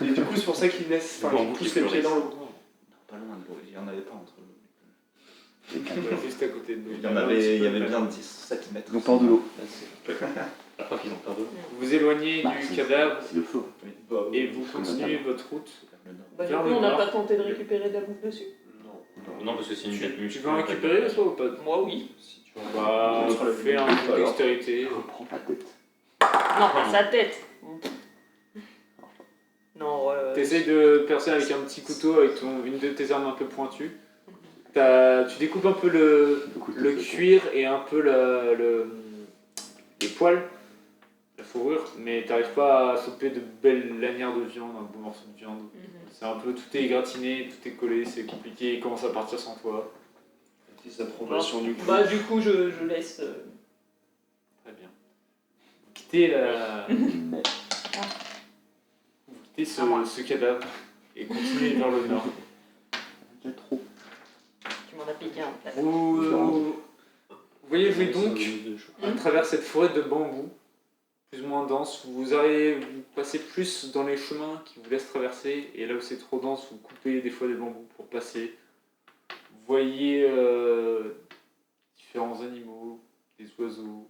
Et du coup, c'est pour ça qu'ils naissent, enfin, qu'ils poussent les pieds dans l'eau. Pas loin de l'eau, il y en avait pas entre eux. Ouais, juste à côté de nous. Il y avait bien 10, 7 mètres. Ils ont peur de l'eau. La preuve qu'ils ont peur de l'eau. Vous vous éloignez Bah, du c'est- cadavre C'est le feu. et vous continuez votre route. Bah, du Vers coup, le on n'a nord. pas tenté de récupérer de la bouffe dessus. Non, parce que c'est une bête Tu musclée. veux en récupérer ça ou pas? Moi, oui. Si tu veux. Bah, fais un peu de Alors. dextérité. Reprends ta tête. Non, pas sa tête. Non, T'essayes de percer avec un petit couteau avec une de tes armes un peu pointues. Tu découpes un peu le cuir et un peu les poils, la fourrure, mais t'arrives pas à choper de belles lanières de viande, un beau morceau de viande. C'est un peu, tout est égratigné, tout est collé, c'est compliqué, il commence à partir sans toi. Des approbations du coup. Bah, du coup, je laisse. Très bien. Vous quittez vous quittez À moi. ce cadavre et continuez vers le nord. Il y a trop. Tu m'en as piqué un, en fait. Vous voyagez donc à travers cette forêt de bambous, plus ou moins dense. Vous passez plus dans les chemins qui vous laissent traverser, et là où c'est trop dense, vous coupez des fois des bambous pour passer. Vous voyez différents animaux, des oiseaux,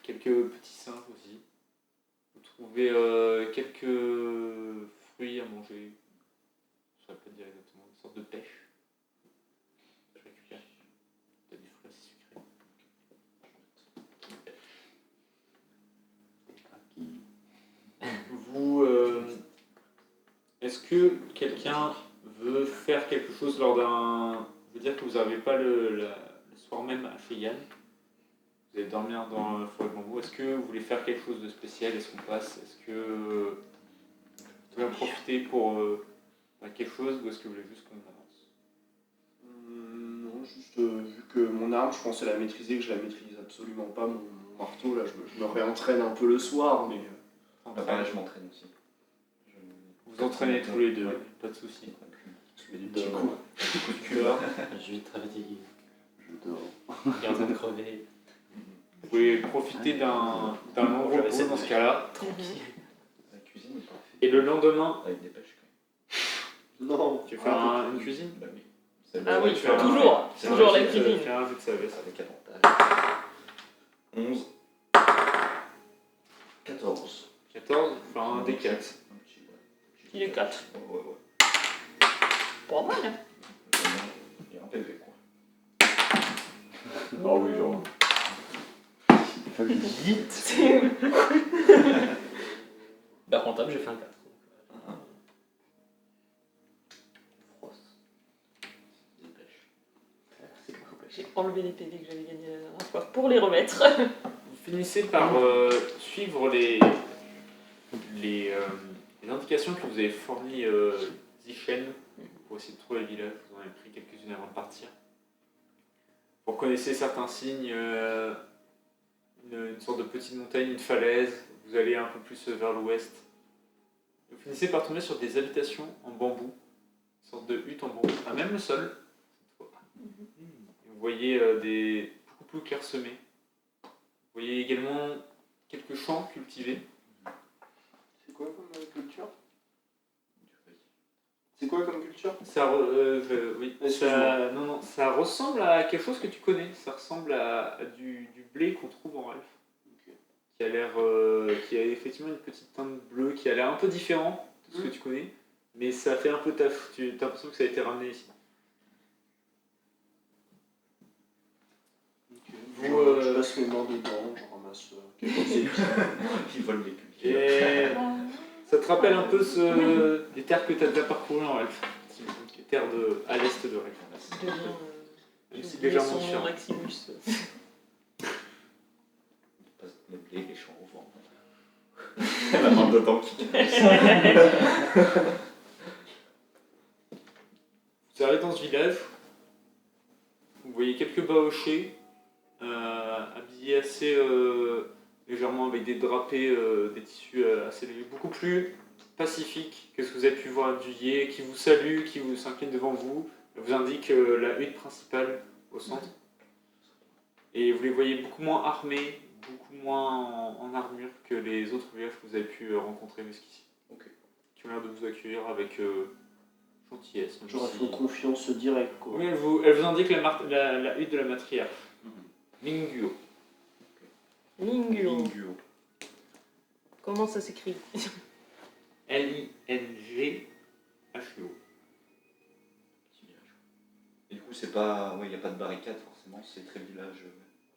quelques petits singes aussi. Vous trouvez quelques fruits à manger. Je ne saurais pas dire exactement, une sorte de pêche. T'as des fruits assez sucrés. Est-ce que quelqu'un veut faire quelque chose lors d'un... Je veux dire que vous n'avez pas le soir même à Feyan. Vous allez dormir dans la forêt de bambou. Est-ce que vous voulez faire quelque chose de spécial? Est-ce qu'on passe? Est-ce que vous voulez en profiter pour quelque chose, ou est-ce que vous voulez juste qu'on avance? Non, juste vu que mon arme, je pensais la maîtriser, que je la maîtrise absolument pas. Mon marteau, là, je me réentraîne un peu le soir, mais. Pareil, je m'entraîne aussi. Vous entraînez tous les deux, pas de soucis. Je fais des petits coups. Tu dors. Je suis très fatigué. Je dors. Il est en train de crever. Vous pouvez profiter d'un long repos dans ce cas-là. La cuisine ou pas? Et le lendemain, Avec des pêches quand Non, tu fais une cuisine? même. Bah oui. C'est Ah le- oui, tu fais un- toujours. c'est Toujours un- la cuisine. Fais un jeu de sagesse. Avec avantage. 11. 14. 14, enfin un des 4. Un petit, ouais. Il est 4. Ouais, ouais. Pas mal, hein. Il y a un PV quoi. Ah oui, genre. Il faut que je dise. C'est- Bah, rentable, j'ai fait un 4. Des pêches. J'ai enlevé les PV que j'avais gagnés la dernière fois pour les remettre. Vous finissez par suivre les indications que vous avez fournies Zichen pour essayer de trouver le village. Vous en avez pris quelques-unes avant de partir. Vous reconnaissez certains signes, une sorte de petite montagne, une falaise. Vous allez un peu plus vers l'ouest. Vous finissez par tomber sur des habitations en bambou, une sorte de hutte en bambou, à même le sol. Vous voyez beaucoup plus clairsemés. Vous voyez également quelques champs cultivés. C'est quoi comme culture? C'est quoi comme culture? Oui, Excuse-moi. non, ça ressemble à quelque chose que tu connais. Ça ressemble à du blé qu'on trouve en elfe. Ok. Qui a l'air, qui a effectivement une petite teinte bleue, qui a l'air un peu différent de ce que tu connais, mais ça fait un peu taf. Tu as l'impression que ça a été ramené ici. Je passe mes mains dedans, je ramasse quelques épis. Qui volent les cultures. Et ça te rappelle un peu les terres que tu as déjà parcourues en elfe. Les terres à l'est de Elfe. Devient, Même si j'ai oublié légèrement son nom, différent. Maximus. Le blé, les champs au vent. La main dedans qui Vous arrivez dans ce village, vous voyez quelques baochés, habillés assez légèrement avec des drapés, des tissus assez légers, beaucoup plus pacifiques que ce que vous avez pu voir à Duyé, qui vous salue, qui vous s'incline devant vous, vous indique la hutte principale au centre. Et vous les voyez beaucoup moins armés, beaucoup moins en armure que les autres villages que vous avez pu rencontrer jusqu'ici. Ok. Qui ont l'air de vous accueillir avec gentillesse. même J'aurais si- fait confiance directe, quoi. Oui, elle vous indique la hutte de la matriarche. Minguo. Linguo. Linguo. Comment ça s'écrit? Lingho. Et du coup, c'est pas. Ouais, il n'y a pas de barricade forcément, c'est très village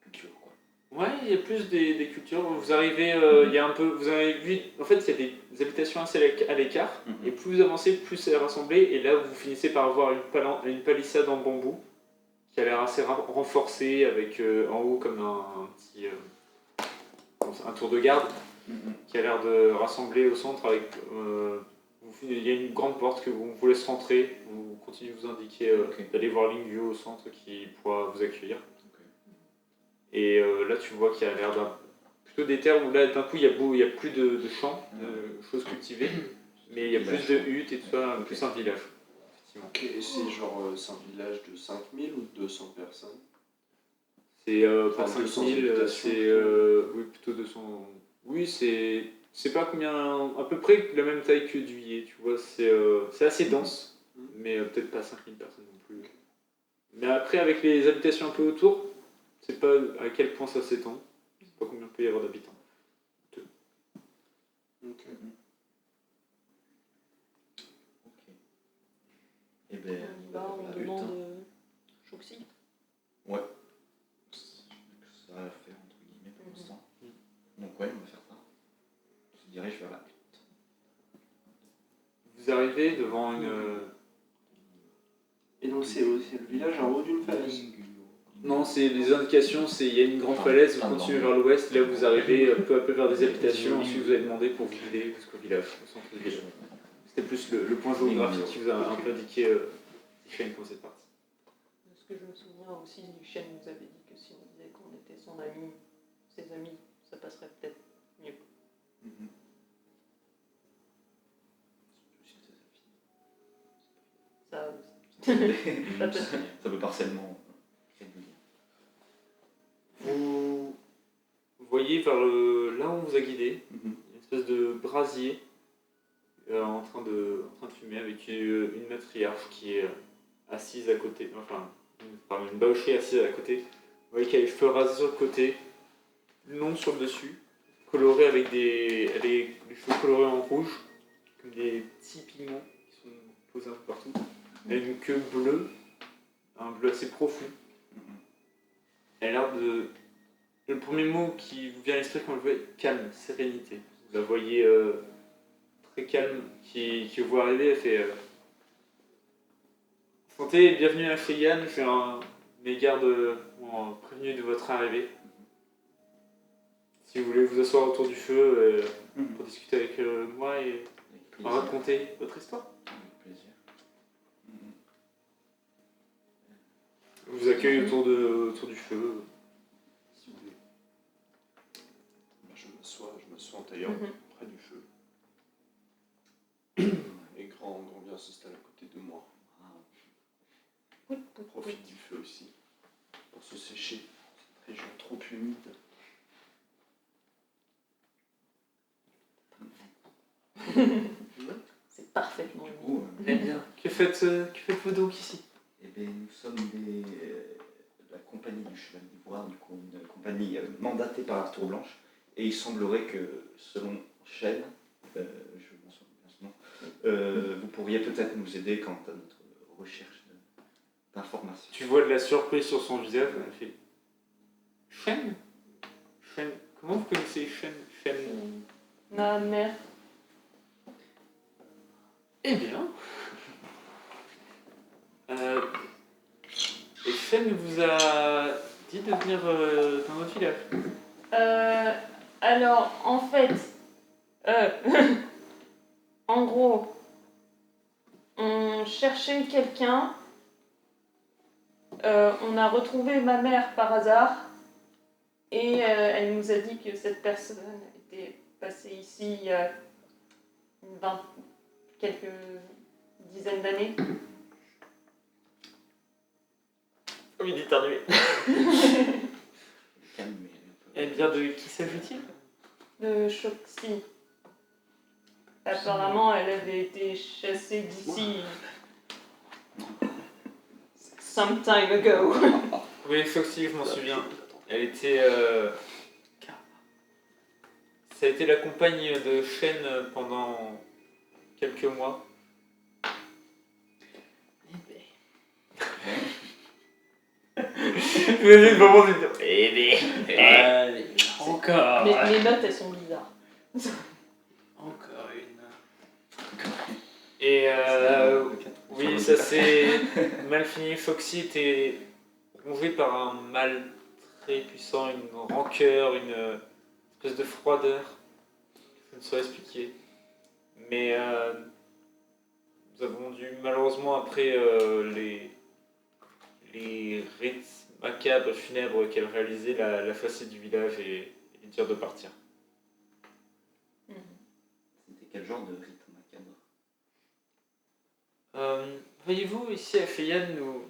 culture quoi. Ouais, il y a plus des cultures. Vous arrivez, il y a un peu. Vous avez vu. En fait, il y a des habitations assez à l'écart. Et plus vous avancez, plus c'est rassemblé. Et là, vous finissez par avoir une palissade en bambou qui a l'air assez renforcée avec en haut comme un petit. Un tour de garde qui a l'air de rassembler au centre avec. Il y a une grande porte que vous laisse rentrer. Vous continuez de vous indiquer d'aller voir Lingyo au centre qui pourra vous accueillir. Et là, tu vois qu'il y a l'air plutôt des terres où là, d'un coup, il y a plus de champs, de choses cultivées, mais il y a plus de huttes et tout ça, plus un village. Effectivement. Ok, et c'est genre, c'est un village de 5000 ou de 200 personnes? C'est pas Enfin, 5000, 200 c'est oui, plutôt 200. Oui, c'est pas combien, à peu près la même taille que Duyé, tu vois, c'est assez dense, mais peut-être pas 5000 personnes non plus. Mais après, avec les habitations un peu autour, c'est pas à quel point ça s'étend, je sais pas combien peut y avoir d'habitants. Ok. Et ben. On y va, on la demande hutte. Choxy. Ouais. Ça va faire entre guillemets pour l'instant. Donc ouais, on va faire ça. On se dirige vers la hutte. Vous arrivez devant une. Et donc c'est le village en haut d'une falaise? Non, c'est des indications, il y a une grande falaise, vous continuez vers l'ouest, là vous arrivez peu à peu vers des habitations, ensuite vous avez demandé pour vous guider jusqu'au village, au centre du village. C'était plus le point géographique qui vous a un peu indiqué Shane pour cette partie. Ce que je me souviens aussi, Shane nous avait dit que si on disait qu'on était son ami, ses amis, ça passerait peut-être mieux. Ça aussi. Ça peut partiellement. Vous voyez vers là où on vous a guidé, une espèce de brasier en train de fumer avec une matriarche qui est assise à côté, enfin une baochée assise à côté. Vous voyez qu'elle a les cheveux rasés sur le côté, longs sur le dessus, colorés avec les cheveux colorés en rouge, comme des petits pigments qui sont posés un peu partout. Elle a une queue bleue, un bleu assez profond. Elle a l'air de. Le premier mot qui vous vient à l'esprit quand vous le voyez, calme, sérénité. Vous la voyez très calme, qui vous voit arriver, elle fait. Santé, bienvenue à Cheyenne, je fais mes gardes prévenus de votre arrivée. Si vous voulez vous asseoir autour du feu pour discuter avec moi et raconter votre histoire. Avec plaisir. Je vous accueille autour du feu, si vous voulez. Je m'assois en tailleur près du feu. Et grand bien s'installe à côté de moi. Profite du feu aussi pour se sécher. Cette région trop humide. C'est parfaitement Du coup, Eh bien, que faites-vous donc ici? Eh bien, nous sommes la compagnie du Cheval d'Ivoire, du coup, une compagnie mandatée par Arthur Blanche. Et il semblerait que, selon Chêne, je m'en souviens bien son nom, vous pourriez peut-être nous aider quant à notre recherche d'informations. Tu vois de la surprise sur son visage, elle fait Chêne? Chêne? Comment vous connaissez Chêne? Chêne? Ma mère. Eh bien. Et Chêne vous a dit de venir dans notre village. Alors, en fait, en gros, on cherchait quelqu'un. On a retrouvé ma mère par hasard. Et elle nous a dit que cette personne était passée ici il y a quelques dizaines d'années. Oui, d'éternuer. Calmez un peu. Eh bien, de qui s'agit-il? De Choxy. Apparemment, elle avait été chassée d'ici some time ago. Oui, Foxy, je m'en souviens. Elle était. Ça a été la compagne de Chêne pendant quelques mois. J'ai vraiment dit. Encore. Les notes, elles sont bizarres. Encore une. Et oui, ça s'est mal fini. Foxy était rongé par un mal très puissant, une rancœur, une espèce de froideur. Je ne saurais expliquer. Mais nous avons dû, malheureusement, après les rites macabres, funèbres qu'elle réalisait, la chasser du village et dire de partir. C'était quel genre de rite macabre? Voyez-vous, ici à Feyenne, nous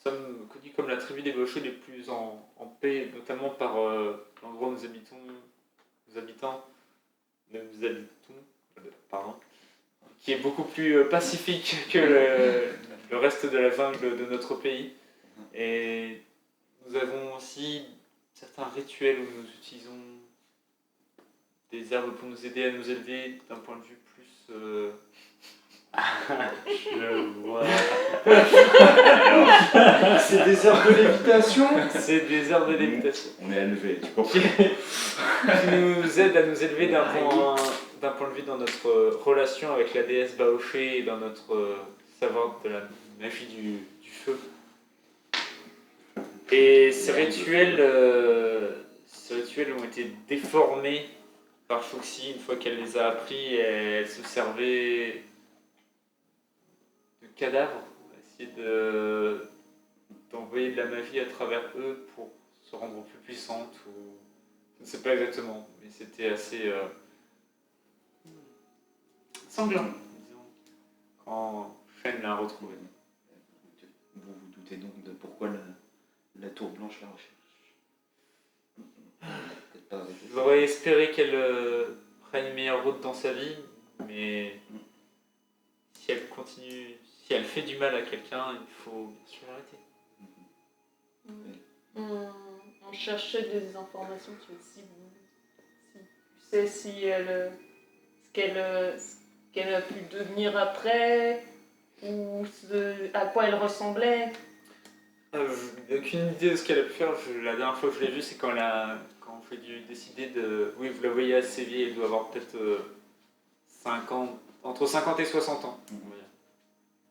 sommes connus comme la tribu des gauchers les plus en paix, notamment par l'endroit où nous habitons, qui est beaucoup plus pacifique que le reste de la jungle de notre pays. Et nous avons aussi certains rituels où nous utilisons des herbes pour nous aider à nous élever d'un point de vue plus... Je vois. C'est des herbes de lévitation. C'est des herbes de lévitation. On est élevé, tu comprends? Qui nous aident à nous élever d'un point de vue dans notre relation avec la déesse Baoché et dans notre savoir de la magie du feu. Et ces rituels ont été déformés par Foxy une fois qu'elle les a appris. Elle se servait de cadavres, essayer d'envoyer de la magie à travers eux pour se rendre plus puissante. Ou... Je ne sais pas exactement, mais c'était assez sanglant, disons, quand Shen l'a retrouvé. Vous vous doutez donc de pourquoi la tour blanche la recherche? Peut-être pas avec J'aurais espéré qu'elle prenne une meilleure route dans sa vie, mais si elle continue, si elle fait du mal à quelqu'un, il faut bien sûr l'arrêter. On cherchait des informations sur si tu sais si elle, ce qu'elle a pu devenir après, ou à quoi elle ressemblait. J'ai aucune idée de ce qu'elle a pu faire. La dernière fois que je l'ai vue, c'est quand j'ai dû décider de... Oui, vous la voyez assez vieille, elle doit avoir peut-être 50, entre 50 et 60 ans. On va dire.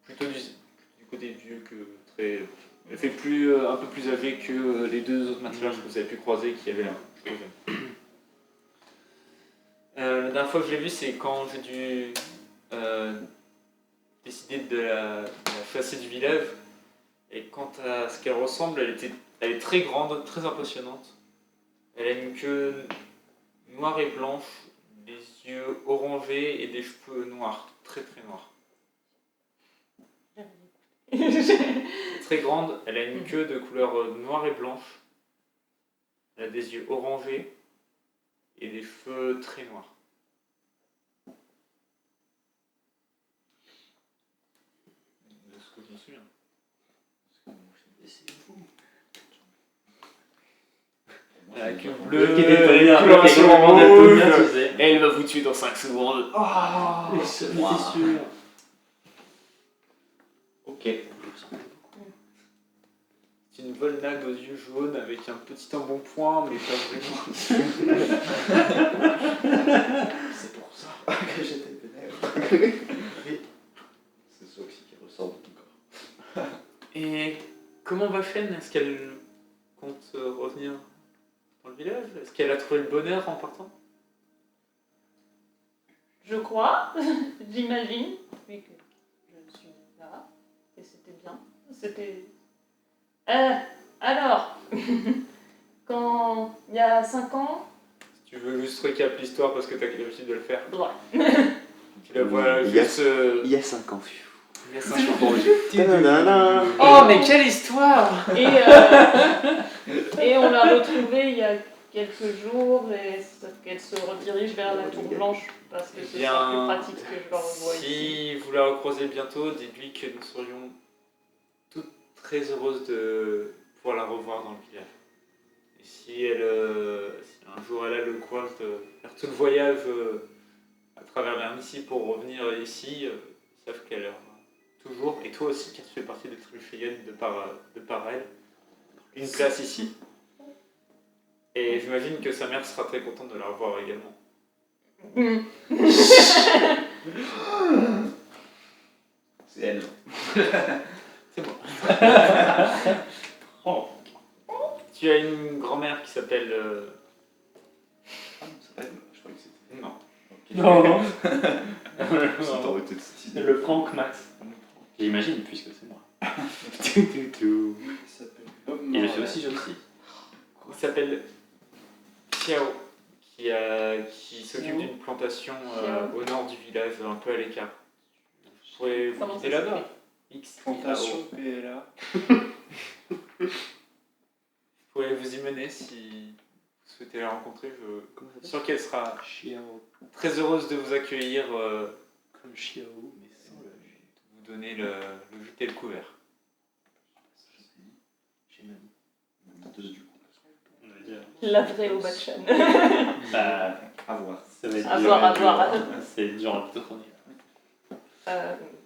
Plutôt du côté vieux que très... Elle fait un peu plus âgée que les deux autres matriarches que vous avez pu croiser qui avaient l'air plutôt jeunes. La dernière fois que je l'ai vue, c'est quand j'ai dû décider de la chasser du village. Et quant à ce qu'elle ressemble, elle est très grande, très impressionnante. Elle a une queue noire et blanche, des yeux orangés et des cheveux noirs, très très noirs. Très grande, elle a une queue de couleur noire et blanche. Elle a des yeux orangés et des cheveux très noirs. souviens. Et c'est fou. Avec le Le bleu, qui était tourné un peu coloration énormément rouge. d'Altonia, tu sais. Elle va vous tuer dans 5 secondes. Ah, C'est moi. sûr. Ok. C'est une volnade aux yeux jaunes avec un petit embonpoint, mais pas vraiment. C'est pour ça que j'étais vénère. C'est ce aussi qui ressort de ton corps. Et comment va Chen? Est-ce qu'elle compte revenir dans le village? Est-ce qu'elle a trouvé le bonheur en partant? Je crois, j'imagine, vu que je suis là, et c'était bien. C'était... alors, quand il y a 5 ans, Si tu veux juste recap l'histoire parce que t'as l'habitude de le faire. ouais. Tu la vois Il y a- juste... Il y a 5 ans. il y a 5 ans. Tadadada. Oh, mais quelle histoire! Et on l'a retrouvée il y a quelques jours, et qu'elle se redirige vers la Tour Blanche, parce que ce Bien, sera plus pratique que je la revoie ici. Si vous la recroisez bientôt, dites-lui que nous serions toutes très heureuses de pouvoir la revoir dans le village. Et si un jour elle a le courage de faire tout le voyage à travers Vernici pour revenir ici, savent qu'elle aura toujours, et toi aussi, car tu fais partie des tribus Cheyenne de par elle, une place ici. Et j'imagine que sa mère sera très contente de la revoir également. C'est elle. C'est moi. Oh. Tu as une grand-mère qui s'appelle... Ah non, c'est pas elle. Je croyais que c'était. Non. Ok. Non. Ça aurait été stylé. Le Franck Max. J'imagine, puisque c'est moi. Il s'appelle Bob Et je Marley. suis aussi gentil. Il s'appelle Xiao, qui s'occupe d'une plantation Xiao. au nord du village, un peu à l'écart. Vous pourrez vous Comment guider ça là-bas. X Plantation PLA. Vous pourrez vous y mener si vous souhaitez la rencontrer. Je suis sûr qu'elle sera très heureuse de vous accueillir, Comme Chiao, mais sans le vous donner le gîte et le couvert. J'ai ma menteuse du coup. La vraie Obachan. Bah, À voir. ça va être À dur. voir, à voir. C'est dur à tourner.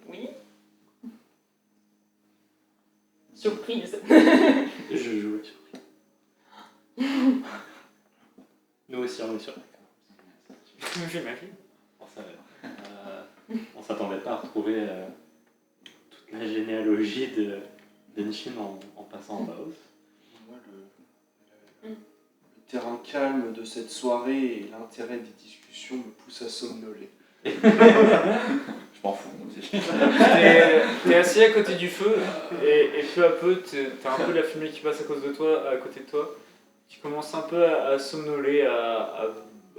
Oui. Surprise. Je joue sur. Nous aussi, on est sur. J'imagine. On s'attendait pas à retrouver toute la généalogie de Denshin en passant en Baos. Moi, le terrain calme de cette soirée et l'intérêt des discussions me poussent à somnoler. Je m'en fous, moi aussi. T'es assis à côté du feu et peu à peu t'as un peu la fumée qui passe à cause de toi, à côté de toi. Tu commences un peu à somnoler, à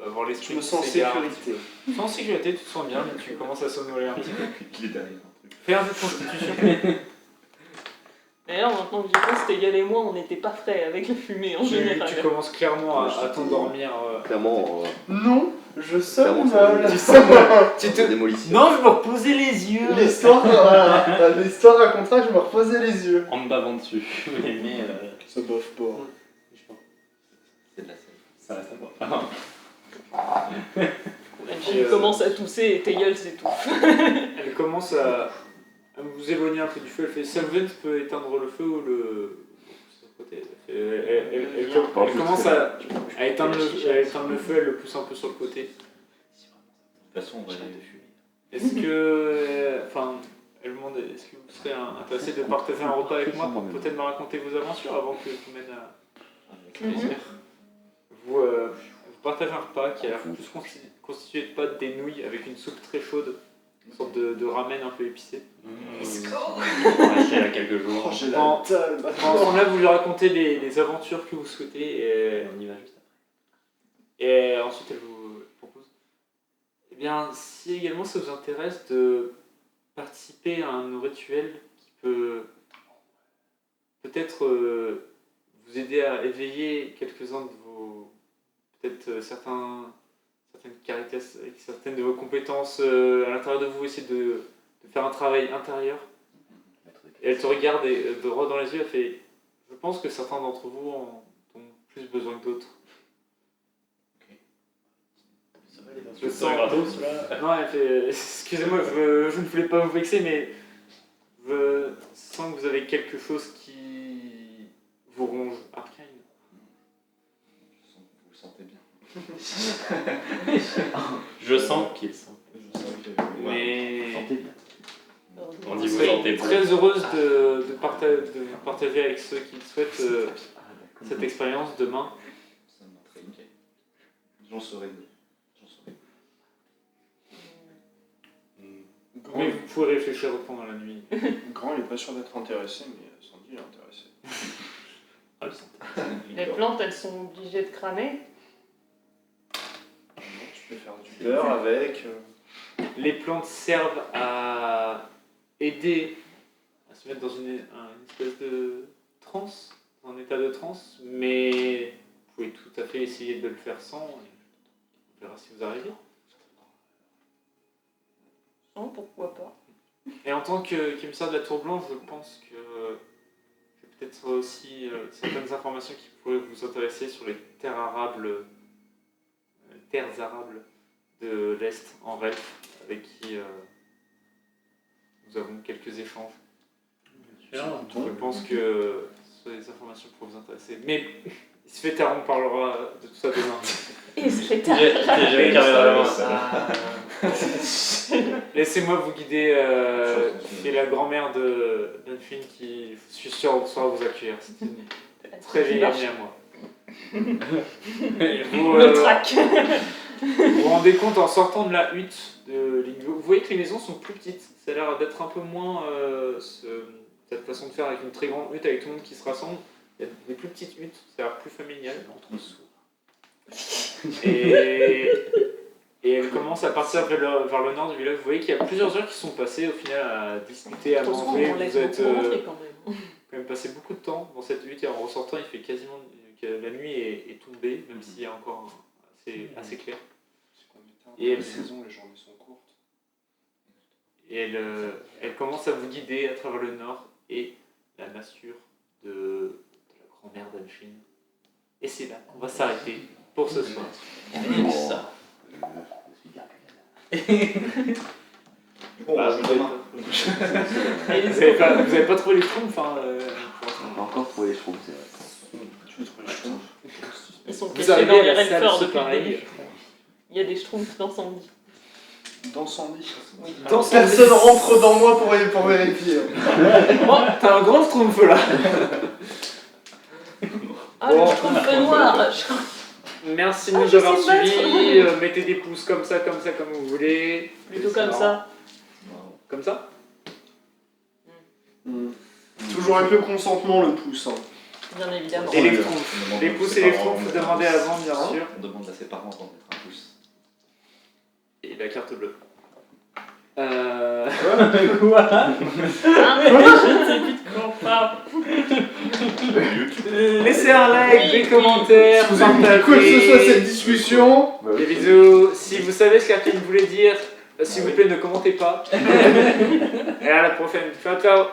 avoir l'esprit Je me qui sens en s'égare. sécurité. Tu sens en sécurité, tu te sens bien, mais tu commences à somnoler un petit peu. Il est derrière un truc. Fais un jeu de constitution. D'ailleurs, maintenant que j'y pense, Tegal et moi, on n'était pas frais avec la fumée en général. Tu commences clairement à t'endormir. Clairement, Non, je clairement, somnole. Tu c'est démolition. Non, je me reposais les yeux. L'histoire, voilà. L'histoire racontera que je me reposais les yeux. En me bavant dessus. mais Ça bof pas. je pense C'est de la scène. ça reste à voir. Elle commence à tousser et Tegal s'étouffe. Elle commence à vous éloigner un peu du feu. Elle fait Selven peut éteindre le feu ou le. Côté. Elle commence à éteindre le feu, elle le pousse un peu sur le côté. De toute façon, on va aller fumer. Est-ce que. Enfin, elle demande est-ce que vous serez intéressé de partager un repas avec moi pour peut-être me raconter vos aventures avant que je vous mène à plaisir. Vous partagez un repas qui a l'air plus constitué de pâtes, des nouilles avec une soupe très chaude, une sorte de ramen un peu épicé. Il y a quelques jours. Oh, j'ai la En- dalle. Pendant là, vous lui racontez les aventures que vous souhaitez et On y va juste après. Et ensuite, elle vous propose eh bien, si également ça vous intéresse de participer à un rituel qui peut peut-être vous aider à éveiller quelques-uns de vos. Peut-être certaines caractéristiques, certaines de vos compétences à l'intérieur de vous, essayer de faire un travail intérieur. Mettre des Et elle te regarde droit dans les yeux, elle fait « Je pense que certains d'entre vous en ont plus besoin que d'autres. » Je sens gratos là. Non, elle fait « Excusez-moi, je ne voulais pas vous vexer, mais je sens que vous avez quelque chose qui vous ronge. Arcane. » Vous le sentez bien. Je sens qu'il sent. Je sens que Mais Sentez bien. On je dit vous serais sentez pas. très heureuse de partager avec ceux qui souhaitent cette expérience demain. ça m'intrigue. J'en saurai deux. Grand, Mais vous pouvez réfléchir pendant la nuit. Grand, il est pas sûr d'être intéressé, mais Sandy, il est intéressé. Ah, le sent. Les plantes, elles sont obligées de cramer. Non, tu peux faire du beurre avec. Les plantes servent à aider à se mettre dans une espèce de transe, un état de transe, mais vous pouvez tout à fait essayer de le faire sans, et on verra si vous arrivez. Non, pourquoi pas. Et en tant qu'émissaire de la Tour Blanche, je pense que j'ai peut-être aussi certaines informations qui pourraient vous intéresser sur les terres arables de l'Est en Relf, avec qui nous avons quelques échanges. Je pense que ces informations pourraient vous intéresser. Mais il se fait tard, on parlera de tout ça demain. Et c'est J'ai jamais carré dans la main. Laissez-moi vous guider chez la grand-mère d'Anfine qui, je suis sûr, saura vous accueillir. C'est une très vieille amie à moi. Vous, Le trac. vous vous rendez compte en sortant de la hutte de l'Iglo, vous voyez que les maisons sont plus petites. Ça a l'air d'être un peu moins cette façon de faire avec une très grande hutte avec tout le monde qui se rassemble. Il y a des plus petites huttes, ça a l'air plus familial. Et elle commence à partir vers le nord du village. Vous voyez qu'il y a plusieurs heures qui sont passées au final à discuter, à Heureusement, manger. on laisse Vous êtes beaucoup rentrer quand même. quand même passé beaucoup de temps dans cette hutte et en ressortant, il fait quasiment que la nuit est tombée, même s'il y a encore assez clair. Et La saison, les journées sont courtes. Et elle commence à vous guider à travers le nord et la massure de la grand-mère d'Anfine. Et c'est là qu'on va s'arrêter pour ce soir. Ça. Bon, demain. Vous avez pas trouvé les schtroumpfs, hein Pas encore trouvé les schtroumpfs, c'est vrai. Tu veux trouver les schtroumpfs. Ils sont Vous cachés arrivez dans à les la salle, Relfeurs c'est depuis le pareil. début. Il y a des schtroumpfs dans Sandy. Dans Sandy. Dans Personne rentre dans moi pour vérifier. Oh, t'as un grand schtroumpf là. Ah, le schtroumpf noir. Merci de Ah, nous je avoir sais me suivis. battre. Mettez des pouces comme ça, comme vous voulez. Plutôt C'est comme marrant. ça. Comme ça. Toujours avec le consentement, le pouce. Hein. Bien évidemment. Et les On schtroumpfs. demande Les à pouces ses et les parents schtroumpfs, de vous mettre un demandez pouce. avant, bien sûr. On demande à ses parents d'en mettre un pouce. Et la carte bleue. Ah, mais je ne sais plus de quoi on parle. Laissez un like, Oui, des oui. commentaires, Si vous avez partagez. quoi que ce soit cette discussion, Des bisous. Si vous savez ce qu'Arcane voulait dire, s'il vous plaît, ne commentez pas. Et à la prochaine. Ciao, ciao.